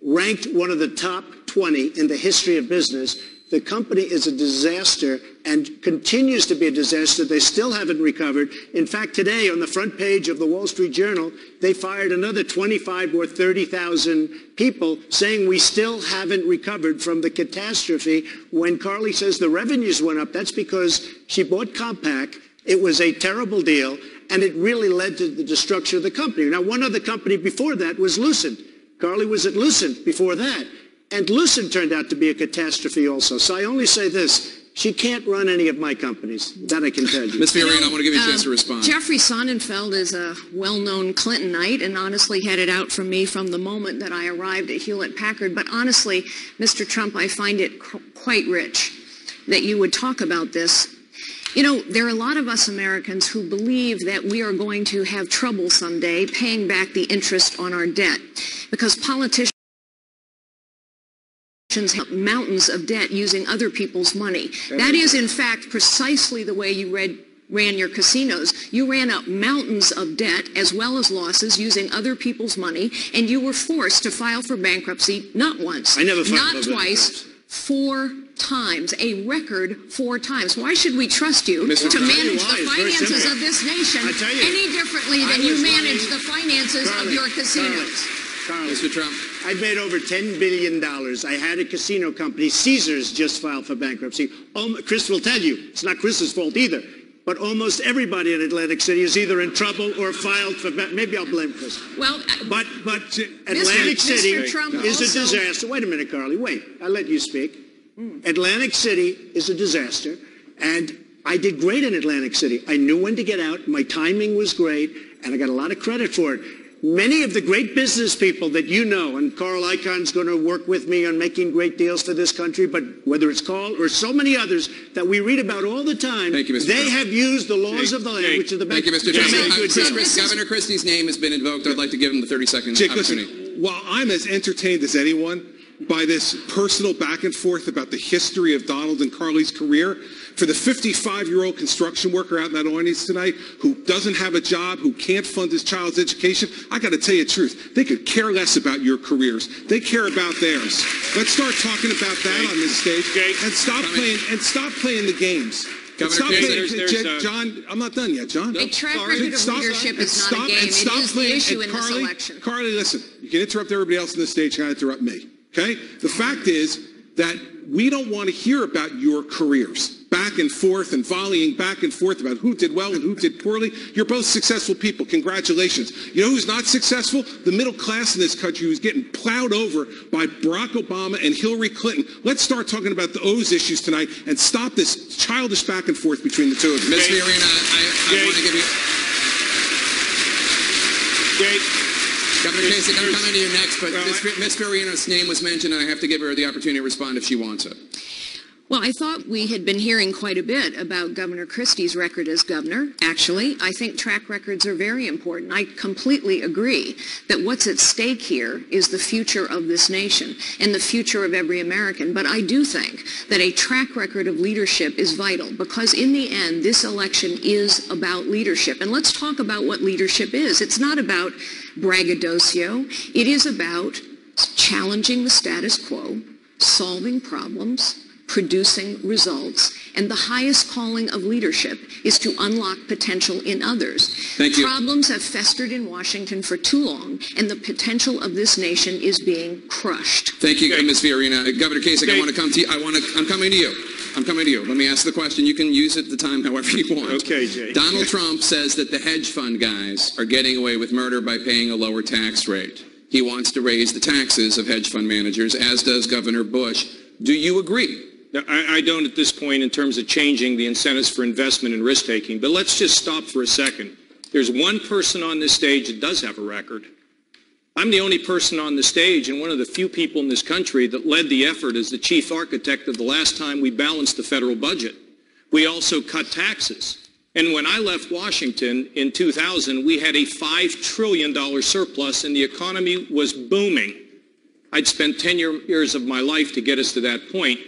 ranked one of the top 20 in the history of business. The company is a disaster and continues to be a disaster. They still haven't recovered. In fact, today on the front page of the Wall Street Journal, they fired another 25 or 30,000 people saying we still haven't recovered from the catastrophe. When Carly says the revenues went up, that's because she bought Compaq. It was a terrible deal, and it really led to the destruction of the company. Now, one other company before that was Lucent. Carly was at Lucent before that. And Lucent turned out to be a catastrophe also. So I only say this. She can't run any of my companies. That I can tell you. Ms. Fiorina, I want to give you a chance to respond. Jeffrey Sonnenfeld is a well-known Clintonite and honestly had it out for me from the moment that I arrived at Hewlett-Packard. But honestly, Mr. Trump, I find it quite rich that you would talk about this. You know, there are a lot of us Americans who believe that we are going to have trouble someday paying back the interest on our debt because politicians have mountains of debt using other people's money. That is, in fact, precisely the way you ran your casinos. You ran up mountains of debt as well as losses using other people's money, and you were forced to file for bankruptcy not once, not twice, 4 times, a record 4 times. Why should we trust you to manage the finances of this nation any differently than you manage the finances of your casinos? Carly, Mr. Trump. I made over $10 billion. I had a casino company. Caesars just filed for bankruptcy. Chris will tell you, it's not Chris's fault either. But almost everybody in Atlantic City is either in trouble or filed for maybe I'll blame Chris. Well, but Atlantic City is a disaster. Wait a minute, Carly. Wait. I'll let you speak. Atlantic City is a disaster, and I did great in Atlantic City. I knew when to get out. My timing was great, and I got a lot of credit for it. Many of the great business people that you know, and Carl Icahn's going to work with me on making great deals for this country, but whether it's Carl or so many others that we read about all the time, Thank you, Mr. they Trump. have used the laws of the land, which is the best. Thank you, Mr. Trump. Governor Christie's name has been invoked. I'd like to give him the 30-second opportunity. Listen, while I'm as entertained as anyone by this personal back and forth about the history of Donald and Carly's career, for the 55-year-old construction worker out in that audience tonight who doesn't have a job, who can't fund his child's education, I got to tell you the truth. They could care less about your careers. They care about theirs. Let's start talking about that on this stage and stop playing the games. John, I'm not done yet, John. A track record of leadership is not a game. It is the issue in this election. Carly, listen, you can interrupt everybody else on the stage, you can't interrupt me. Okay? The fact is that we don't want to hear about your careers. Back and forth and volleying back and forth about who did well and who did poorly. You're both successful people. Congratulations. You know who's not successful? The middle class in this country who's getting plowed over by Barack Obama and Hillary Clinton. Let's start talking about those issues tonight and stop this childish back and forth between the two of you. Ms. Fiorina, I want to give you... Governor Kasich, I'm coming to you next, but Ms. Fiorina's name was mentioned, and I have to give her the opportunity to respond if she wants it. Well, I thought we had been hearing quite a bit about Governor Christie's record as governor. Actually, I think track records are very important. I completely agree that what's at stake here is the future of this nation and the future of every American. But I do think that a track record of leadership is vital because in the end, this election is about leadership. And let's talk about what leadership is. It's not about braggadocio. It is about challenging the status quo, solving problems, producing results, and the highest calling of leadership is to unlock potential in others. Thank you. Problems have festered in Washington for too long, and the potential of this nation is being crushed. Thank you, Ms. Fiorina. Governor Kasich, I want to come to you. I'm coming to you. I'm coming to you. Let me ask the question. You can use it the time however you want. Okay, Jay. Donald Trump says that the hedge fund guys are getting away with murder by paying a lower tax rate. He wants to raise the taxes of hedge fund managers, as does Governor Bush. Do you agree? No, I don't at this point in terms of changing the incentives for investment and risk-taking. But let's just stop for a second. There's one person on this stage that does have a record, I'm the only person on the stage and one of the few people in this country that led the effort as the chief architect of the last time we balanced the federal budget. We also cut taxes. And when I left Washington in 2000, we had a $5 trillion surplus and the economy was booming. I'd spent 10 years of my life to get us to that point.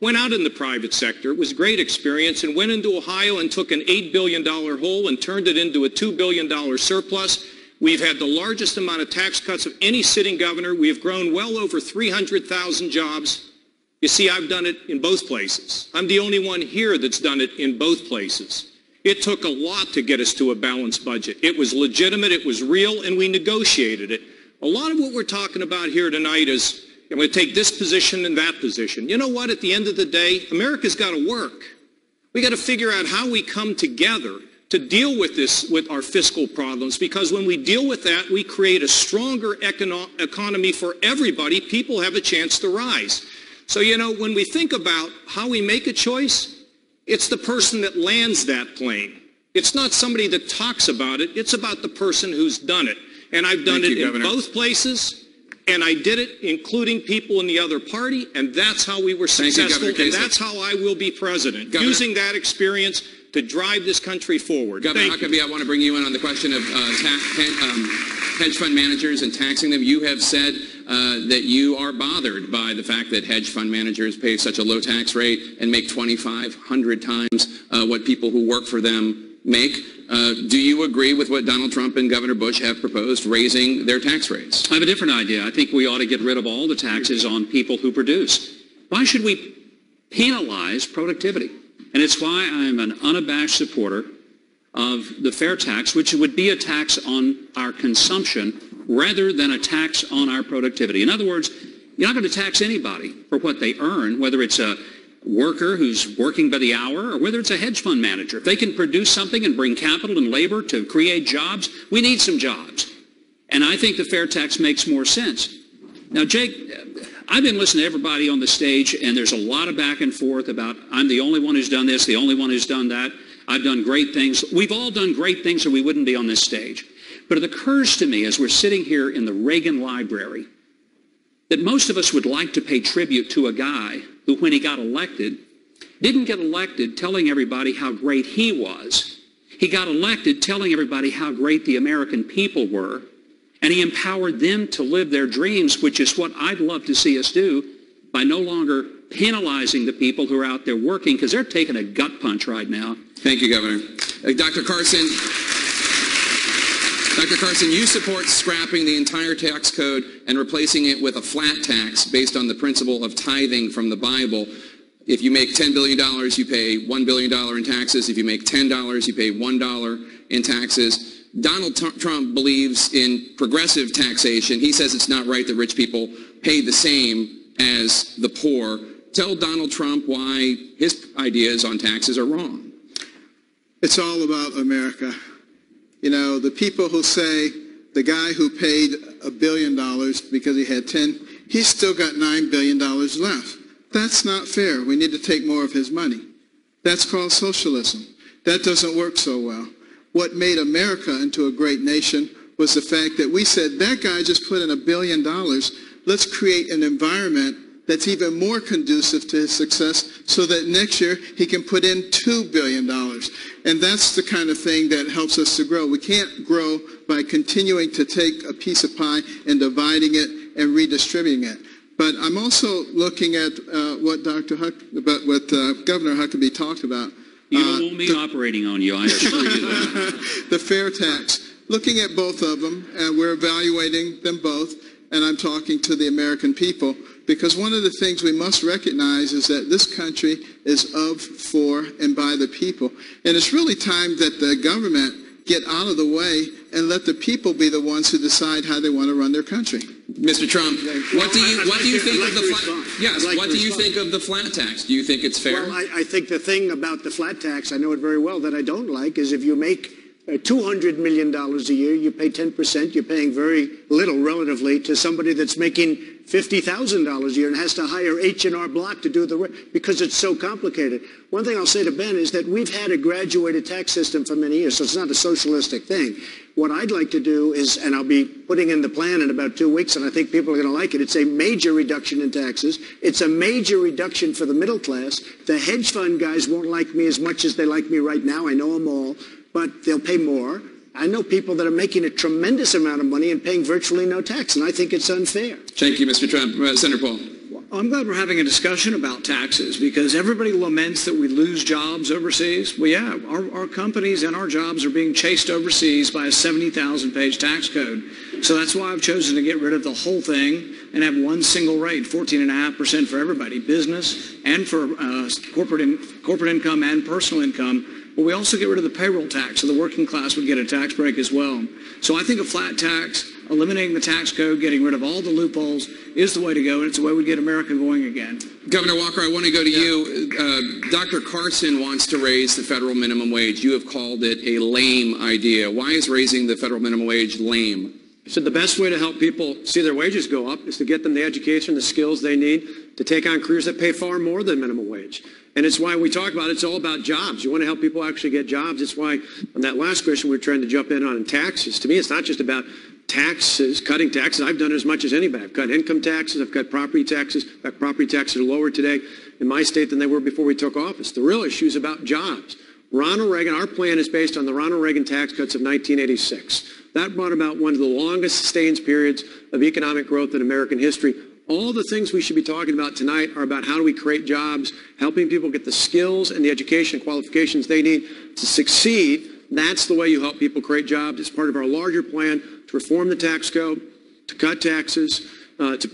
Went out in the private sector. It was a great experience, and went into Ohio and took an $8 billion hole and turned it into a $2 billion surplus. We've had the largest amount of tax cuts of any sitting governor. We have grown well over 300,000 jobs. You see, I've done it in both places. I'm the only one here that's done it in both places. It took a lot to get us to a balanced budget. It was legitimate, it was real, and we negotiated it. A lot of what we're talking about here tonight is, I'm going to take this position and that position. You know what? At the end of the day, America's got to work. We got to figure out how we come together to deal with this, with our fiscal problems, because when we deal with that, we create a stronger economy for everybody. People have a chance to rise. So, you know, when we think about how we make a choice, it's the person that lands that plane. It's not somebody that talks about it. It's about the person who's done it. And I've done it in both places, and I did it including people in the other party, and that's how we were successful, and that's how I will be president, using that experience to drive this country forward. Governor Huckabee, I want to bring you in on the question of hedge fund managers and taxing them. You have said that you are bothered by the fact that hedge fund managers pay such a low tax rate and make 2,500 times what people who work for them make. Do you agree with what Donald Trump and Governor Bush have proposed, raising their tax rates? I have a different idea. I think we ought to get rid of all the taxes on people who produce. Why should we penalize productivity? And it's why I'm an unabashed supporter of the fair tax, which would be a tax on our consumption rather than a tax on our productivity. In other words, you're not going to tax anybody for what they earn, whether it's a worker who's working by the hour or whether it's a hedge fund manager. If they can produce something and bring capital and labor to create jobs, we need some jobs. And I think the fair tax makes more sense. Now, Jake, I've been listening to everybody on the stage, and there's a lot of back and forth about I'm the only one who's done this, the only one who's done that. I've done great things. We've all done great things or we wouldn't be on this stage. But it occurs to me as we're sitting here in the Reagan Library that most of us would like to pay tribute to a guy who, when he got elected, didn't get elected telling everybody how great he was. He got elected telling everybody how great the American people were, and he empowered them to live their dreams, which is what I'd love to see us do by no longer penalizing the people who are out there working, because they're taking a gut punch right now. Thank you, Governor. Dr. Carson, you support scrapping the entire tax code and replacing it with a flat tax based on the principle of tithing from the Bible. If you make $10 billion, you pay $1 billion in taxes. If you make $10, you pay $1 in taxes. Donald Trump believes in progressive taxation. He says it's not right that rich people pay the same as the poor. Tell Donald Trump why his ideas on taxes are wrong. It's all about America. You know, the people who say the guy who paid $1 billion because he had 10, he's still got $9 billion left. That's not fair. We need to take more of his money. That's called socialism. That doesn't work so well. What made America into a great nation was the fact that we said, that guy just put in $1 billion. Let's create an environment that's even more conducive to his success so that next year he can put in $2 billion. And that's the kind of thing that helps us to grow. We can't grow by continuing to take a piece of pie and dividing it and redistributing it. But I'm also looking at what Governor Huckabee talked about. You don't want me operating on you, I assure you that. The fair tax. Looking at both of them, and we're evaluating them both, and I'm talking to the American people, because one of the things we must recognize is that this country is of, for, and by the people. And it's really time that the government get out of the way and let the people be the ones who decide how they want to run their country. Mr. Trump, what do you think of the flat tax? Do you think it's fair? Well, I think the thing about the flat tax, I know it very well, that I don't like is if you make $200 million a year, you pay 10%, you're paying very little relatively to somebody that's making $50,000 a year and has to hire H&R Block to do the work because it's so complicated. One thing I'll say to Ben is that we've had a graduated tax system for many years, so it's not a socialistic thing. What I'd like to do is, and I'll be putting in the plan in about 2 weeks, and I think people are going to like it, it's a major reduction in taxes. It's a major reduction for the middle class. The hedge fund guys won't like me as much as they like me right now. I know them all, but they'll pay more. I know people that are making a tremendous amount of money and paying virtually no tax, and I think it's unfair. Thank you, Mr. Trump. Senator Paul. I'm glad we're having a discussion about taxes because everybody laments that we lose jobs overseas. Well, yeah, our companies and our jobs are being chased overseas by a 70,000-page tax code. So that's why I've chosen to get rid of the whole thing and have one single rate, 14.5% for everybody, business and for corporate income and personal income. But we also get rid of the payroll tax, so the working class would get a tax break as well. So I think a flat tax, eliminating the tax code, getting rid of all the loopholes is the way to go, and it's the way we get America going again. Governor Walker, I want to go to you. Dr. Carson wants to raise the federal minimum wage. You have called it a lame idea. Why is raising the federal minimum wage lame? I said the best way to help people see their wages go up is to get them the education, the skills they need to take on careers that pay far more than minimum wage. And it's why we talk about it's all about jobs. You want to help people actually get jobs. It's why on that last question we're trying to jump in on taxes. To me, it's not just about taxes, cutting taxes. I've done it as much as anybody. I've cut income taxes. I've cut property taxes. In fact, property taxes are lower today in my state than they were before we took office. The real issue is about jobs. Ronald Reagan, our plan is based on the Ronald Reagan tax cuts of 1986. That brought about one of the longest sustained periods of economic growth in American history. All the things we should be talking about tonight are about how do we create jobs, helping people get the skills and the education qualifications they need to succeed. That's the way you help people create jobs. It's part of our larger plan to reform the tax code, to cut taxes, to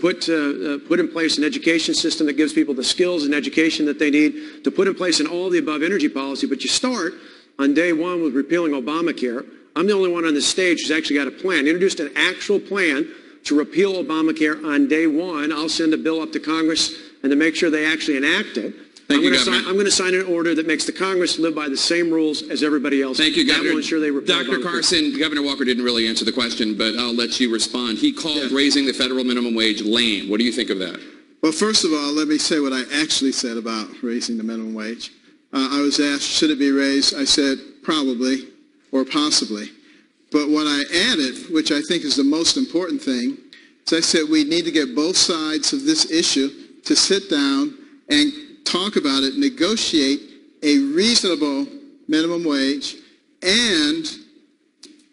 put in place an education system that gives people the skills and education that they need, to put in place an all the above energy policy. But you start on day one with repealing Obamacare. I'm the only one on this stage who's actually got a plan, introduced an actual plan to repeal Obamacare on day one. I'll send a bill up to Congress and to make sure they actually enact it. I'm going to sign an order that makes the Congress live by the same rules as everybody else. Thank you, Governor. That will ensure they repeal Dr. Carson, Governor Walker didn't really answer the question, but I'll let you respond. He called raising the federal minimum wage lame. What do you think of that? Well, first of all, let me say what I actually said about raising the minimum wage. I was asked, should it be raised? I said, probably or possibly. But what I added, which I think is the most important thing, is I said we need to get both sides of this issue to sit down and talk about it, negotiate a reasonable minimum wage, and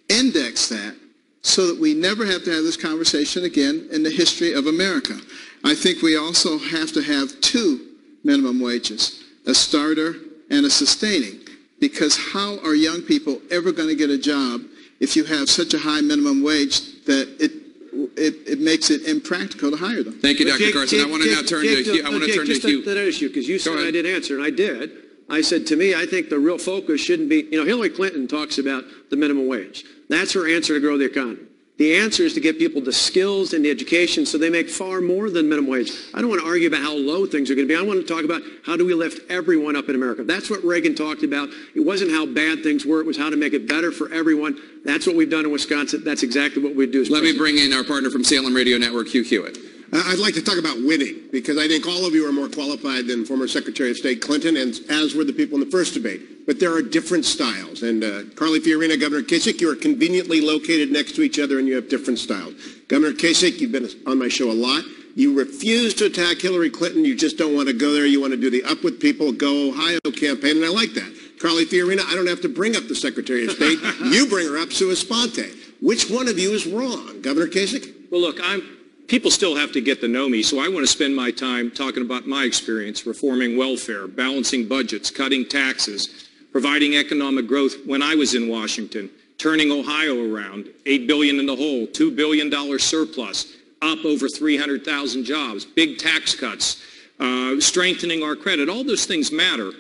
index that so that we never have to have this conversation again in the history of America. I think we also have to have two minimum wages, a starter and a sustaining, because how are young people ever going to get a job if you have such a high minimum wage that it makes it impractical to hire them? Thank you, Dr. Carson. I want to now turn to Hugh. That issue, because you said I did answer, and I did. I said, to me, I think the real focus shouldn't be, Hillary Clinton talks about the minimum wage. That's her answer to grow the economy. The answer is to get people the skills and the education so they make far more than minimum wage. I don't want to argue about how low things are going to be. I want to talk about how do we lift everyone up in America. That's what Reagan talked about. It wasn't how bad things were. It was how to make it better for everyone. That's what we've done in Wisconsin. That's exactly what we do. Let me bring in our partner from Salem Radio Network, Hugh Hewitt. I'd like to talk about winning, because I think all of you are more qualified than former Secretary of State Clinton, and as were the people in the first debate. But there are different styles. And Carly Fiorina, Governor Kasich, you are conveniently located next to each other, and you have different styles. Governor Kasich, you've been on my show a lot. You refuse to attack Hillary Clinton. You just don't want to go there. You want to do the Up With People, Go Ohio campaign, and I like that. Carly Fiorina, I don't have to bring up the Secretary of State. You bring her up sua sponte. Which one of you is wrong? Governor Kasich? Well, look, people still have to get to know me, so I want to spend my time talking about my experience reforming welfare, balancing budgets, cutting taxes, providing economic growth when I was in Washington, turning Ohio around, $8 billion in the hole, $2 billion surplus, up over 300,000 jobs, big tax cuts, strengthening our credit. All those things matter.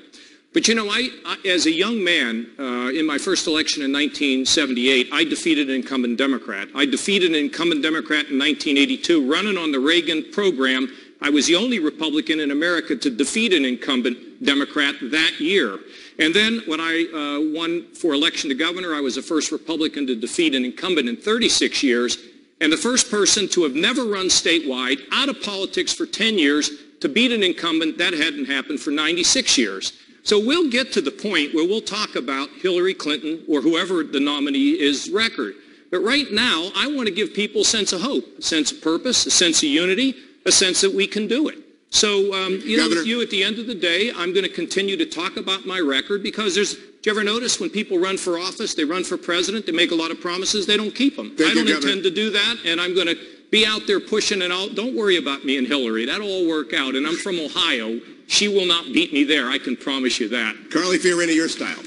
But I as a young man, in my first election in 1978, I defeated an incumbent Democrat. I defeated an incumbent Democrat in 1982, running on the Reagan program. I was the only Republican in America to defeat an incumbent Democrat that year. And then when I won for election to governor, I was the first Republican to defeat an incumbent in 36 years. and the first person to have never run statewide, out of politics for 10 years, to beat an incumbent. That hadn't happened for 96 years. So we'll get to the point where we'll talk about Hillary Clinton or whoever the nominee is record. But right now, I want to give people a sense of hope, a sense of purpose, a sense of unity, a sense that we can do it. So, with you at the end of the day, I'm going to continue to talk about my record because do you ever notice when people run for office, they run for president, they make a lot of promises, they don't keep them. I don't intend to do that, and I'm going to be out there pushing it out. Don't worry about me and Hillary. That'll all work out, and I'm from Ohio. She will not beat me there, I can promise you that. Carly Fiorina, your style.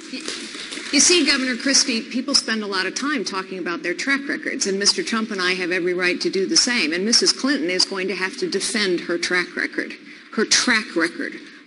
You see, Governor Christie, people spend a lot of time talking about their track records, and Mr. Trump and I have every right to do the same. And Mrs. Clinton is going to have to defend her track record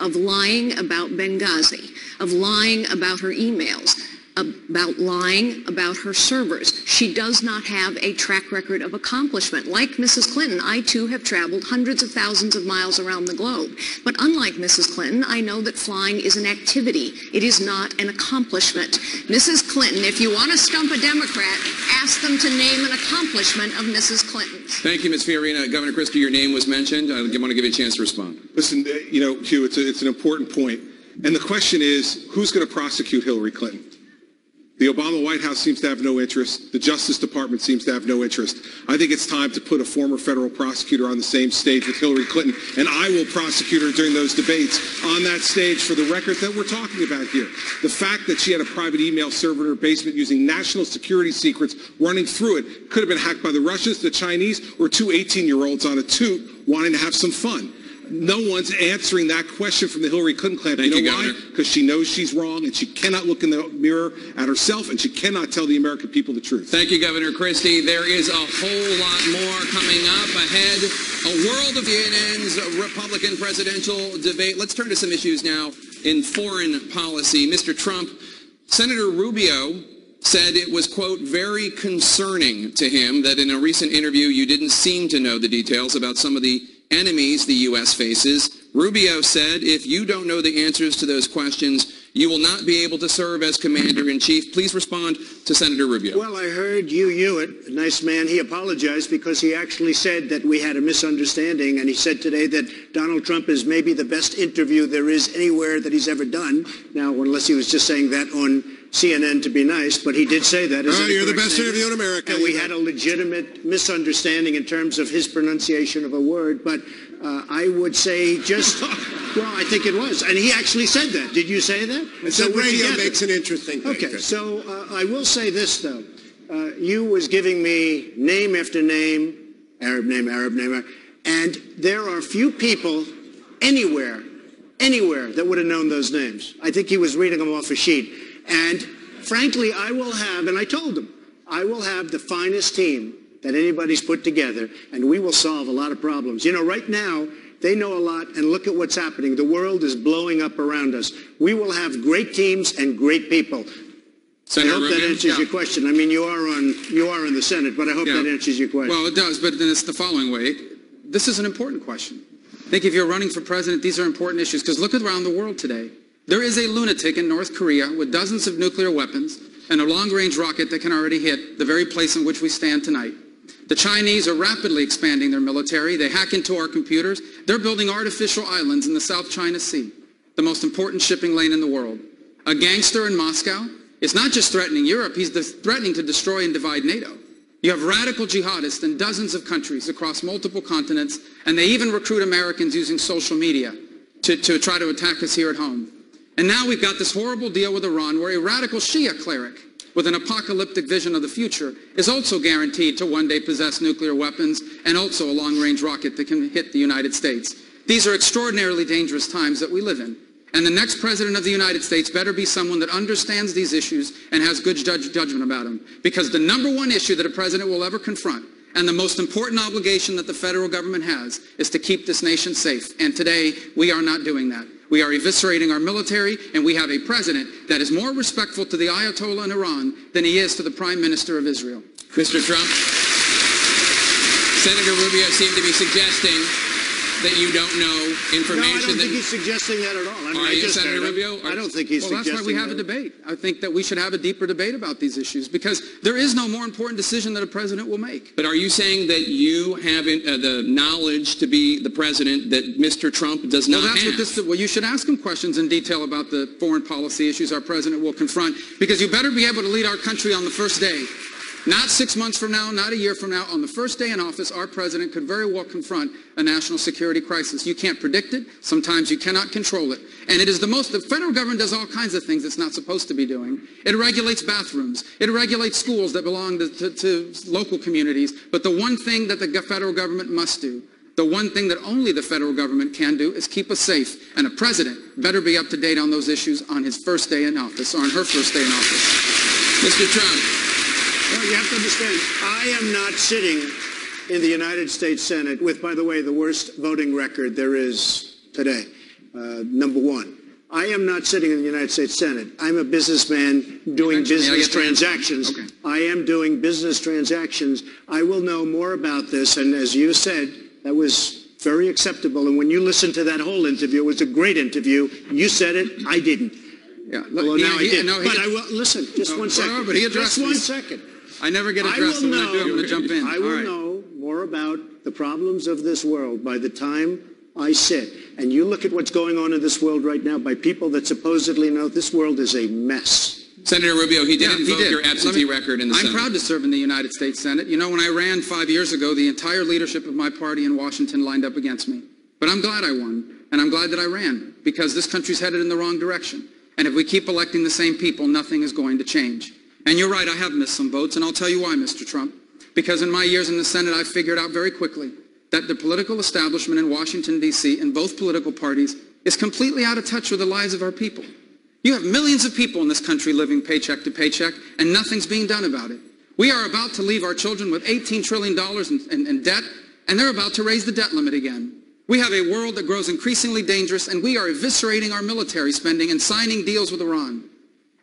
of lying about Benghazi, of lying about her emails, about lying about her servers. She does not have a track record of accomplishment. Like Mrs. Clinton, I too have traveled hundreds of thousands of miles around the globe. But unlike Mrs. Clinton, I know that flying is an activity. It is not an accomplishment. Mrs. Clinton, if you want to stump a Democrat, ask them to name an accomplishment of Mrs. Clinton's. Thank you, Ms. Fiorina. Governor Christie, your name was mentioned. I want to give you a chance to respond. Listen, Hugh, it's an important point. And the question is, who's going to prosecute Hillary Clinton? The Obama White House seems to have no interest. The Justice Department seems to have no interest. I think it's time to put a former federal prosecutor on the same stage with Hillary Clinton, and I will prosecute her during those debates on that stage for the record that we're talking about here. The fact that she had a private email server in her basement using national security secrets running through it could have been hacked by the Russians, the Chinese, or two 18-year-olds on a toot wanting to have some fun. No one's answering that question from the Hillary Clinton campaign. You know why? Because she knows she's wrong, and she cannot look in the mirror at herself, and she cannot tell the American people the truth. Thank you, Governor Christie. There is a whole lot more coming up ahead. A world of CNN's Republican presidential debate. Let's turn to some issues now in foreign policy. Mr. Trump, Senator Rubio said it was, quote, very concerning to him that in a recent interview you didn't seem to know the details about some of the enemies the U.S. faces. Rubio said, if you don't know the answers to those questions, you will not be able to serve as commander-in-chief. Please respond to Senator Rubio. Well, I heard Hugh Hewitt, a nice man. He apologized because he actually said that we had a misunderstanding, and he said today that Donald Trump is maybe the best interview there is anywhere that he's ever done. Now, unless he was just saying that on CNN to be nice, but he did say that. You're the best interview in America. And we had a legitimate misunderstanding in terms of his pronunciation of a word, but I would say just, well, I think it was. And he actually said that. Did you say that? And so radio makes an interesting thing. Okay, so I will say this, though. You was giving me name after name, Arab name, and there are few people anywhere that would have known those names. I think he was reading them off a sheet. And frankly, I will have, and I told him, I will have the finest team that anybody's put together, and we will solve a lot of problems. You know, right now, they know a lot, and look at what's happening. The world is blowing up around us. We will have great teams and great people. Senator I hope that answers your question. I mean, you are in the Senate, but I hope that answers your question. Well, it does, but then it's the following way. This is an important question. I think if you're running for president, these are important issues, because look around the world today. There is a lunatic in North Korea with dozens of nuclear weapons and a long-range rocket that can already hit the very place in which we stand tonight. The Chinese are rapidly expanding their military. They hack into our computers. They're building artificial islands in the South China Sea, the most important shipping lane in the world. A gangster in Moscow is not just threatening Europe, he's threatening to destroy and divide NATO. You have radical jihadists in dozens of countries across multiple continents, and they even recruit Americans using social media to try to attack us here at home. And now we've got this horrible deal with Iran where a radical Shia cleric with an apocalyptic vision of the future is also guaranteed to one day possess nuclear weapons and also a long-range rocket that can hit the United States. These are extraordinarily dangerous times that we live in. And the next president of the United States better be someone that understands these issues and has good judgment about them. Because the number one issue that a president will ever confront and the most important obligation that the federal government has is to keep this nation safe. And today, we are not doing that. We are eviscerating our military, and we have a president that is more respectful to the Ayatollah in Iran than he is to the Prime Minister of Israel. Mr. Trump, Senator Rubio seemed to be suggesting that you don't know information? No, I don't think he's suggesting that at all. I mean, Are you, Senator Rubio? I don't think he's Well, suggesting that's why we have a debate. I think that we should have a deeper debate about these issues because there is no more important decision that a president will make. But are you saying that you have the knowledge to be the president that Mr. Trump does not have? Well, you should ask him questions in detail about the foreign policy issues our president will confront because you better be able to lead our country on the first day. Not 6 months from now, not a year from now. On the first day in office, our president could very well confront a national security crisis. You can't predict it. Sometimes you cannot control it. And it is the federal government does all kinds of things it's not supposed to be doing. It regulates bathrooms. It regulates schools that belong to local communities. But the one thing that the federal government must do, the one thing that only the federal government can do is keep us safe. And a president better be up to date on those issues on his first day in office or on her first day in office. Mr. Trump. Well, you have to understand, I am not sitting in the United States Senate with, by the way, the worst voting record there is today, number one. I am not sitting in the United States Senate. I'm a businessman doing business transactions. Okay. I am doing business transactions. I will know more about this, and as you said, that was very acceptable. And when you listened to that whole interview, it was a great interview. You said it, I didn't. Yeah, well, now I did. But I will, listen, just 1 second. No, but he addressed just 1 second. I never get addressed, so when I do, I'm going to jump in. I will know more about the problems of this world by the time I sit. And you look at what's going on in this world right now by people that supposedly know this world is a mess. Senator Rubio, he did invoke your absentee record in the Senate. I'm proud to serve in the United States Senate. You know, when I ran 5 years ago, the entire leadership of my party in Washington lined up against me. But I'm glad I won, and I'm glad that I ran, because this country's headed in the wrong direction. And if we keep electing the same people, nothing is going to change. And you're right, I have missed some votes, and I'll tell you why, Mr. Trump. Because in my years in the Senate, I figured out very quickly that the political establishment in Washington, D.C., in both political parties, is completely out of touch with the lives of our people. You have millions of people in this country living paycheck to paycheck, and nothing's being done about it. We are about to leave our children with $18 trillion in debt, and they're about to raise the debt limit again. We have a world that grows increasingly dangerous, and we are eviscerating our military spending and signing deals with Iran.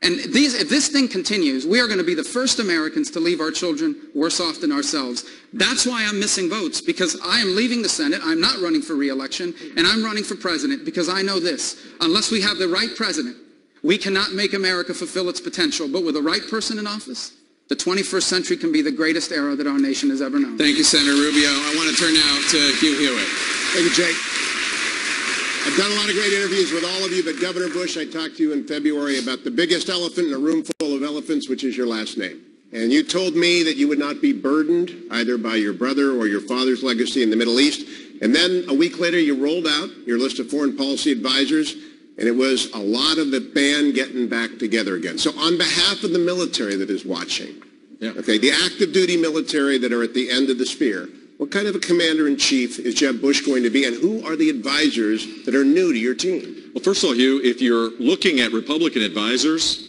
And if this thing continues, we are going to be the first Americans to leave our children worse off than ourselves. That's why I'm missing votes, because I am leaving the Senate. I'm not running for re-election, and I'm running for president because I know this. Unless we have the right president, we cannot make America fulfill its potential. But with the right person in office, the 21st century can be the greatest era that our nation has ever known. Thank you, Senator Rubio. I want to turn now to Hugh Hewitt. Thank you, Jake. I've done a lot of great interviews with all of you, but Governor Bush, I talked to you in February about the biggest elephant in a room full of elephants, which is your last name. And you told me that you would not be burdened either by your brother or your father's legacy in the Middle East. And then a week later, you rolled out your list of foreign policy advisors, and it was a lot of the band getting back together again. So on behalf of the military that is watching, okay, the active duty military that are at the end of the spear, what kind of a commander-in-chief is Jeb Bush going to be, and who are the advisors that are new to your team? Well, first of all, Hugh, if you're looking at Republican advisors,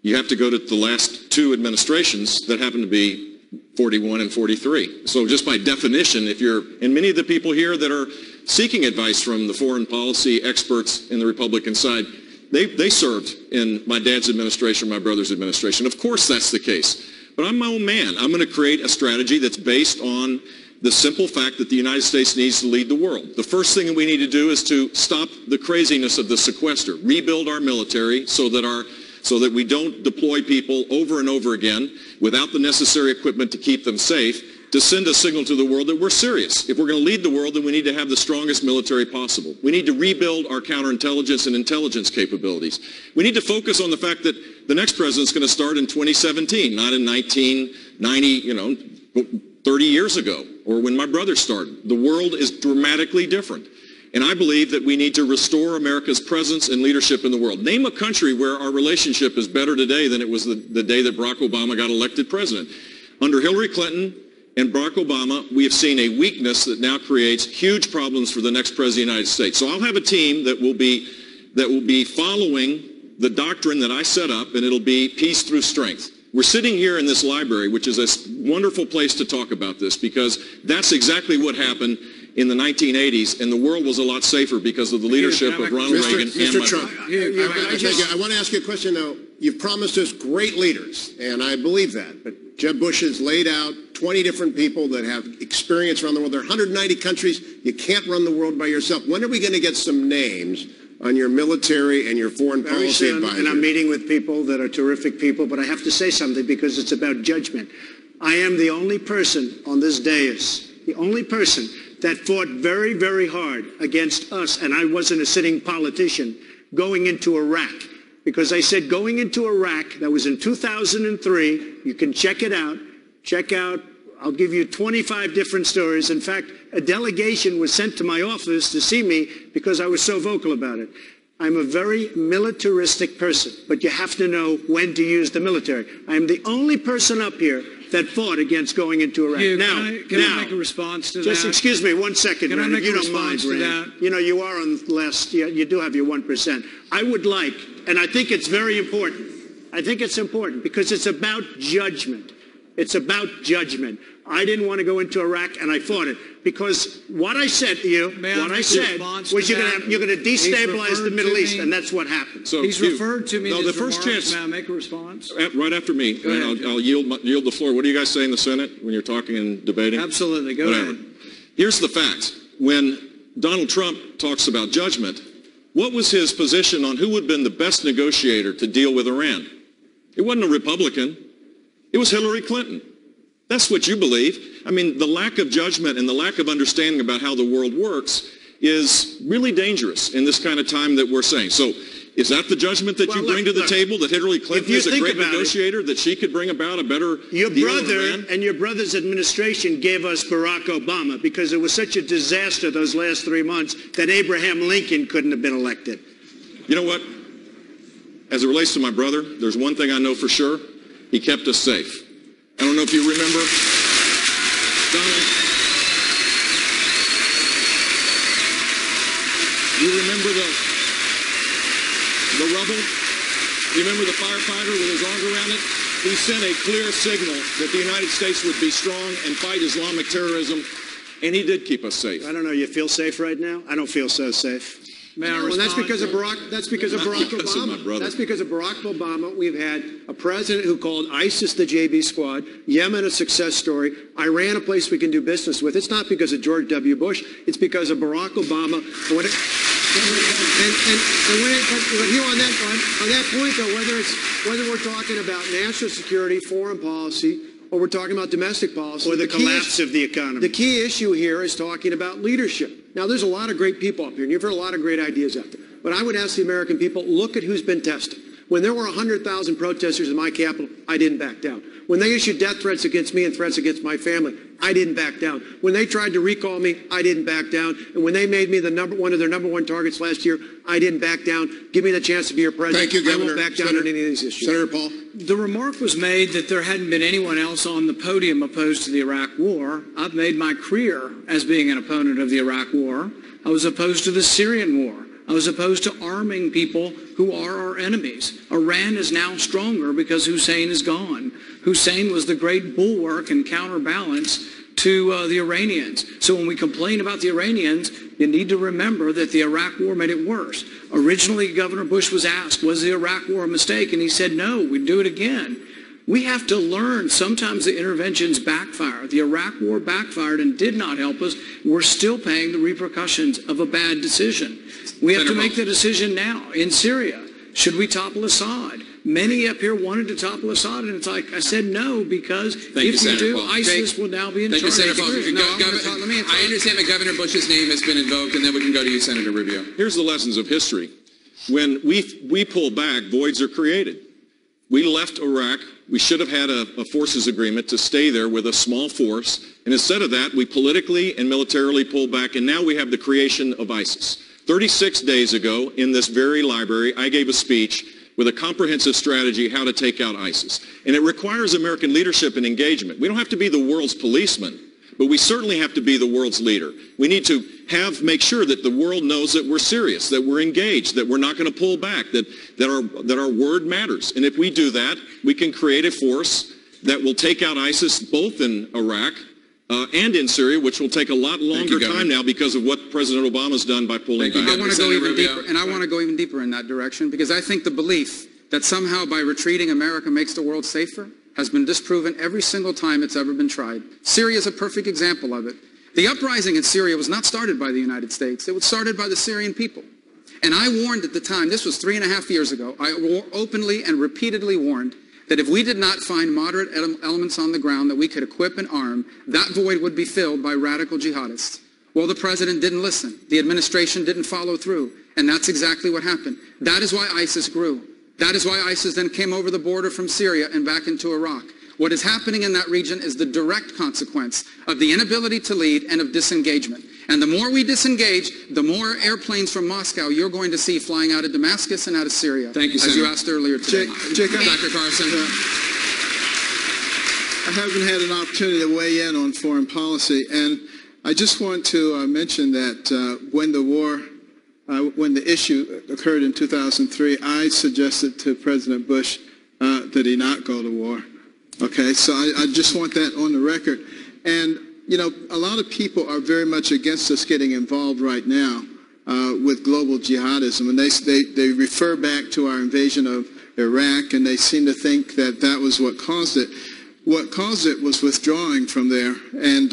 you have to go to the last two administrations that happen to be 41 and 43. So just by definition, and many of the people here that are seeking advice from the foreign policy experts in the Republican side, they served in my dad's administration, my brother's administration. Of course that's the case. But I'm my own man. I'm going to create a strategy that's based on the simple fact that the United States needs to lead the world. The first thing that we need to do is to stop the craziness of the sequester, rebuild our military so that we don't deploy people over and over again without the necessary equipment to keep them safe, to send a signal to the world that we're serious. If we're going to lead the world, then we need to have the strongest military possible. We need to rebuild our counterintelligence and intelligence capabilities. We need to focus on the fact that the next president's going to start in 2017, not in 1990, 30 years ago, or when my brother started. The world is dramatically different. And I believe that we need to restore America's presence and leadership in the world. Name a country where our relationship is better today than it was the day that Barack Obama got elected president. Under Hillary Clinton and Barack Obama, we have seen a weakness that now creates huge problems for the next president of the United States. So I'll have a team that will be following the doctrine that I set up, and it'll be peace through strength. We're sitting here in this library, which is a wonderful place to talk about this, because that's exactly what happened in the 1980s, and the world was a lot safer because of the leadership of Ronald Reagan and Mr. Trump. I want to ask you a question, though. You've promised us great leaders, and I believe that. But Jeb Bush has laid out 20 different people that have experience around the world. There are 190 countries. You can't run the world by yourself. When are we going to get some names on your military and your foreign policy advisors? And I'm meeting with people that are terrific people, but I have to say something because it's about judgment. I am the only person on this dais, the only person that fought very, very hard against us, and I wasn't a sitting politician, going into Iraq. Because I said going into Iraq, that was in 2003, you can check it out, I'll give you 25 different stories. In fact, a delegation was sent to my office to see me because I was so vocal about it. I'm a very militaristic person, but you have to know when to use the military. I am the only person up here that fought against going into Iraq. Can I make a response to that? Just excuse me 1 second, Can I make if you a don't mind, response to that? You know, you are on last, you do have your 1%. I would like, and I think it's very important, I think it's important because it's about judgment. It's about judgment. I didn't want to go into Iraq, and I fought it because what I said to you, was you're going to destabilize the Middle East, and that's what happened. So he's referred to me. No, the first chance. May I make a response? Right after me, and I'll yield the floor. What do you guys say in the Senate when you're talking and debating? Absolutely. Go ahead. Here's the fact. When Donald Trump talks about judgment, what was his position on who would have been the best negotiator to deal with Iran? It wasn't a Republican. It was Hillary Clinton. That's what you believe. I mean, the lack of judgment and the lack of understanding about how the world works is really dangerous in this kind of time that we're saying. So is that the judgment that you bring to the table, that Hillary Clinton is a great negotiator, that she could bring about a better Your deal brother with Iran? and your brother's administration gave us Barack Obama because it was such a disaster those last 3 months that Abraham Lincoln couldn't have been elected. You know what? As it relates to my brother, there's one thing I know for sure. He kept us safe. I don't know if you remember, Donald, you remember the rubble? You remember the firefighter with his arms around it? He sent a clear signal that the United States would be strong and fight Islamic terrorism, and he did keep us safe. I don't know, you feel safe right now? I don't feel so safe. And that's because of Barack. That's because of Barack Obama. That's because of Barack Obama. We've had a president who called ISIS the JB Squad, Yemen a success story, Iran a place we can do business with. It's not because of George W. Bush. It's because of Barack Obama. But here on that point, though, whether we're talking about national security, foreign policy, or we're talking about domestic policy, or the collapse of the economy. The key issue here is talking about leadership. Now, there's a lot of great people up here, and you've heard a lot of great ideas out there. But I would ask the American people, look at who's been tested. When there were 100,000 protesters in my capital, I didn't back down. When they issued death threats against me and threats against my family, I didn't back down. When they tried to recall me, I didn't back down. And when they made me one of their number one targets last year, I didn't back down. Give me the chance to be your president. Thank you, Governor. I won't back down on any of these issues. Senator Paul. The remark was made that there hadn't been anyone else on the podium opposed to the Iraq War. I've made my career as being an opponent of the Iraq War. I was opposed to the Syrian War. I was opposed to arming people who are our enemies. Iran is now stronger because Hussein is gone. Hussein was the great bulwark and counterbalance to the Iranians. So when we complain about the Iranians, you need to remember that the Iraq War made it worse. Originally, Governor Bush was asked, was the Iraq War a mistake? And he said, no, we'd do it again. We have to learn sometimes the interventions backfire. The Iraq War backfired and did not help us. We're still paying the repercussions of a bad decision. We have to make the decision now. In Syria, should we topple Assad? Many up here wanted to topple Assad, and it's like, I said no, because if you do, ISIS will now be in charge. Thank you, Senator Paul. I understand that Governor Bush's name has been invoked, and then we can go to you, Senator Rubio. Here's the lessons of history. When we pull back, voids are created. We left Iraq. We should have had a forces agreement to stay there with a small force. And instead of that, we politically and militarily pulled back, and now we have the creation of ISIS. 36 days ago, in this very library, I gave a speech with a comprehensive strategy how to take out ISIS. And it requires American leadership and engagement. We don't have to be the world's policeman, but we certainly have to be the world's leader. We need to make sure that the world knows that we're serious, that we're engaged, that we're not going to pull back, that our word matters. And if we do that, we can create a force that will take out ISIS both in Iraq and in Syria, which will take a lot longer time now because of what President Obama's done by pulling back. I want to go even deeper, and I want to go even deeper in that direction, because I think the belief that somehow by retreating America makes the world safer, has been disproven every single time it's ever been tried. Syria is a perfect example of it. The uprising in Syria was not started by the United States. It was started by the Syrian people. And I warned at the time, this was 3.5 years ago, I openly and repeatedly warned that if we did not find moderate elements on the ground that we could equip and arm, that void would be filled by radical jihadists. Well, the president didn't listen. The administration didn't follow through. And that's exactly what happened. That is why ISIS grew. That is why ISIS then came over the border from Syria and back into Iraq. What is happening in that region is the direct consequence of the inability to lead and of disengagement. And the more we disengage, the more airplanes from Moscow you're going to see flying out of Damascus and out of Syria. Thank you, as Senator. you asked earlier today. Dr. Carson. I haven't had an opportunity to weigh in on foreign policy, and I just want to mention that when the issue occurred in 2003, I suggested to President Bush that he not go to war. Okay, so I just want that on the record. And, you know, a lot of people are very much against us getting involved right now with global jihadism. And they refer back to our invasion of Iraq, and they seem to think that that was what caused it. What caused it was withdrawing from there and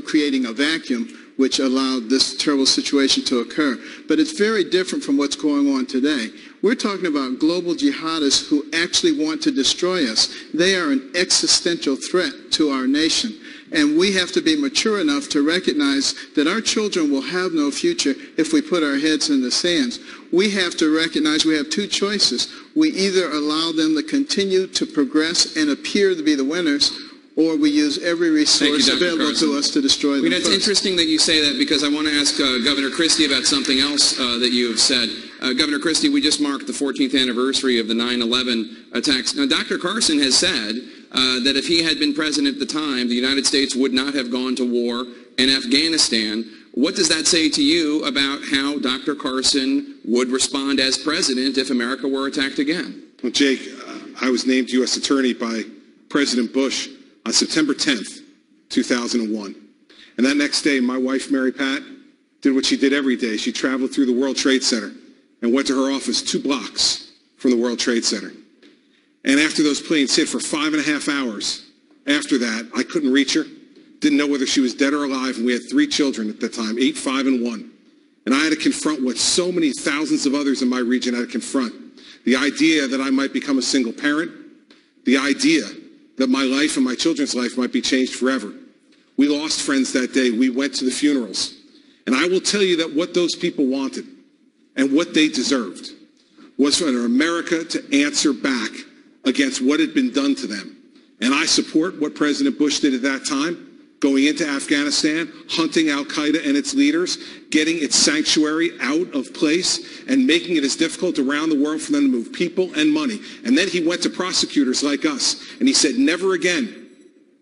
creating a vacuum, which allowed this terrible situation to occur. But it's very different from what's going on today. We're talking about global jihadists who actually want to destroy us. They are an existential threat to our nation. And we have to be mature enough to recognize that our children will have no future if we put our heads in the sands. We have to recognize we have two choices. We either allow them to continue to progress and appear to be the winners, or we use every resource available to us to destroy them. It's interesting that you say that, because I want to ask Governor Christie about something else that you have said. Governor Christie, we just marked the 14th anniversary of the 9/11 attacks. Now, Dr. Carson has said that if he had been president at the time, the United States would not have gone to war in Afghanistan. What does that say to you about how Dr. Carson would respond as president if America were attacked again? Well, Jake, I was named U.S. Attorney by President Bush on September 10th, 2001. And that next day, my wife, Mary Pat, did what she did every day. She traveled through the World Trade Center and went to her office 2 blocks from the World Trade Center. And after those planes hit for 5.5 hours, after that, I couldn't reach her, didn't know whether she was dead or alive, and we had 3 children at the time, 8, 5, and 1. And I had to confront what so many thousands of others in my region had to confront. The idea that I might become a single parent, the idea that my life and my children's life might be changed forever. We lost friends that day. We went to the funerals. And I will tell you that what those people wanted and what they deserved was for America to answer back against what had been done to them. And I support what President Bush did at that time, going into Afghanistan, hunting al-Qaeda and its leaders, getting its sanctuary out of place, and making it as difficult around the world for them to move people and money. And then he went to prosecutors like us, and he said, never again.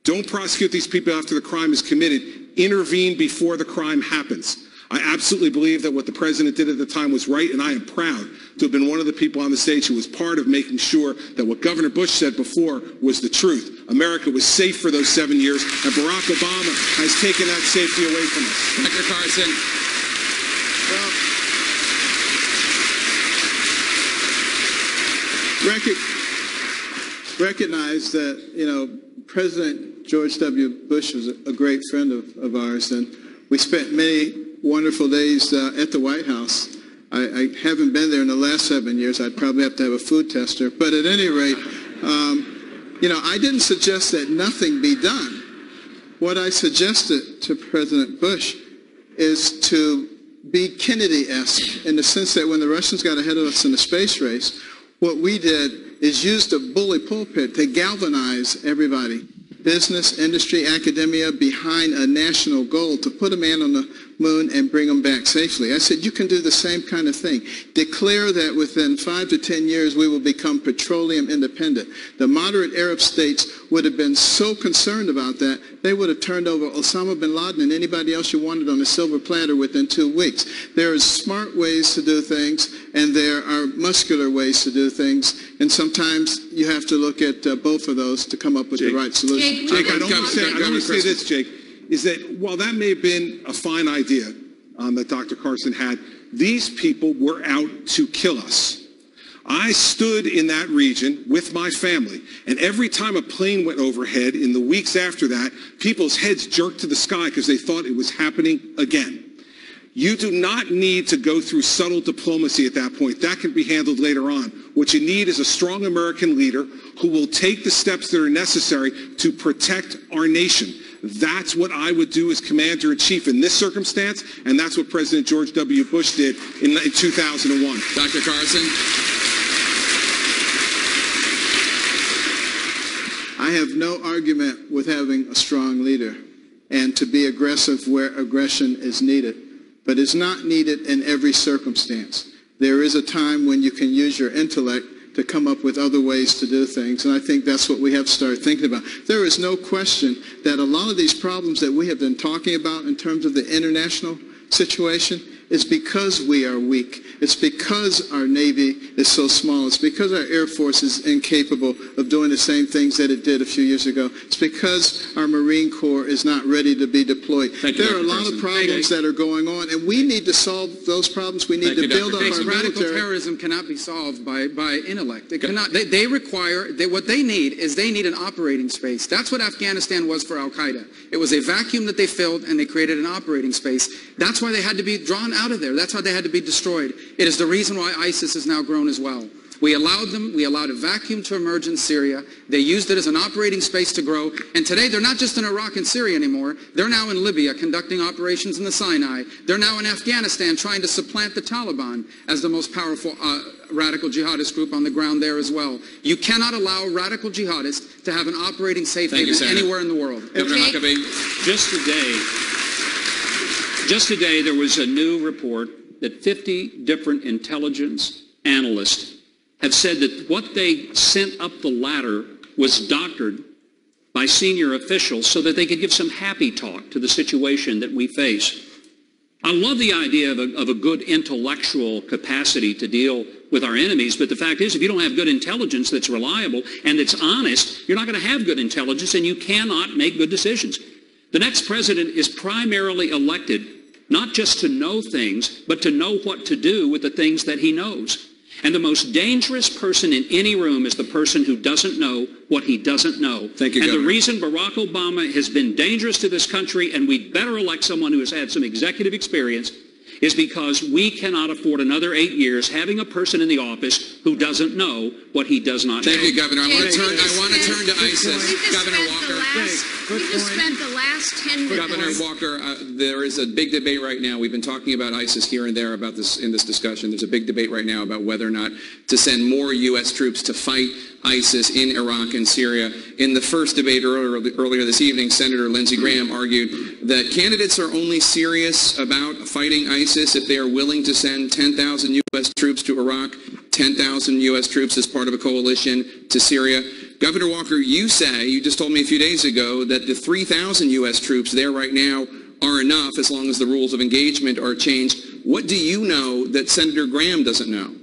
Don't prosecute these people after the crime is committed. Intervene before the crime happens. I absolutely believe that what the president did at the time was right, and I am proud to have been one of the people on the stage who was part of making sure that what Governor Bush said before was the truth. America was safe for those 7 years, and Barack Obama has taken that safety away from us. Dr. Carson. Well, recognize that, you know, President George W. Bush was a great friend of ours, and we spent many wonderful days at the White House. I haven't been there in the last 7 years. I'd probably have to have a food tester. But at any rate, you know, I didn't suggest that nothing be done. What I suggested to President Bush is to be Kennedy-esque in the sense that when the Russians got ahead of us in the space race, what we did is use the bully pulpit to galvanize everybody, business, industry, academia, behind a national goal to put a man on the moon and bring them back safely. I said, you can do the same kind of thing. Declare that within 5 to 10 years we will become petroleum independent. The moderate Arab states would have been so concerned about that, they would have turned over Osama bin Laden and anybody else you wanted on a silver platter within 2 weeks. There are smart ways to do things, and there are muscular ways to do things, and sometimes you have to look at both of those to come up with the right solution. Jake, I don't want to say this, Jake, is that while that may have been a fine idea that Dr. Carson had, these people were out to kill us. I stood in that region with my family, and every time a plane went overhead in the weeks after that, people's heads jerked to the sky because they thought it was happening again. You do not need to go through subtle diplomacy at that point. That can be handled later on. What you need is a strong American leader who will take the steps that are necessary to protect our nation. That's what I would do as Commander-in-Chief in this circumstance, and that's what President George W. Bush did in 2001. Dr. Carson. I have no argument with having a strong leader and to be aggressive where aggression is needed, but it's not needed in every circumstance. There is a time when you can use your intellect to come up with other ways to do things, and I think that's what we have to start thinking about. There is no question that a lot of these problems that we have been talking about in terms of the international situation is because we are weak. It's because our Navy is so small. It's because our Air Force is incapable of doing the same things that it did a few years ago. It's because our Marine Corps is not ready to be deployed. There are a lot of problems that are going on, and we need to solve those problems. We need to build up our Radical military. terrorism cannot be solved by intellect. It cannot. They require, what they need is they need an operating space. That's what Afghanistan was for al-Qaeda. It was a vacuum that they filled, and they created an operating space. That's why they had to be drawn out of there. That's why they had to be destroyed. It is the reason why ISIS has now grown as well. We allowed a vacuum to emerge in Syria. They used it as an operating space to grow. And today they're not just in Iraq and Syria anymore. They're now in Libya conducting operations in the Sinai. They're now in Afghanistan trying to supplant the Taliban as the most powerful radical jihadist group on the ground there as well. You cannot allow radical jihadists to have an operating safe haven anywhere in the world. Governor Huckabee. Just today, there was a new report that 50 different intelligence analysts have said that what they sent up the ladder was doctored by senior officials so that they could give some happy talk to the situation that we face. I love the idea of a good intellectual capacity to deal with our enemies, but the fact is, if you don't have good intelligence that's reliable and that's honest, you're not going to have good intelligence, and you cannot make good decisions. The next president is primarily elected not just to know things, but to know what to do with the things that he knows. And the most dangerous person in any room is the person who doesn't know what he doesn't know. Thank you, and Governor. the reason Barack Obama has been dangerous to this country, and we'd better elect someone who has had some executive experience, is because we cannot afford another 8 years having a person in the office who doesn't know what he does not know. Thank you, Governor. I want to turn to ISIS. Governor Walker. You just spent the last 10 minutes. Governor Walker, there is a big debate right now. We've been talking about ISIS here and there about this in this discussion. There's a big debate right now about whether or not to send more U.S. troops to fight ISIS in Iraq and Syria. In the first debate earlier this evening, Senator Lindsey Graham argued that candidates are only serious about fighting ISIS if they are willing to send 10,000 U.S. troops to Iraq, 10,000 U.S. troops as part of a coalition to Syria. Governor Walker, you just told me a few days ago that the 3,000 U.S. troops there right now are enough as long as the rules of engagement are changed. What do you know that Senator Graham doesn't know?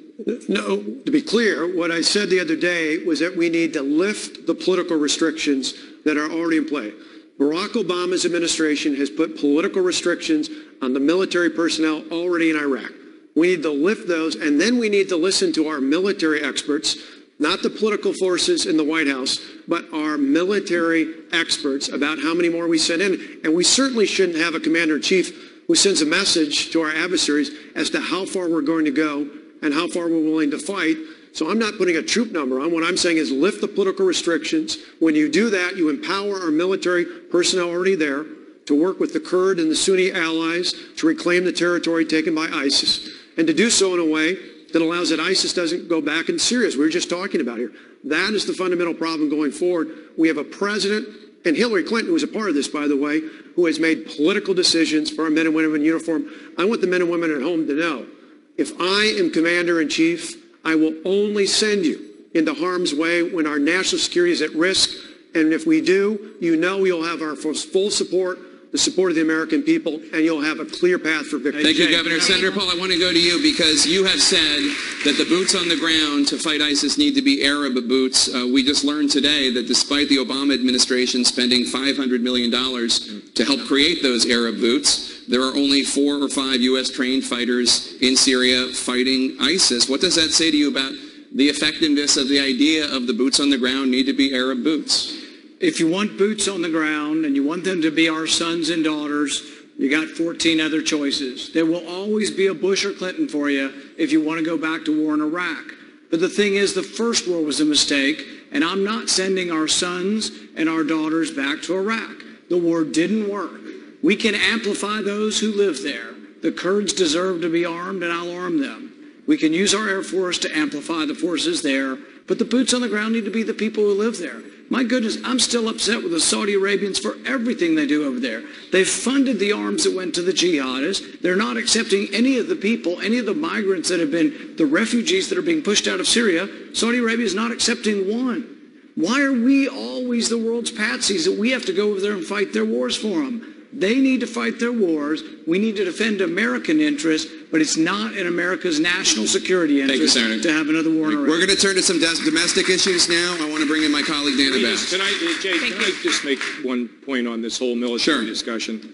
No, to be clear, what I said the other day was that we need to lift the political restrictions that are already in play. Barack Obama's administration has put political restrictions on the military personnel already in Iraq. We need to lift those, and then we need to listen to our military experts, not the political forces in the White House, but our military experts about how many more we send in. And we certainly shouldn't have a commander-in-chief who sends a message to our adversaries as to how far we're going to go and how far we're willing to fight. So I'm not putting a troop number on. What I'm saying is lift the political restrictions. When you do that, you empower our military personnel already there to work with the Kurd and the Sunni allies to reclaim the territory taken by ISIS, and to do so in a way that allows that ISIS doesn't go back in Syria, as we were just talking about here. That is the fundamental problem going forward. We have a president, and Hillary Clinton, who was a part of this, by the way, who has made political decisions for our men and women in uniform. I want the men and women at home to know, if I am commander-in-chief, I will only send you into harm's way when our national security is at risk. And if we do, you know you'll have our full support, the support of the American people, and you'll have a clear path for victory. Thank you, Governor. Senator Paul, I want to go to you because you have said that the boots on the ground to fight ISIS need to be Arab boots. We just learned today that despite the Obama administration spending $500 million to help create those Arab boots, there are only 4 or 5 U.S. trained fighters in Syria fighting ISIS. What does that say to you about the effectiveness of the idea of the boots on the ground need to be Arab boots. If you want boots on the ground and you want them to be our sons and daughters, you got 14 other choices. There will always be a Bush or Clinton for you if you want to go back to war in Iraq. But the thing is, the first war was a mistake, and I'm not sending our sons and our daughters back to Iraq. The war didn't work. We can amplify those who live there. The Kurds deserve to be armed, and I'll arm them. We can use our Air Force to amplify the forces there, but the boots on the ground need to be the people who live there. My goodness, I'm still upset with the Saudi Arabians for everything they do over there. They've funded the arms that went to the jihadists. They're not accepting any of the people, any of the migrants that have been, the refugees that are being pushed out of Syria. Saudi Arabia is not accepting one. Why are we always the world's patsies that we have to go over there and fight their wars for them? They need to fight their wars. We need to defend American interests, but it's not in America's national security interest to have another war in Iraq. We're going to turn to some domestic issues now. I want to bring in my colleague, Dana Bash. Can I just make one point on this whole military discussion?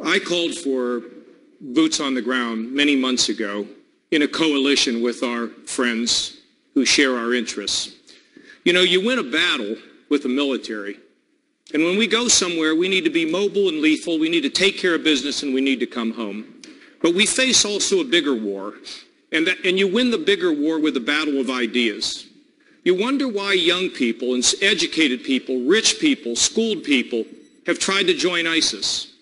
I called for boots on the ground many months ago in a coalition with our friends who share our interests. You know, you win a battle with the military. And when we go somewhere, we need to be mobile and lethal. We need to take care of business, and we need to come home. But we face also a bigger war, and you win the bigger war with a battle of ideas. You wonder why young people and educated people, rich people, schooled people have tried to join ISIS.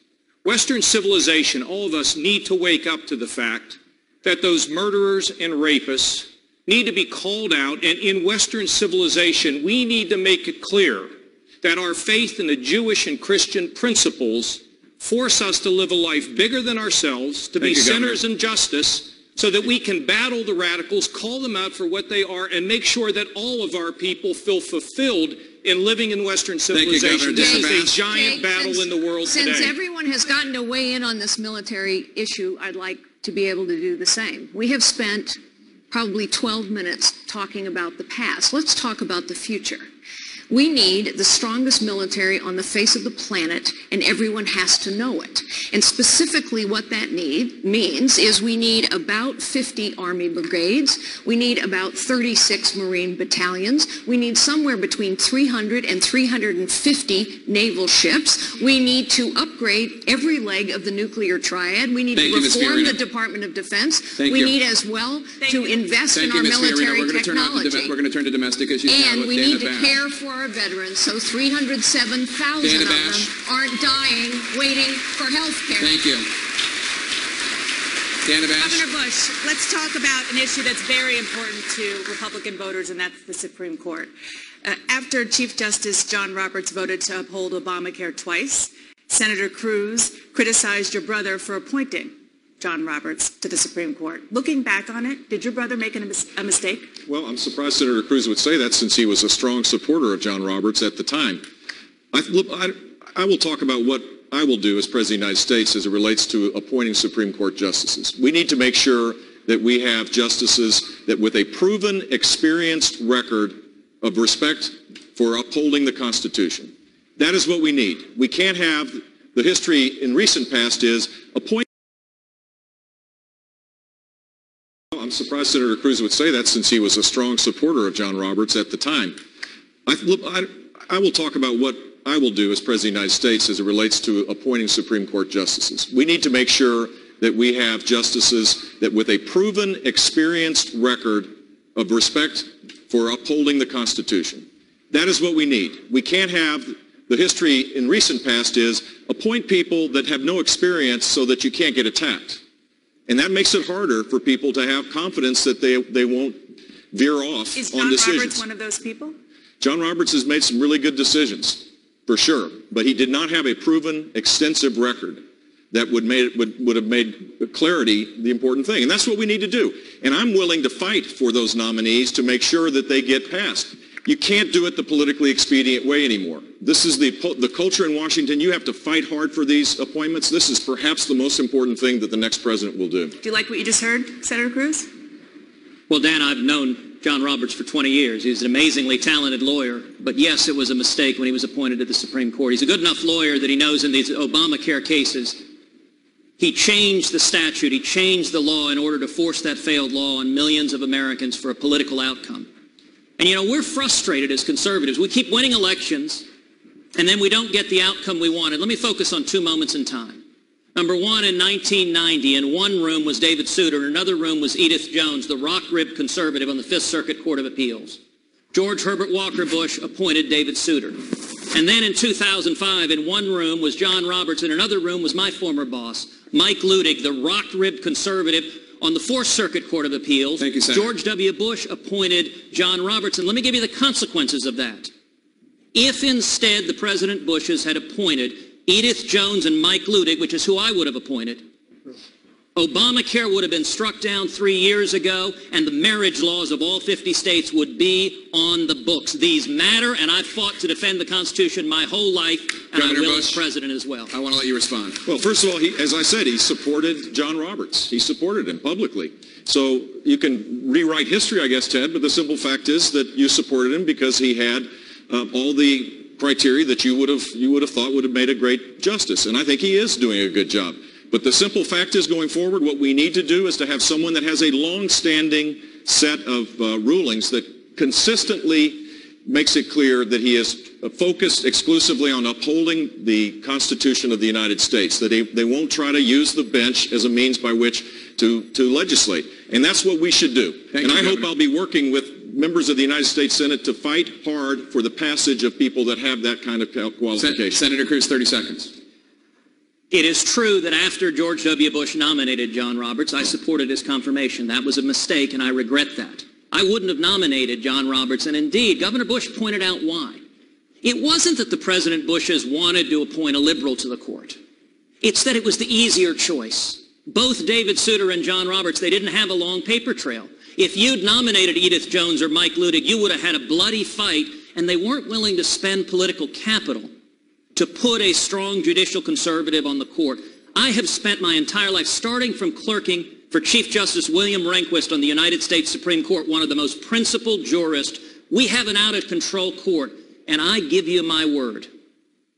Western civilization, all of us need to wake up to the fact that those murderers and rapists need to be called out, and in Western civilization, we need to make it clear that our faith in the Jewish and Christian principles force us to live a life bigger than ourselves, to be sinners in justice, so that we can battle the radicals, call them out for what they are, and make sure that all of our people feel fulfilled in living in Western civilization. This is a giant battle in the world today. Since everyone has gotten to weigh in on this military issue, I'd like to be able to do the same. We have spent probably 12 minutes talking about the past. Let's talk about the future. We need the strongest military on the face of the planet, and everyone has to know it. And specifically what that means is we need about 50 Army brigades, we need about 36 Marine battalions, we need somewhere between 300 and 350 naval ships, we need to upgrade every leg of the nuclear triad, we need to reform the Department of Defense, we need as well to invest in our military technology. We're going to turn to domestic issues now and with we Dana need to Bash. care for our veterans, so 307,000 of them aren't dying waiting for health care. Thank you. Dana Bash. Governor Bush, let's talk about an issue that's very important to Republican voters, and that's the Supreme Court. After Chief Justice John Roberts voted to uphold Obamacare twice, Senator Cruz criticized your brother for appointing John Roberts to the Supreme Court. Looking back on it, did your brother make a mistake? Well, I'm surprised Senator Cruz would say that, since he was a strong supporter of John Roberts at the time. I will talk about what I will do as President of the United States as it relates to appointing Supreme Court justices. We need to make sure that we have justices that with a proven, experienced record of respect for upholding the Constitution. That is what we need. We can't have, the history in recent past is appointing. I'm surprised Senator Cruz would say that, since he was a strong supporter of John Roberts at the time. I will talk about what I will do as President of the United States as it relates to appointing Supreme Court justices. We need to make sure that we have justices that with a proven, experienced record of respect for upholding the Constitution. That is what we need. We can't have, the history in recent past is appoint people that have no experience so that you can't get attacked. And that makes it harder for people to have confidence that they won't veer off on decisions. Is John Roberts one of those people? John Roberts has made some really good decisions, for sure. But he did not have a proven, extensive record that would have made clarity the important thing. And that's what we need to do. And I'm willing to fight for those nominees to make sure that they get passed. You can't do it the politically expedient way anymore. This is the culture in Washington. You have to fight hard for these appointments. This is perhaps the most important thing that the next president will do. Do you like what you just heard, Senator Cruz? Well, Dan, I've known John Roberts for 20 years. He's an amazingly talented lawyer. But yes, it was a mistake when he was appointed to the Supreme Court. He's a good enough lawyer that he knows in these Obamacare cases, He changed the statute. He changed the law in order to force that failed law on millions of Americans for a political outcome. And, we're frustrated as conservatives. We keep winning elections, and then we don't get the outcome we wanted. Let me focus on two moments in time. Number one, in 1990, in one room was David Souter, in another room was Edith Jones, the rock-ribbed conservative on the Fifth Circuit Court of Appeals. George Herbert Walker Bush appointed David Souter. And then in 2005, in one room was John Roberts, in another room was my former boss, Mike Ludig, the rock-ribbed conservative on the Fourth Circuit Court of Appeals. Thank you, Senator. George W. Bush appointed John Roberts. And let me give you the consequences of that. If instead the President Bushes had appointed Edith Jones and Mike Ludig, which is who I would have appointed, Obamacare would have been struck down 3 years ago, and the marriage laws of all 50 states would be on the books. These matter, and I've fought to defend the Constitution my whole life, and Governor I will Bush, as president as well. I want to let you respond. Well, first of all, as I said, he supported John Roberts. He supported him publicly. So you can rewrite history, I guess, Ted, but the simple fact is that you supported him because he had all the criteria that you would have thought would have made a great justice. And I think he is doing a good job. But the simple fact is, going forward, what we need to do is to have someone that has a long-standing set of rulings that consistently makes it clear that he is focused exclusively on upholding the Constitution of the United States, that they won't try to use the bench as a means by which to legislate. And that's what we should do. Thank you, I hope Governor. I'll be working with members of the United States Senate to fight hard for the passage of people that have that kind of qualification. Senator Cruz, 30 seconds. It is true that after George W. Bush nominated John Roberts, I supported his confirmation. That was a mistake, and I regret that. I wouldn't have nominated John Roberts, and indeed, Governor Bush pointed out why. It wasn't that the President Bushes wanted to appoint a liberal to the court. It's that it was the easier choice. Both David Souter and John Roberts, they didn't have a long paper trail. If you'd nominated Edith Jones or Mike Ludig, you would have had a bloody fight, and they weren't willing to spend political capital to put a strong judicial conservative on the court. I have spent my entire life, starting from clerking for Chief Justice William Rehnquist on the United States Supreme Court, one of the most principled jurists. We have an out-of-control court, and I give you my word.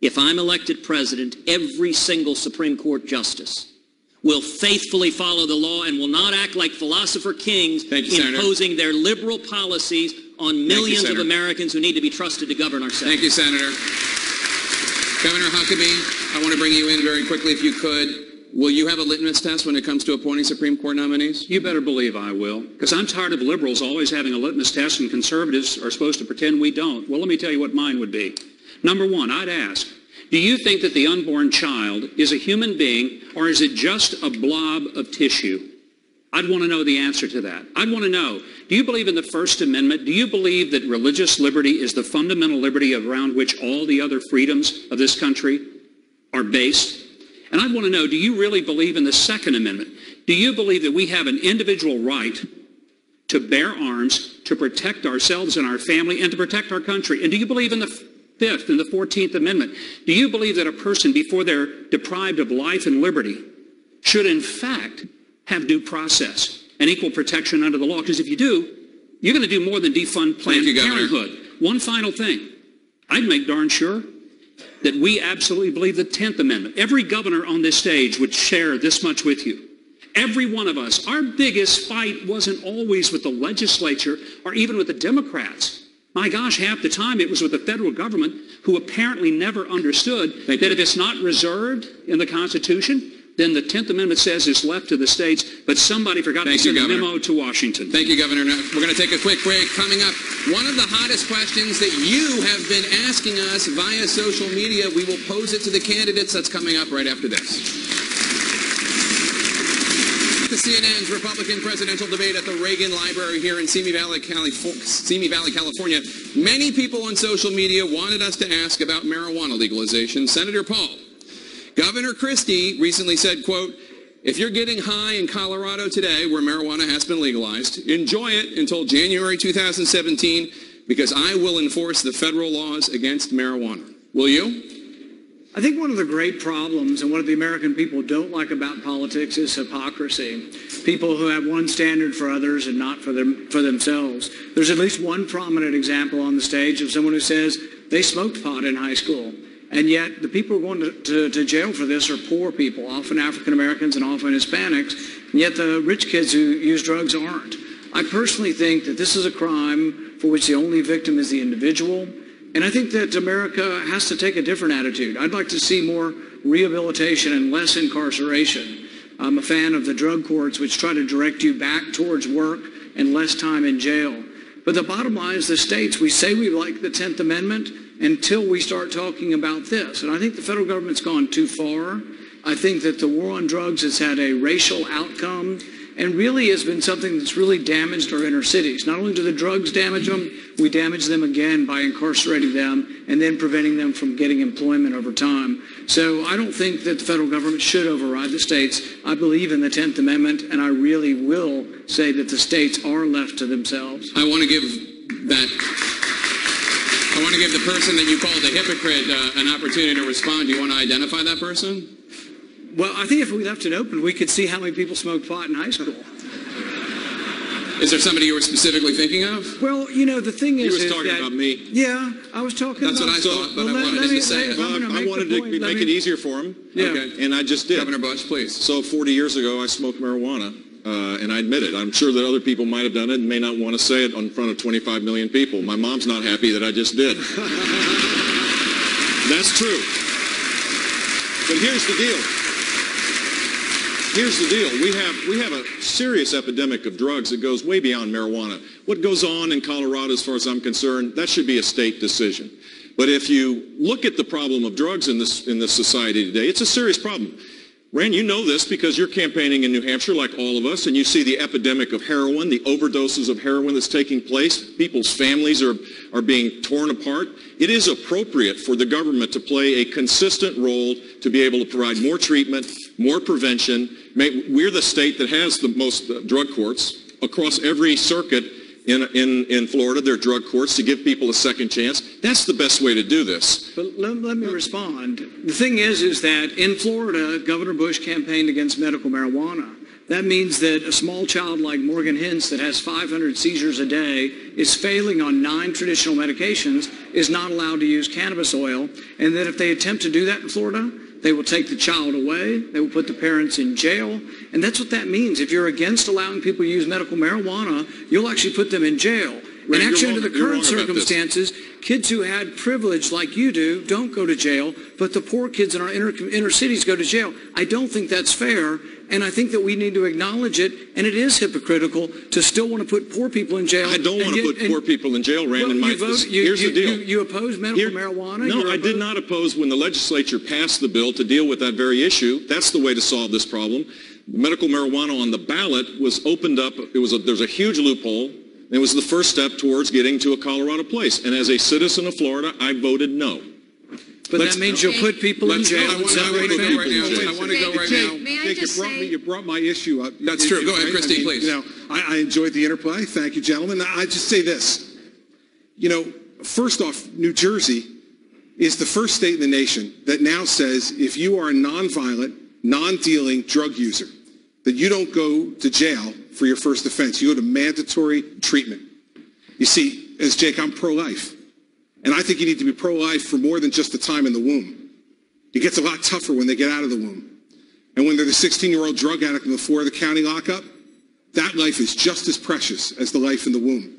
If I'm elected president, every single Supreme Court justice will faithfully follow the law and will not act like philosopher kings imposing their liberal policies on millions of Americans who need to be trusted to govern ourselves. Thank you, Senator. Governor Huckabee, I want to bring you in very quickly if you could. Will you have a litmus test when it comes to appointing Supreme Court nominees? You better believe I will, because I'm tired of liberals always having a litmus test and conservatives are supposed to pretend we don't. Well, let me tell you what mine would be. Number one, I'd ask, do you think that the unborn child is a human being, or is it just a blob of tissue? I'd want to know the answer to that. I'd want to know, do you believe in the First Amendment? Do you believe that religious liberty is the fundamental liberty around which all the other freedoms of this country are based? And I'd want to know, do you really believe in the Second Amendment? Do you believe that we have an individual right to bear arms, to protect ourselves and our family, and to protect our country? And do you believe in the Fifth and the 14th Amendment? Do you believe that a person, before they're deprived of life and liberty, should in fact have due process and equal protection under the law? Because if you do, you're going to do more than defund Planned Parenthood. One final thing. I'd make darn sure that we absolutely believe the 10th Amendment. Every governor on this stage would share this much with you. Every one of us, our biggest fight wasn't always with the legislature or even with the Democrats. My gosh, half the time it was with the federal government, who apparently never understood that if it's not reserved in the Constitution, then the 10th Amendment says it's left to the states, but somebody forgot to send a memo to Washington. Thank you, Governor. We're going to take a quick break. Coming up, one of the hottest questions that you have been asking us via social media. We will pose it to the candidates. That's coming up right after this. The CNN's Republican presidential debate at the Reagan Library here in Simi Valley, California. Many people on social media wanted us to ask about marijuana legalization. Senator Paul, Governor Christie recently said, quote, if you're getting high in Colorado today, where marijuana has been legalized, enjoy it until January 2017, because I will enforce the federal laws against marijuana. Will you? I think one of the great problems and what the American people don't like about politics is hypocrisy. People who have one standard for others and not for themselves. There's at least one prominent example on the stage of someone who says they smoked pot in high school. And yet the people who are going to jail for this are poor people, often African Americans and often Hispanics, and yet the rich kids who use drugs aren't. I personally think that this is a crime for which the only victim is the individual, and I think that America has to take a different attitude. I'd like to see more rehabilitation and less incarceration. I'm a fan of the drug courts, which try to direct you back towards work and less time in jail. But the bottom line is the states, we say we like the 10th Amendment until we start talking about this. And I think the federal government's gone too far. I think that the war on drugs has had a racial outcome and really has been something that's really damaged our inner cities. Not only do the drugs damage them, we damage them again by incarcerating them and then preventing them from getting employment over time. So I don't think that the federal government should override the states. I believe in the 10th Amendment, and I really will say that the states are left to themselves. I want to give the person that you called a hypocrite an opportunity to respond. Do you want to identify that person? Well, I think if we left it open, we could see how many people smoked pot in high school. Is there somebody you were specifically thinking of? Well, you know, the thing is... He was talking about me. Yeah, I was talking That's about... what I thought, but I wanted to say it. I wanted to make it easier for him. Yeah. Okay. And I just did. Governor Bush, please. So 40 years ago, I smoked marijuana, and I admit it. I'm sure that other people might have done it and may not want to say it in front of 25 million people. My mom's not happy that I just did. That's true. But here's the deal. Here's the deal. We have a serious epidemic of drugs that goes way beyond marijuana. What goes on in Colorado, as far as I'm concerned, that should be a state decision. But if you look at the problem of drugs in this society today, it's a serious problem. Rand, you know this because you're campaigning in New Hampshire like all of us, and you see the epidemic of heroin, the overdoses of heroin that's taking place. People's families are being torn apart. It is appropriate for the government to play a consistent role to be able to provide more treatment, more prevention. We're the state that has the most drug courts across every circuit. In Florida, there are drug courts to give people a second chance. That's the best way to do this. But let me respond. The thing is that in Florida, Governor Bush campaigned against medical marijuana. That means that a small child like Morgan Hintz that has 500 seizures a day, is failing on 9 traditional medications, is not allowed to use cannabis oil, and that if they attempt to do that in Florida, they will take the child away. They will put the parents in jail. And that's what that means. If you're against allowing people to use medical marijuana, you'll actually put them in jail. Right, and actually, under the current circumstances, kids who had privilege like you do don't go to jail, but the poor kids in our inner cities go to jail. I don't think that's fair, and I think that we need to acknowledge it, and it is hypocritical to still want to put poor people in jail. I don't want to put poor people in jail, Rand. Well, here's the deal. You oppose medical marijuana? No, I did not oppose when the legislature passed the bill to deal with that very issue. That's the way to solve this problem. Medical marijuana on the ballot was opened up. There's a huge loophole. It was the first step towards getting to a Colorado place. And as a citizen of Florida, I voted no. But that means you'll put people in jail and separate families. I want to go right now. Jake, you brought my issue up. That's true. Go ahead, Christine, please. You know, I enjoyed the interplay. Thank you, gentlemen. I just say this. You know, first off, New Jersey is the first state in the nation that now says if you are a nonviolent, non-dealing drug user, that you don't go to jail for your first offense. You go to mandatory treatment. You see, as Jake, I'm pro-life. And I think you need to be pro-life for more than just the time in the womb. It gets a lot tougher when they get out of the womb. And when they're the 16-year-old drug addict in the Florida County lockup, that life is just as precious as the life in the womb.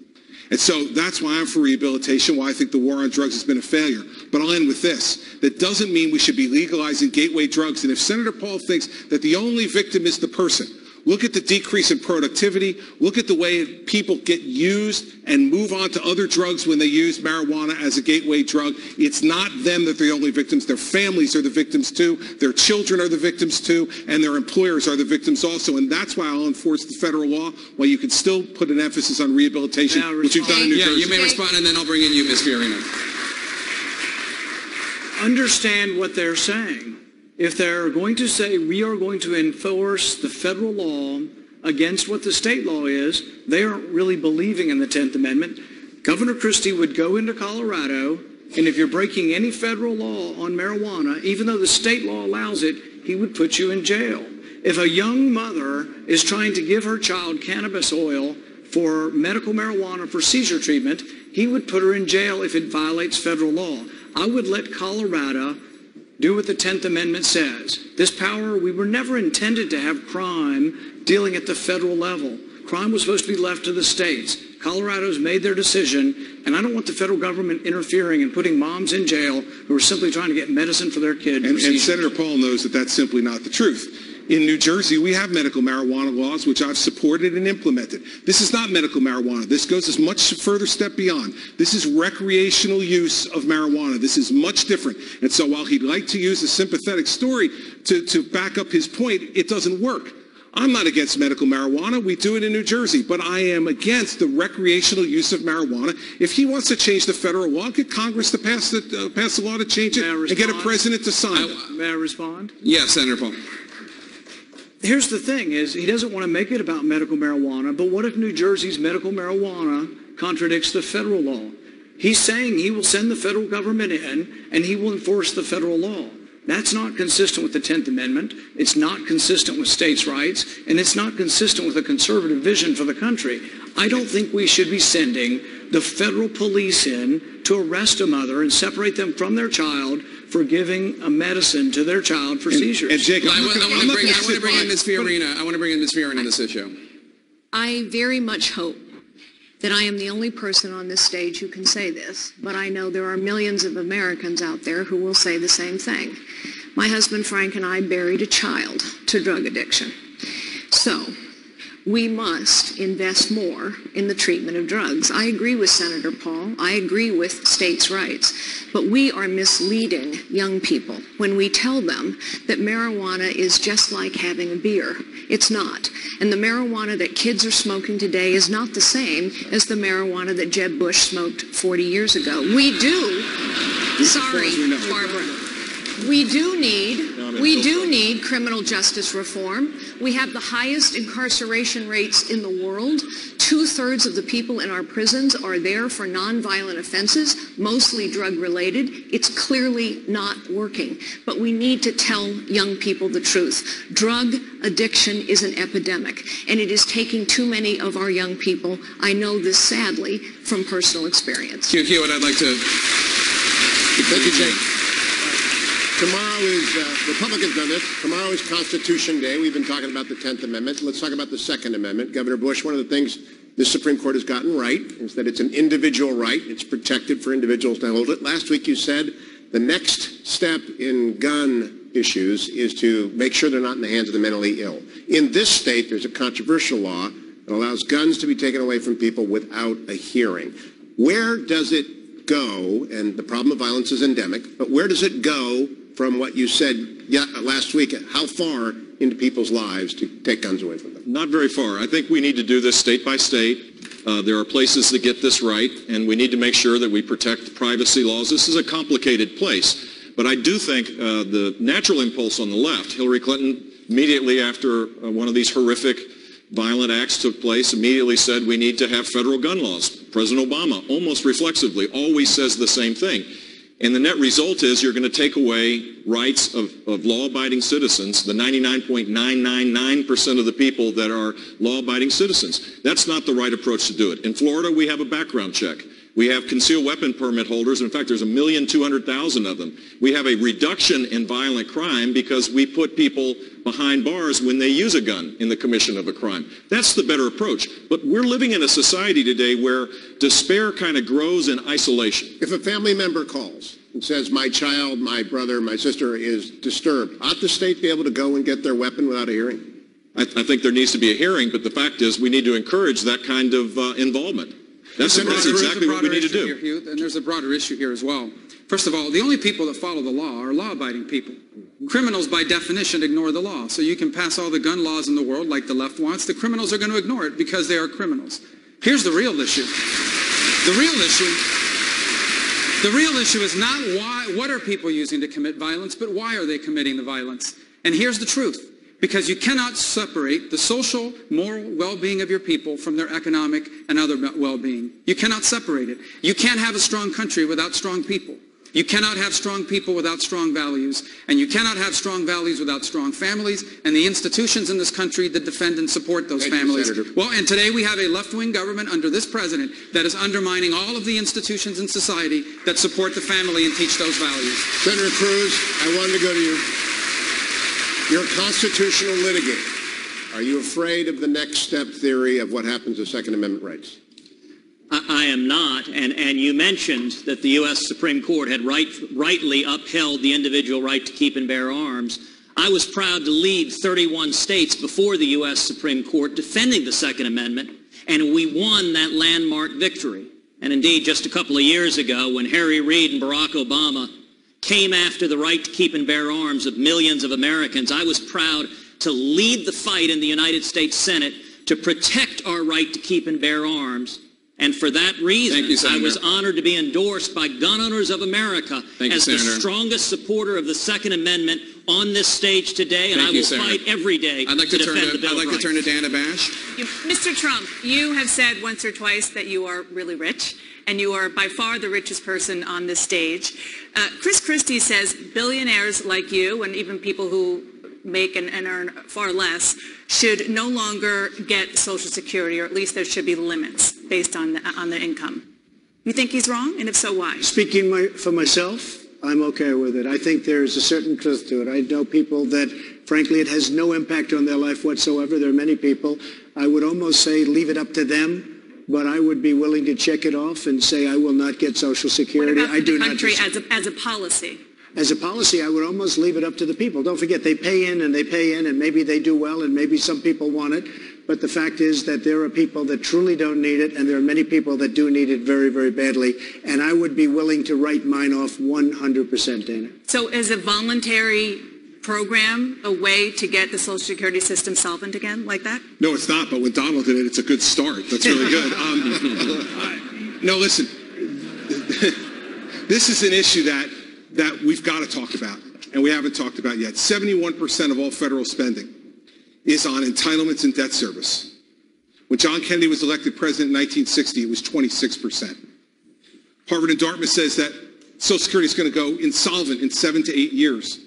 And so that's why I'm for rehabilitation, why I think the war on drugs has been a failure. But I'll end with this. That doesn't mean we should be legalizing gateway drugs. And if Senator Paul thinks that the only victim is the person, look at the decrease in productivity. Look at the way people get used and move on to other drugs when they use marijuana as a gateway drug. It's not them that are the only victims. Their families are the victims too. Their children are the victims too. And their employers are the victims also. And that's why I'll enforce the federal law, while you can still put an emphasis on rehabilitation, which we've done in New Jersey. Yeah, you may respond, and then I'll bring in you, Ms. Fiorina. Understand what they're saying. If they're going to say we are going to enforce the federal law against what the state law is, they aren't really believing in the 10th Amendment. Governor Christie would go into Colorado, and if you're breaking any federal law on marijuana, even though the state law allows it, he would put you in jail. If a young mother is trying to give her child cannabis oil for medical marijuana for seizure treatment, he would put her in jail if it violates federal law. I would let Colorado do what the 10th Amendment says. This power, we were never intended to have crime dealing at the federal level. Crime was supposed to be left to the states. Colorado's made their decision, and I don't want the federal government interfering and putting moms in jail who are simply trying to get medicine for their kid. And Senator Paul knows that that's simply not the truth. In New Jersey, we have medical marijuana laws, which I've supported and implemented. This is not medical marijuana. This goes a much further step beyond. This is recreational use of marijuana. This is much different. And so while he'd like to use a sympathetic story to back up his point, it doesn't work. I'm not against medical marijuana. We do it in New Jersey. But I am against the recreational use of marijuana. If he wants to change the federal law, get Congress to pass the law to change it and get a president to sign it. May I respond? Yes, Senator Paul. Here's the thing is he doesn't want to make it about medical marijuana, but what if New Jersey's medical marijuana contradicts the federal law? He's saying he will send the federal government in and he will enforce the federal law. That's not consistent with the 10th Amendment. It's not consistent with states' rights, and it's not consistent with a conservative vision for the country. I don't think we should be sending the federal police in to arrest a mother and separate them from their child for giving a medicine to their child for seizures. And Jacob, I want to bring in Ms. Fiorina. I want to bring in Ms. Fiorina on this issue. I very much hope that I am the only person on this stage who can say this, but I know there are millions of Americans out there who will say the same thing. My husband Frank and I buried a child to drug addiction. So we must invest more in the treatment of drugs. I agree with Senator Paul. I agree with states' rights. But we are misleading young people when we tell them that marijuana is just like having a beer. It's not. And the marijuana that kids are smoking today is not the same as the marijuana that Jeb Bush smoked 40 years ago. We do, sorry, Barbara, we do need criminal justice reform. We have the highest incarceration rates in the world. 2/3 of the people in our prisons are there for nonviolent offenses, mostly drug-related. It's clearly not working. But we need to tell young people the truth. Drug addiction is an epidemic, and it is taking too many of our young people. I know this sadly from personal experience. Hewitt, I'd like to... Thank you, Jake. Tomorrow is, Republicans done this, tomorrow is Constitution Day. We've been talking about the 10th Amendment. Let's talk about the Second Amendment. Governor Bush, one of the things the Supreme Court has gotten right is that it's an individual right. It's protected for individuals to hold it. Last week you said the next step in gun issues is to make sure they're not in the hands of the mentally ill. In this state, there's a controversial law that allows guns to be taken away from people without a hearing. Where does it go? And the problem of violence is endemic, but where does it go from what you said last week? How far into people's lives to take guns away from them? Not very far. I think we need to do this state by state. There are places that get this right, and we need to make sure that we protect privacy laws. This is a complicated place. But I do think the natural impulse on the left, Hillary Clinton, immediately after one of these horrific violent acts took place, immediately said we need to have federal gun laws. President Obama, almost reflexively, always says the same thing. And the net result is you're going to take away rights of law-abiding citizens, the 99.999% of the people that are law-abiding citizens. That's not the right approach to do it. In Florida, we have a background check. We have concealed weapon permit holders. In fact, there's 1,200,000 of them. We have a reduction in violent crime because we put people behind bars when they use a gun in the commission of a crime. That's the better approach. But we're living in a society today where despair kind of grows in isolation. If a family member calls and says, my child, my brother, my sister is disturbed, ought the state be able to go and get their weapon without a hearing? I think there needs to be a hearing, but the fact is we need to encourage that kind of involvement. That's exactly what we need to do. Here, and there's a broader issue here as well. First of all, the only people that follow the law are law-abiding people. Criminals, by definition, ignore the law. So you can pass all the gun laws in the world like the left wants. The criminals are going to ignore it because they are criminals. Here's the real issue. The real issue is not what are people using to commit violence, but why are they committing the violence? And here's the truth. Because you cannot separate the social, moral well-being of your people from their economic and other well-being. You cannot separate it. You can't have a strong country without strong people. You cannot have strong people without strong values, and you cannot have strong values without strong families and the institutions in this country that defend and support those families. Well, and today we have a left-wing government under this president that is undermining all of the institutions in society that support the family and teach those values. Senator Cruz, I wanted to go to you. You're a constitutional litigator. Are you afraid of the next step theory of what happens to Second Amendment rights? I am not, and you mentioned that the U.S. Supreme Court had rightly upheld the individual right to keep and bear arms. I was proud to lead 31 states before the U.S. Supreme Court defending the Second Amendment, and we won that landmark victory. And indeed, just a couple of years ago, when Harry Reid and Barack Obama came after the right to keep and bear arms of millions of Americans, I was proud to lead the fight in the United States Senate to protect our right to keep and bear arms. And for that reason, I was honored to be endorsed by Gun Owners of America as the strongest supporter of the Second Amendment on this stage today, and I will fight every day to defend the Bill of Rights. I'd like to turn to Dana Bash. Mr. Trump, you have said once or twice that you are really rich, and you are by far the richest person on this stage. Chris Christie says billionaires like you, and even people who make and earn far less, should no longer get Social Security, or at least there should be limits based on their income. You think he's wrong? And if so, why? Speaking for myself, I'm okay with it. I think there's a certain truth to it. I know people that, frankly, it has no impact on their life whatsoever. There are many people. I would almost say leave it up to them, but I would be willing to check it off and say I will not get Social Security. What about the country as a policy? As a policy, I would almost leave it up to the people. Don't forget, they pay in, and maybe they do well, and maybe some people want it. But the fact is that there are people that truly don't need it, and there are many people that do need it very, very badly. And I would be willing to write mine off 100%, Dana. So is a voluntary program a way to get the Social Security system solvent again, like that? No, it's not. But when Donald did it, it's a good start. That's really good. No, listen. This is an issue that we've got to talk about, and we haven't talked about yet. 71% of all federal spending is on entitlements and debt service. When John Kennedy was elected president in 1960, it was 26%. Harvard and Dartmouth says that Social Security is going to go insolvent in 7 to 8 years.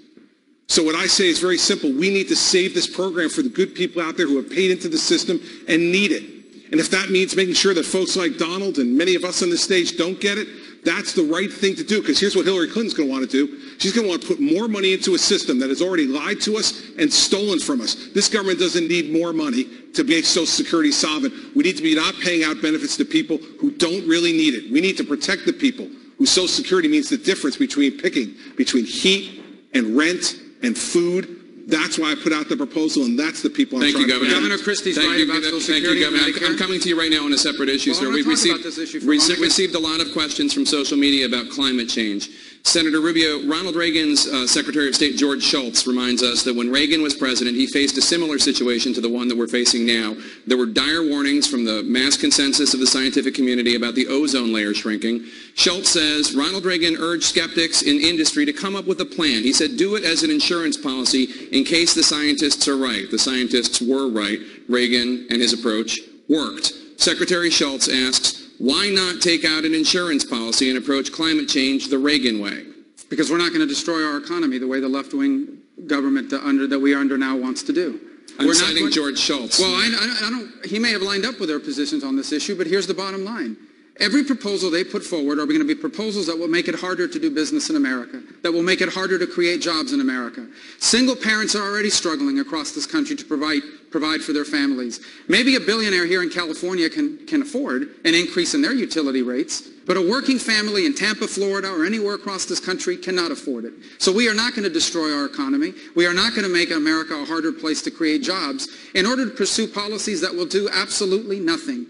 So what I say is very simple. We need to save this program for the good people out there who have paid into the system and need it. And if that means making sure that folks like Donald and many of us on this stage don't get it, that's the right thing to do, because here's what Hillary Clinton's going to want to do. She's going to want to put more money into a system that has already lied to us and stolen from us. This government doesn't need more money to make Social Security solvent. We need to be not paying out benefits to people who don't really need it. We need to protect the people whose Social Security means the difference between picking between heat and rent and food. That's why I put out the proposal, and that's the people I'm trying to protect. Governor Christie's right about Social Security. Thank you, Governor. I'm coming to you right now on a separate issue, sir. We've received a lot of questions from social media about climate change. Senator Rubio, Ronald Reagan's Secretary of State George Shultz reminds us that when Reagan was president, he faced a similar situation to the one that we're facing now. There were dire warnings from the mass consensus of the scientific community about the ozone layer shrinking. Shultz says Ronald Reagan urged skeptics in industry to come up with a plan. He said, do it as an insurance policy in case the scientists are right. The scientists were right. Reagan and his approach worked. Secretary Shultz asks, why not take out an insurance policy and approach climate change the Reagan way? Because we're not going to destroy our economy the way the left-wing government that we are under now wants to do. We're citing George Shultz. Well, I don't. He may have lined up with their positions on this issue, but here's the bottom line. Every proposal they put forward are going to be proposals that will make it harder to do business in America, that will make it harder to create jobs in America. Single parents are already struggling across this country to provide for their families. Maybe a billionaire here in California can afford an increase in their utility rates, but a working family in Tampa, Florida, or anywhere across this country cannot afford it. So we are not going to destroy our economy. We are not going to make America a harder place to create jobs in order to pursue policies that will do absolutely nothing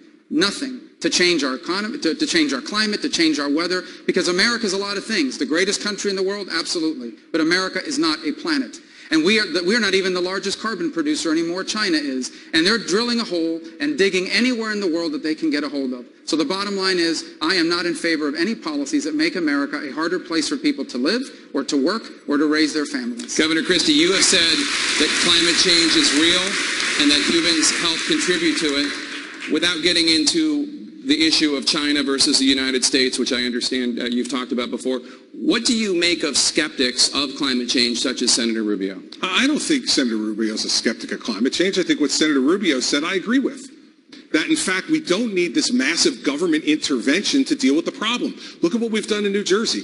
to change our economy, to change our climate, to change our weather, because America is a lot of things. The greatest country in the world, absolutely. But America is not a planet. And we are not even the largest carbon producer anymore. China is. And they're drilling a hole and digging anywhere in the world that they can get a hold of. So the bottom line is, I am not in favor of any policies that make America a harder place for people to live or to work or to raise their families. Governor Christie, you have said that climate change is real and that humans help contribute to it. Without getting into the issue of China versus the United States, which I understand you've talked about before. What do you make of skeptics of climate change, such as Senator Rubio? I don't think Senator Rubio is a skeptic of climate change. I think what Senator Rubio said I agree with. That, in fact, we don't need this massive government intervention to deal with the problem. Look at what we've done in New Jersey.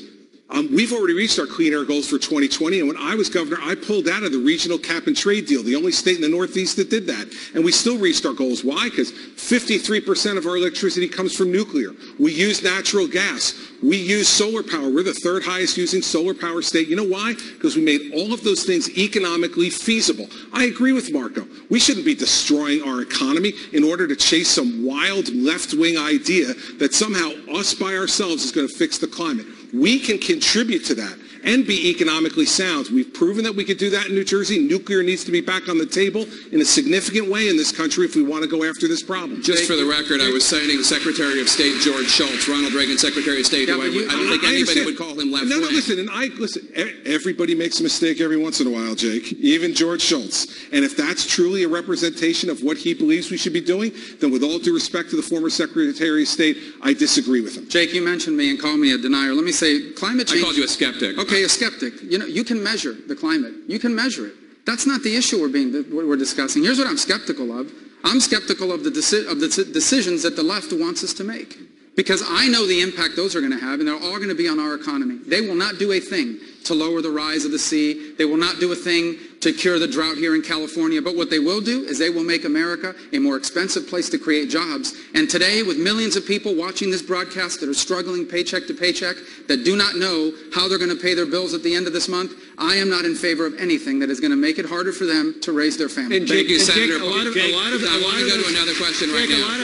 We've already reached our clean air goals for 2020, and when I was governor, I pulled out of the regional cap and trade deal, the only state in the Northeast that did that. And we still reached our goals. Why? Because 53% of our electricity comes from nuclear. We use natural gas. We use solar power. We're the third highest using solar power state. You know why? Because we made all of those things economically feasible. I agree with Marco. We shouldn't be destroying our economy in order to chase some wild left-wing idea that somehow us by ourselves is going to fix the climate. We can contribute to that and be economically sound. We've proven that we could do that in New Jersey. Nuclear needs to be back on the table in a significant way in this country if we want to go after this problem. Just for the record, I was citing Secretary of State George Shultz, Ronald Reagan Secretary of State, who I don't think anybody would call him left-wing. No, listen, everybody makes a mistake every once in a while, Jake, even George Shultz. And if that's truly a representation of what he believes we should be doing, then with all due respect to the former Secretary of State, I disagree with him. Jake, you mentioned me and called me a denier. Let me say, climate change... I called you a skeptic. Okay, a skeptic. You know, you can measure the climate. You can measure it. That's not the issue we're discussing. Here's what I'm skeptical of. I'm skeptical of the decisions that the left wants us to make. Because I know the impact those are going to have, and they're all going to be on our economy. They will not do a thing to lower the rise of the sea. They will not do a thing to cure the drought here in California. But what they will do is they will make America a more expensive place to create jobs. And today, with millions of people watching this broadcast that are struggling paycheck to paycheck, that do not know how they're going to pay their bills at the end of this month, I am not in favor of anything that is going to make it harder for them to raise their family. Thank you, Senator. I want to go to another question right now. I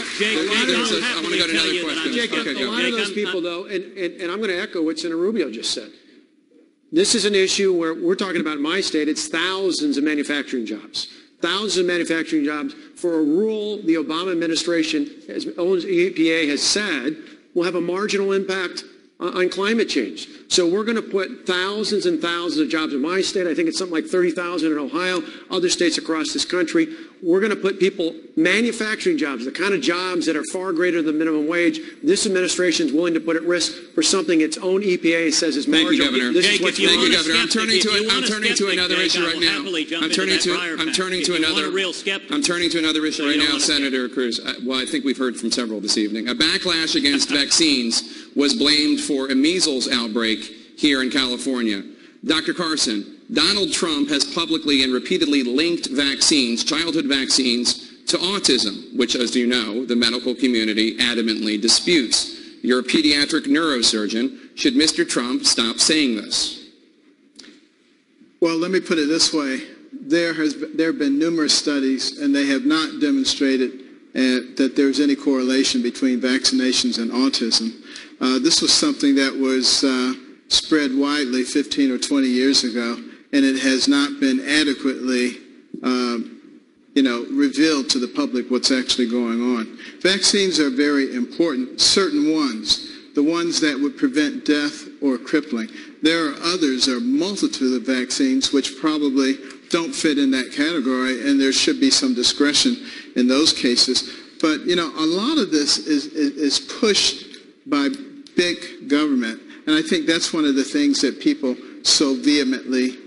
want to go to another question. A lot of those people, though, and I'm going to echo what Senator Rubio just said. This is an issue where we're talking about in my state, it's thousands of manufacturing jobs. Thousands of manufacturing jobs for a rule the Obama administration, as EPA has said, will have a marginal impact on climate change. So we're going to put thousands and thousands of jobs in my state. I think it's something like 30,000 in Ohio, other states across this country. We're going to put people, manufacturing jobs, the kind of jobs that are far greater than minimum wage. This administration is willing to put at risk for something its own EPA says is marginal. Thank you, Governor. Thank you, Governor. I'm turning to another issue right now. I'm turning to another issue right now, Senator Cruz. Well, I think we've heard from several this evening. A backlash against vaccines was blamed for a measles outbreak here in California. Dr. Carson, Donald Trump has publicly and repeatedly linked vaccines, childhood vaccines, to autism, which, as you know, the medical community adamantly disputes. You're a pediatric neurosurgeon. Should Mr. Trump stop saying this? Well, let me put it this way. There have been numerous studies, and they have not demonstrated that there's any correlation between vaccinations and autism. This was something that was spread widely 15 or 20 years ago, and it has not been adequately revealed to the public what's actually going on. Vaccines are very important, certain ones, the ones that would prevent death or crippling. There are others, there are a multitude of vaccines which probably don't fit in that category, and there should be some discretion in those cases. But, a lot of this is pushed by big government, and I think that's one of the things that people so vehemently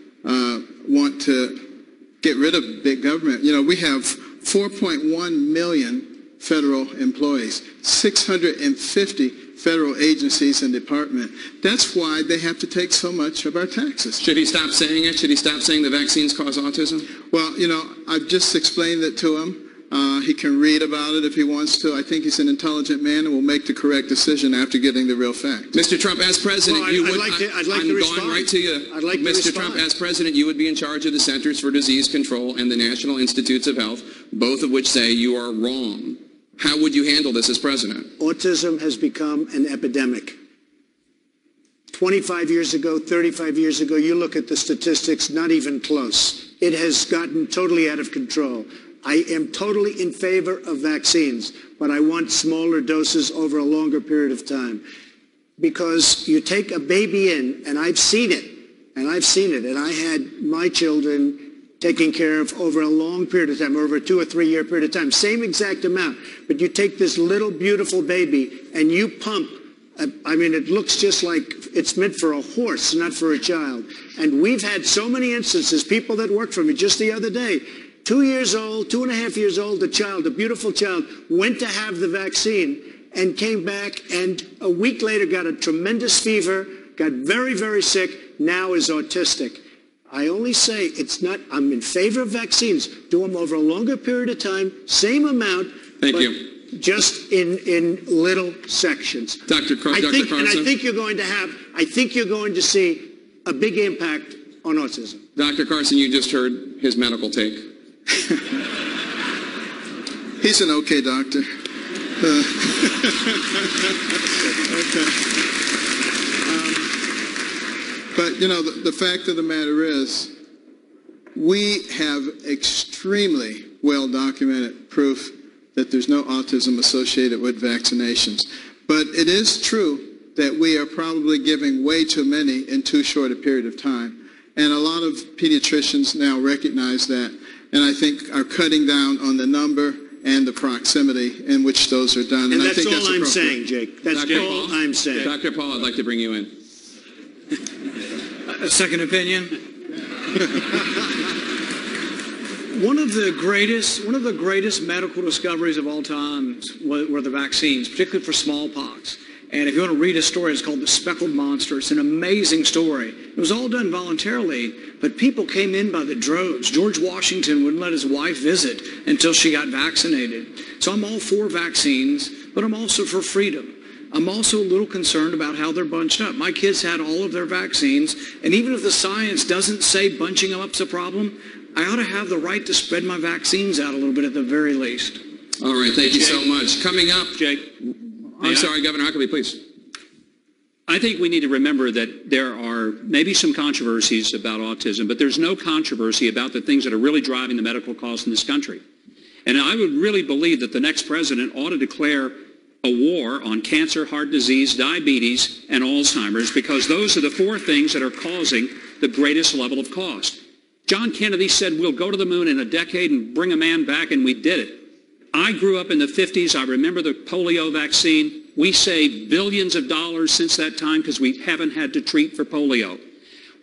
want to get rid of big government. We have 4.1 million federal employees, 650 federal agencies and departments. That's why they have to take so much of our taxes. Should he stop saying it? Should he stop saying the vaccines cause autism? Well, I've just explained it to him. He can read about it if he wants to. I think he's an intelligent man and will make the correct decision after getting the real facts. Mr. Trump, as president, I'd like to respond. Right to you. I'd like to Mr. respond. Trump, as president, you would be in charge of the Centers for Disease Control and the National Institutes of Health, both of which say you are wrong. How would you handle this as president? Autism has become an epidemic. 25 years ago, 35 years ago, you look at the statistics, not even close. It has gotten totally out of control. I am totally in favor of vaccines, but I want smaller doses over a longer period of time. Because you take a baby in, and I've seen it, and I had my children taken care of over a long period of time, over a 2 or 3 year period of time. Same exact amount. But you take this little beautiful baby and you pump, I mean, it looks just like it's meant for a horse, not for a child. And we've had so many instances, people that worked for me just the other day, 2 years old, 2.5 years old, a child, a beautiful child, went to have the vaccine and came back and a week later got a tremendous fever, got very, very sick, now is autistic. I only say it's not, I'm in favor of vaccines. Do them over a longer period of time, same amount. Thank but you. Just in little sections. Dr. Carson. And I think you're going to see a big impact on autism. Dr. Carson, you just heard his medical take. He's an okay doctor. Okay. But, you know, the fact of the matter is, we have extremely well-documented proof that there's no autism associated with vaccinations. But it is true that we are probably giving way too many in too short a period of time. And a lot of pediatricians now recognize that, and I think are cutting down on the number and the proximity in which those are done. And I that's think all I'm saying, Jake. That's all I'm saying. Dr. Paul, I'd like to bring you in. A second opinion. One of the greatest medical discoveries of all time were the vaccines, particularly for smallpox. And if you want to read a story, it's called The Speckled Monster. It's an amazing story. It was all done voluntarily, but people came in by the droves. George Washington wouldn't let his wife visit until she got vaccinated. So I'm all for vaccines, but I'm also for freedom. I'm also a little concerned about how they're bunched up. My kids had all of their vaccines, and even if the science doesn't say bunching them up's a problem, I ought to have the right to spread my vaccines out a little bit at the very least. All right, thank you so much. Coming up, Jake. I'm sorry, Governor Huckabee, please. I think we need to remember that there are maybe some controversies about autism, but there's no controversy about the things that are really driving the medical costs in this country. And I would really believe that the next president ought to declare a war on cancer, heart disease, diabetes, and Alzheimer's, because those are the four things that are causing the greatest level of cost. John Kennedy said we'll go to the moon in a decade and bring a man back, and we did it. I grew up in the 50s. I remember the polio vaccine. We saved billions of dollars since that time because we haven't had to treat for polio.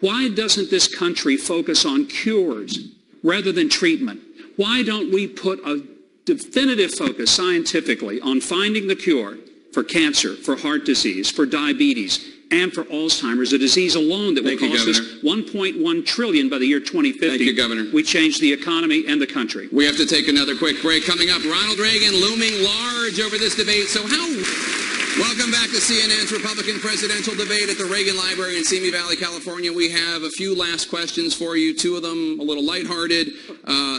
Why doesn't this country focus on cures rather than treatment? Why don't we put a definitive focus scientifically on finding the cure for cancer, for heart disease, for diabetes, and for Alzheimer's, a disease alone that will cost us $1.1 trillion by the year 2050. Thank you, Governor. We changed the economy and the country. We have to take another quick break. Coming up, Ronald Reagan looming large over this debate. So welcome back to CNN's Republican presidential debate at the Reagan Library in Simi Valley, California. We have a few last questions for you, two of them a little lighthearted,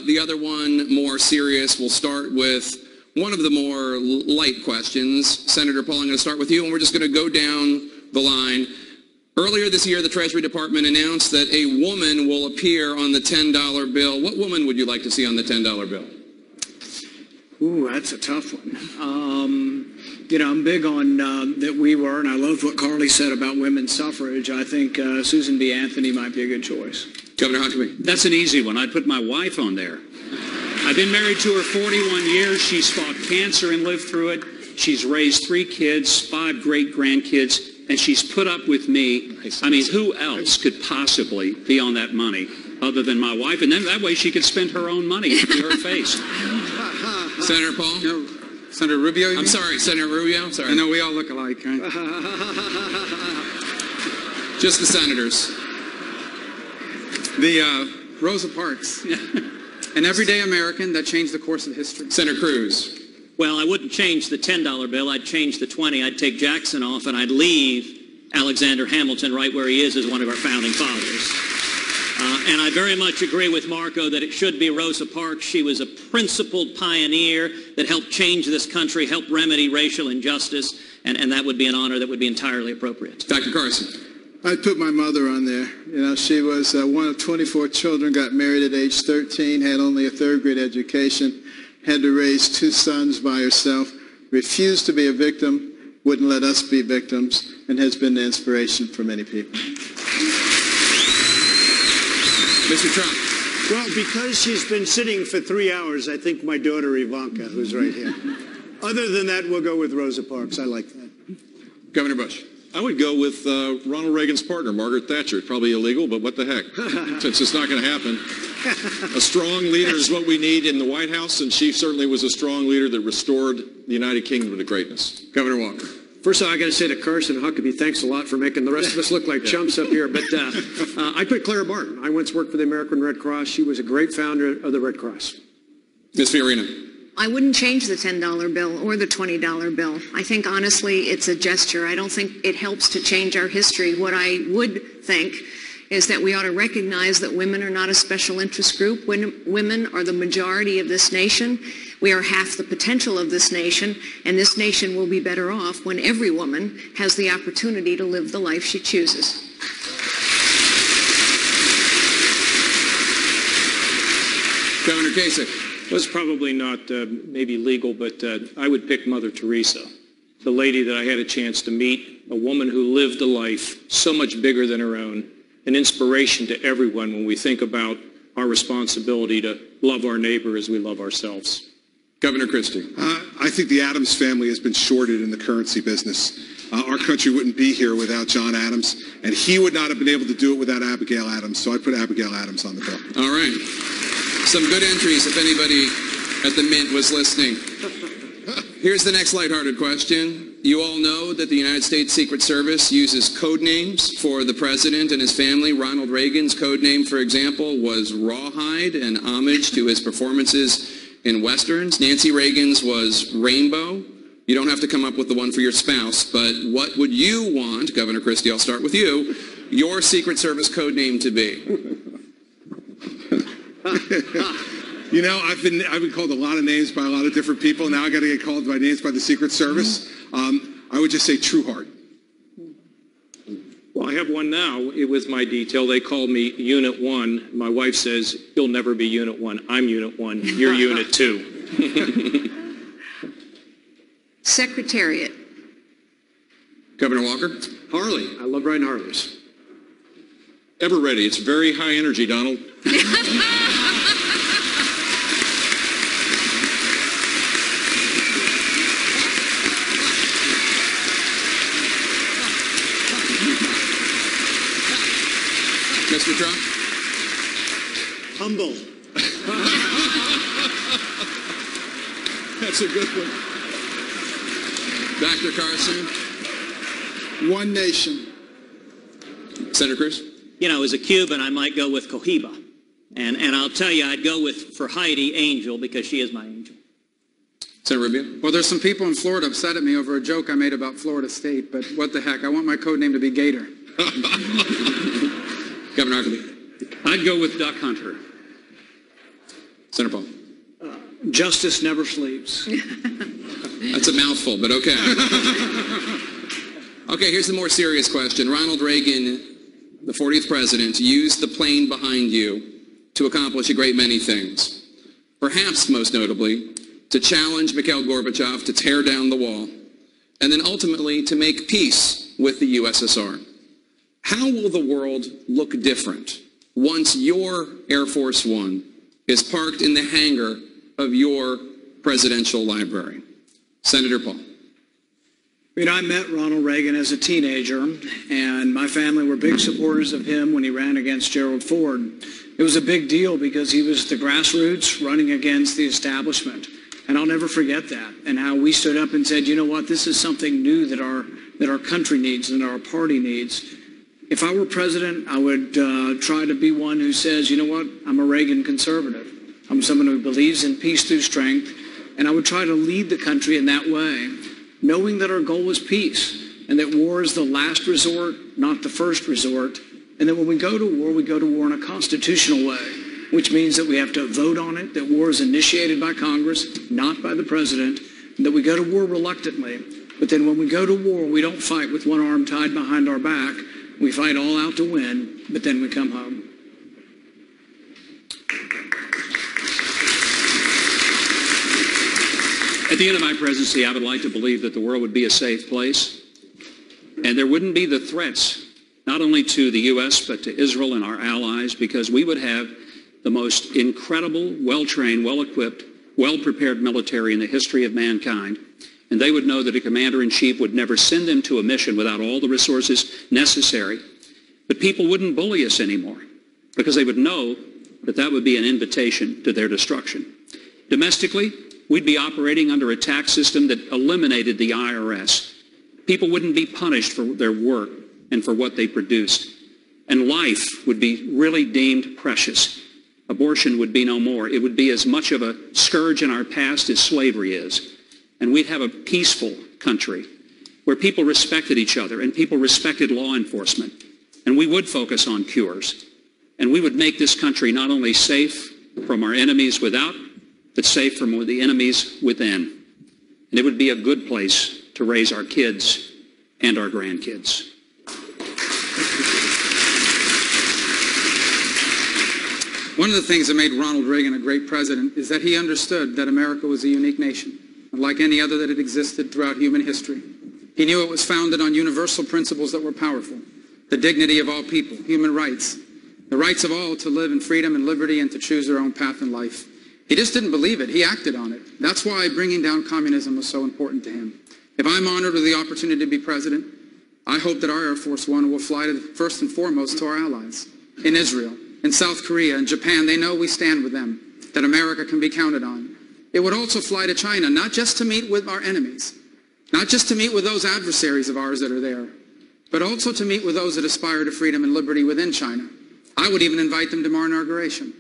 the other one more serious. We'll start with one of the more light questions. Senator Paul, I'm going to start with you, and we're just going to go down the line. Earlier this year, the Treasury Department announced that a woman will appear on the $10 bill. What woman would you like to see on the $10 bill? Ooh, that's a tough one. You know, I'm big on that we were, and I love what Carly said about women's suffrage. I think Susan B. Anthony might be a good choice. Governor Huckabee. That's an easy one. I'd put my wife on there. I've been married to her 41 years. She's fought cancer and lived through it. She's raised 3 kids, 5 great-grandkids, and she's put up with me. I mean, who else could possibly be on that money other than my wife? And then that way she could spend her own money to her face. Senator Paul? No, Senator Rubio, you I'm mean? sorry, Senator Rubio. Sorry. I know we all look alike, right? Just the senators. The Rosa Parks. An everyday American that changed the course of history. Senator Cruz. Well, I wouldn't change the $10 bill. I'd change the 20. I'd take Jackson off, and I'd leave Alexander Hamilton right where he is as one of our founding fathers. And I very much agree with Marco that it should be Rosa Parks. She was a principled pioneer that helped change this country, helped remedy racial injustice, and that would be an honor that would be entirely appropriate. Dr. Carson. I'd put my mother on there. You know, she was one of 24 children, got married at age 13, had only a 3rd grade education, had to raise 2 sons by herself, refused to be a victim, wouldn't let us be victims, and has been the inspiration for many people. Mr. Trump. Well, because she's been sitting for 3 hours, I think my daughter Ivanka, who's right here. Other than that, we'll go with Rosa Parks. I like that. Governor Bush. I would go with Ronald Reagan's partner, Margaret Thatcher. Probably illegal, but what the heck? Since it's not going to happen. A strong leader is what we need in the White House, and she certainly was a strong leader that restored the United Kingdom to greatness. Governor Walker. First of all, I got to say to Carson and Huckabee, thanks a lot for making the rest of us look like chumps up here. But I put Clara Barton. I once worked for the American Red Cross. She was a great founder of the Red Cross. Ms. Fiorina. I wouldn't change the $10 bill or the $20 bill. I think, honestly, it's a gesture. I don't think it helps to change our history. What I would think is that we ought to recognize that women are not a special interest group. Women are the majority of this nation. We are half the potential of this nation, and this nation will be better off when every woman has the opportunity to live the life she chooses. Governor Kasich. Was probably not maybe legal, but I would pick Mother Teresa, the lady that I had a chance to meet, a woman who lived a life so much bigger than her own, an inspiration to everyone when we think about our responsibility to love our neighbor as we love ourselves. Governor Christie. I think the Adams family has been shorted in the currency business. Our country wouldn't be here without John Adams, and he would not have been able to do it without Abigail Adams, so I put Abigail Adams on the bill. All right. Some good entries if anybody at the Mint was listening. Here's the next lighthearted question. You all know that the United States Secret Service uses code names for the president and his family. Ronald Reagan's code name, for example, was Rawhide, an homage to his performances in Westerns. Nancy Reagan's was Rainbow. You don't have to come up with the one for your spouse, but what would you want, Governor Christie, I'll start with you, your Secret Service code name to be? You know, I've been called a lot of names by a lot of different people. Now I got to get called by names by the Secret Service. I would just say True Heart. Well, I have one now. It was my detail. They called me Unit 1. My wife says, you'll never be Unit 1. I'm Unit 1. You're Unit 2. Secretariat. Governor Walker. Harley. I love riding Harleys. Ever ready. It's very high energy, Donald. Mr. Trump? Humble. That's a good one. Dr. Carson? One nation. Senator Cruz? You know, as a Cuban, I might go with Cohiba. And I'll tell you, I'd go for Heidi, Angel, because she is my angel. Senator Rubio? Well, there's some people in Florida upset at me over a joke I made about Florida State, but what the heck? I want my code name to be Gator. Governor Huckabee? I'd go with Duck Hunter. Senator Paul? Justice never sleeps. That's a mouthful, but okay. Okay, here's the more serious question. Ronald Reagan, the 40th president, used the plane behind you to accomplish a great many things. Perhaps most notably, to challenge Mikhail Gorbachev to tear down the wall, and then ultimately to make peace with the USSR. How will the world look different once your Air Force One is parked in the hangar of your presidential library? Senator Paul. You know, I met Ronald Reagan as a teenager, and my family were big supporters of him when he ran against Gerald Ford. It was a big deal because he was the grassroots running against the establishment. And I'll never forget that, and how we stood up and said, you know what, this is something new that our country needs and our party needs. If I were president, I would try to be one who says, you know what, I'm a Reagan conservative. I'm someone who believes in peace through strength, and I would try to lead the country in that way, knowing that our goal is peace, and that war is the last resort, not the first resort, and that when we go to war in a constitutional way, which means that we have to vote on it, that war is initiated by Congress, not by the president, and that we go to war reluctantly. But then when we go to war, we don't fight with one arm tied behind our back. We fight all out to win, but then we come home. At the end of my presidency, I would like to believe that the world would be a safe place, and there wouldn't be the threats, not only to the U.S., but to Israel and our allies, because we would have the most incredible, well-trained, well-equipped, well-prepared military in the history of mankind, and they would know that a commander-in-chief would never send them to a mission without all the resources necessary. But people wouldn't bully us anymore because they would know that that would be an invitation to their destruction. Domestically, we'd be operating under a tax system that eliminated the IRS. People wouldn't be punished for their work and for what they produced. And life would be really deemed precious. Abortion would be no more. It would be as much of a scourge in our past as slavery is. And we'd have a peaceful country where people respected each other and people respected law enforcement. And we would focus on cures. And we would make this country not only safe from our enemies without, but safe from the enemies within. And it would be a good place to raise our kids and our grandkids. One of the things that made Ronald Reagan a great president is that he understood that America was a unique nation, unlike any other that had existed throughout human history. He knew it was founded on universal principles that were powerful: the dignity of all people, human rights, the rights of all to live in freedom and liberty and to choose their own path in life. He just didn't believe it. He acted on it. That's why bringing down communism was so important to him. If I'm honored with the opportunity to be president, I hope that our Air Force One will fly first and foremost to our allies in Israel, in South Korea, and Japan. They know we stand with them, that America can be counted on. It would also fly to China, not just to meet with our enemies, not just to meet with those adversaries of ours that are there, but also to meet with those that aspire to freedom and liberty within China. I would even invite them to my inauguration.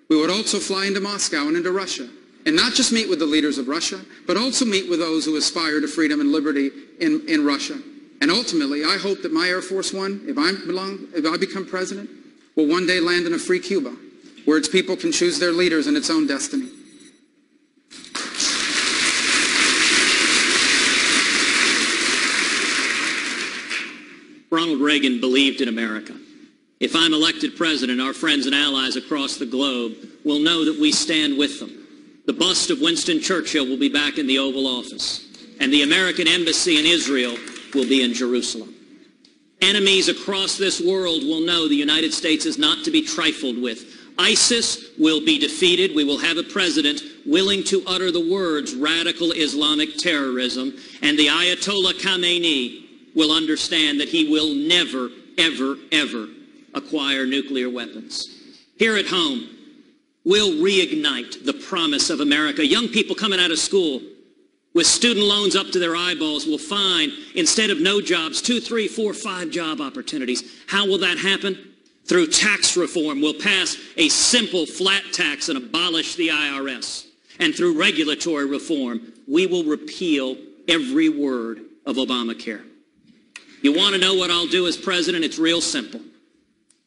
We would also fly into Moscow and into Russia, and not just meet with the leaders of Russia, but also meet with those who aspire to freedom and liberty in Russia. And ultimately, I hope that my Air Force One, if I become president, will one day land in a free Cuba, where its people can choose their leaders and its own destiny. Ronald Reagan believed in America. If I'm elected president, our friends and allies across the globe will know that we stand with them. The bust of Winston Churchill will be back in the Oval Office, and the American Embassy in Israel will be in Jerusalem. Enemies across this world will know the United States is not to be trifled with. ISIS will be defeated. We will have a president willing to utter the words radical Islamic terrorism, and the Ayatollah Khamenei will understand that he will never, ever, ever acquire nuclear weapons. Here at home, we'll reignite the promise of America. Young people coming out of school with student loans up to their eyeballs will find, instead of no jobs, 2, 3, 4, 5 job opportunities. How will that happen? Through tax reform. We'll pass a simple flat tax and abolish the IRS. And through regulatory reform, we will repeal every word of Obamacare. You want to know what I'll do as president? It's real simple.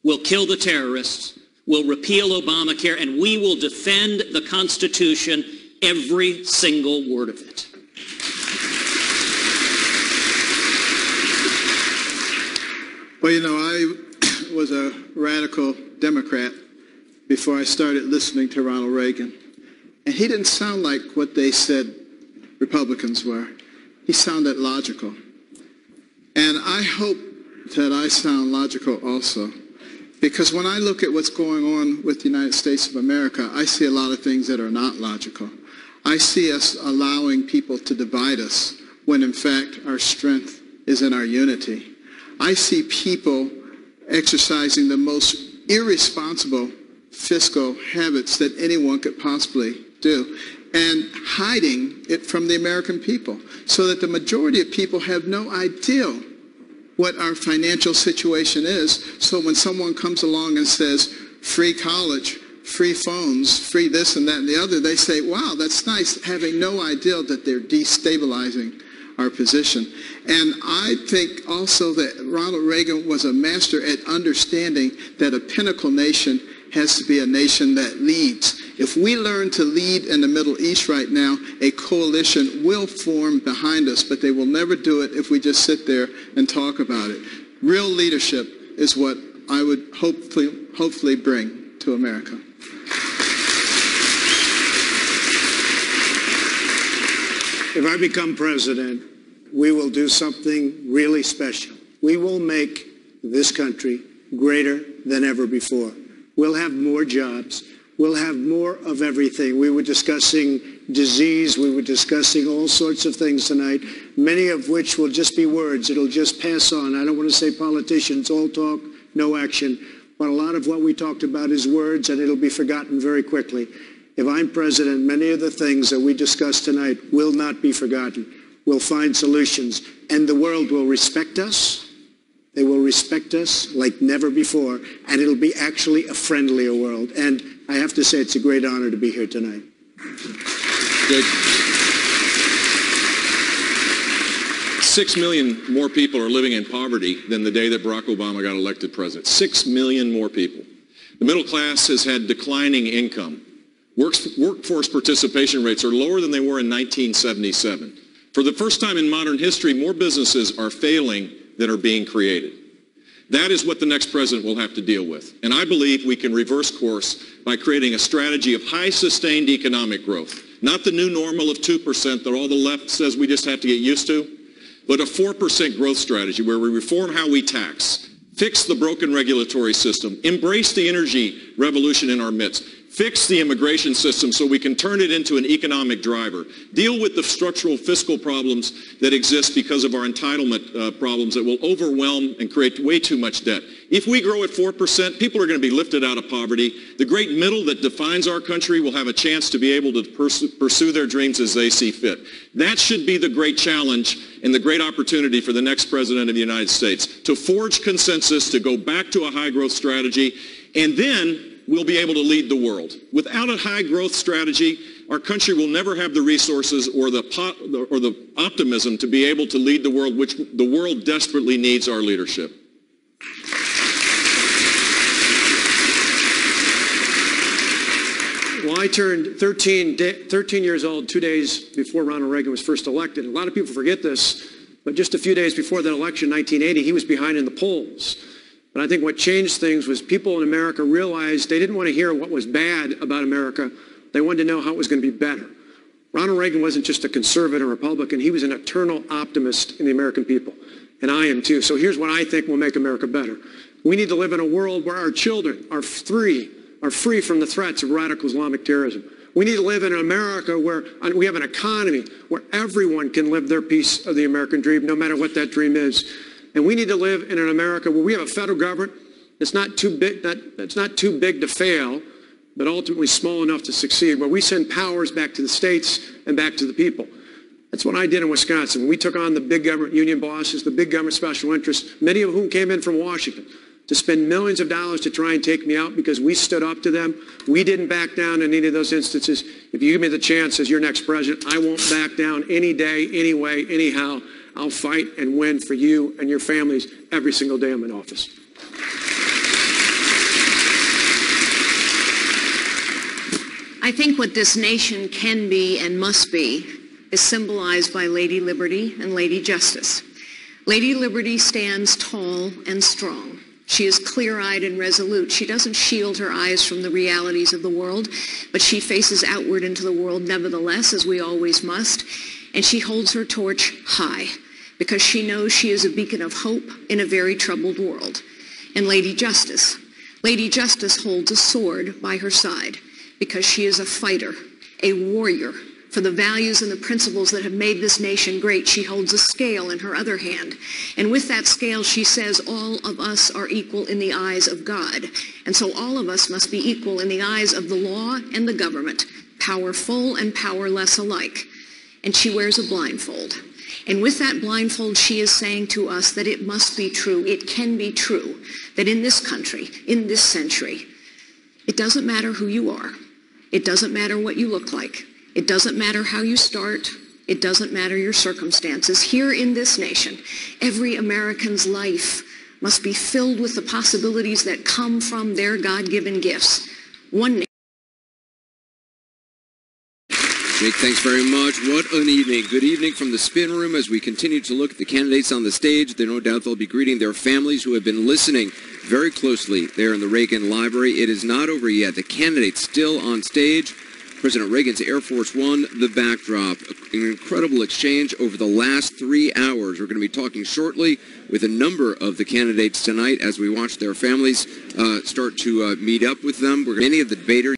We'll kill the terrorists, we'll repeal Obamacare, and we will defend the Constitution, every single word of it. Well, you know, I was a radical Democrat before I started listening to Ronald Reagan. And he didn't sound like what they said Republicans were. He sounded logical. And I hope that I sound logical also. Because when I look at what's going on with the United States of America, I see a lot of things that are not logical. I see us allowing people to divide us when in fact our strength is in our unity. I see people exercising the most irresponsible fiscal habits that anyone could possibly do and hiding it from the American people so that the majority of people have no idea what our financial situation is. So when someone comes along and says free college, free phones, free this and that and the other, they say, wow, that's nice, having no idea that they're destabilizing our position. And I think also that Ronald Reagan was a master at understanding that a pinnacle nation has to be a nation that leads. If we learn to lead in the Middle East right now, a coalition will form behind us, but they will never do it if we just sit there and talk about it. Real leadership is what I would hopefully bring to America. If I become president, we will do something really special. We will make this country greater than ever before. We'll have more jobs. we'll have more of everything. We were discussing disease. We were discussing all sorts of things tonight, many of which will just be words. It'll just pass on. I don't want to say politicians, all talk, no action. But a lot of what we talked about is words, and it'll be forgotten very quickly. If I'm president, many of the things that we discussed tonight will not be forgotten. We'll find solutions, and the world will respect us. They will respect us like never before, and it'll be actually a friendlier world. And I have to say, it's a great honor to be here tonight. Good. 6 million more people are living in poverty than the day that Barack Obama got elected president. 6 million more people. The middle class has had declining income. Workforce participation rates are lower than they were in 1977. For the first time in modern history, more businesses are failing than are being created. That is what the next president will have to deal with. And I believe we can reverse course by creating a strategy of high sustained economic growth. Not the new normal of 2% that all the left says we just have to get used to, but a 4% growth strategy where we reform how we tax, fix the broken regulatory system, embrace the energy revolution in our midst, fix the immigration system so we can turn it into an economic driver, deal with the structural fiscal problems that exist because of our entitlement problems that will overwhelm and create way too much debt. If we grow at 4%, people are going to be lifted out of poverty. The great middle that defines our country will have a chance to be able to pursue their dreams as they see fit. That should be the great challenge and the great opportunity for the next president of the United States, to forge consensus, to go back to a high growth strategy, and then we'll be able to lead the world. Without a high growth strategy, our country will never have the resources or the optimism to be able to lead the world, which the world desperately needs our leadership. Well, I turned 13 years old 2 days before Ronald Reagan was first elected. A lot of people forget this, but just a few days before that election in 1980, he was behind in the polls. But I think what changed things was people in America realized they didn't want to hear what was bad about America. They wanted to know how it was going to be better. Ronald Reagan wasn't just a conservative Republican. He was an eternal optimist in the American people. And I am too. So here's what I think will make America better. We need to live in a world where our children are free from the threats of radical Islamic terrorism. We need to live in an America where we have an economy where everyone can live their piece of the American dream, no matter what that dream is. And we need to live in an America where we have a federal government that's not too big, to fail, but ultimately small enough to succeed, where we send powers back to the states and back to the people. That's what I did in Wisconsin. We took on the big government union bosses, the big government special interests, many of whom came in from Washington to spend millions of dollars to try and take me out because we stood up to them. We didn't back down in any of those instances. If you give me the chance as your next president, I won't back down any day, any way, anyhow. I'll fight and win for you and your families every single day I'm in office. I think what this nation can be and must be is symbolized by Lady Liberty and Lady Justice. Lady Liberty stands tall and strong. She is clear-eyed and resolute. She doesn't shield her eyes from the realities of the world, but she faces outward into the world nevertheless, as we always must. And she holds her torch high because she knows she is a beacon of hope in a very troubled world. And Lady Justice holds a sword by her side because she is a fighter, a warrior for the values and the principles that have made this nation great. She holds a scale in her other hand. And with that scale, she says all of us are equal in the eyes of God. And so all of us must be equal in the eyes of the law and the government, powerful and powerless alike. And she wears a blindfold. And with that blindfold, she is saying to us that it must be true, it can be true, that in this country, in this century, it doesn't matter who you are. It doesn't matter what you look like. It doesn't matter how you start. It doesn't matter your circumstances. Here in this nation, every American's life must be filled with the possibilities that come from their God-given gifts. One Jake, thanks very much. What an evening. Good evening from the spin room as we continue to look at the candidates on the stage. There no doubt they'll be greeting their families who have been listening very closely there in the Reagan Library. It is not over yet. The candidates still on stage. President Reagan's Air Force One, the backdrop. An incredible exchange over the last 3 hours. We're going to be talking shortly with a number of the candidates tonight as we watch their families start to meet up with them. Many of the debaters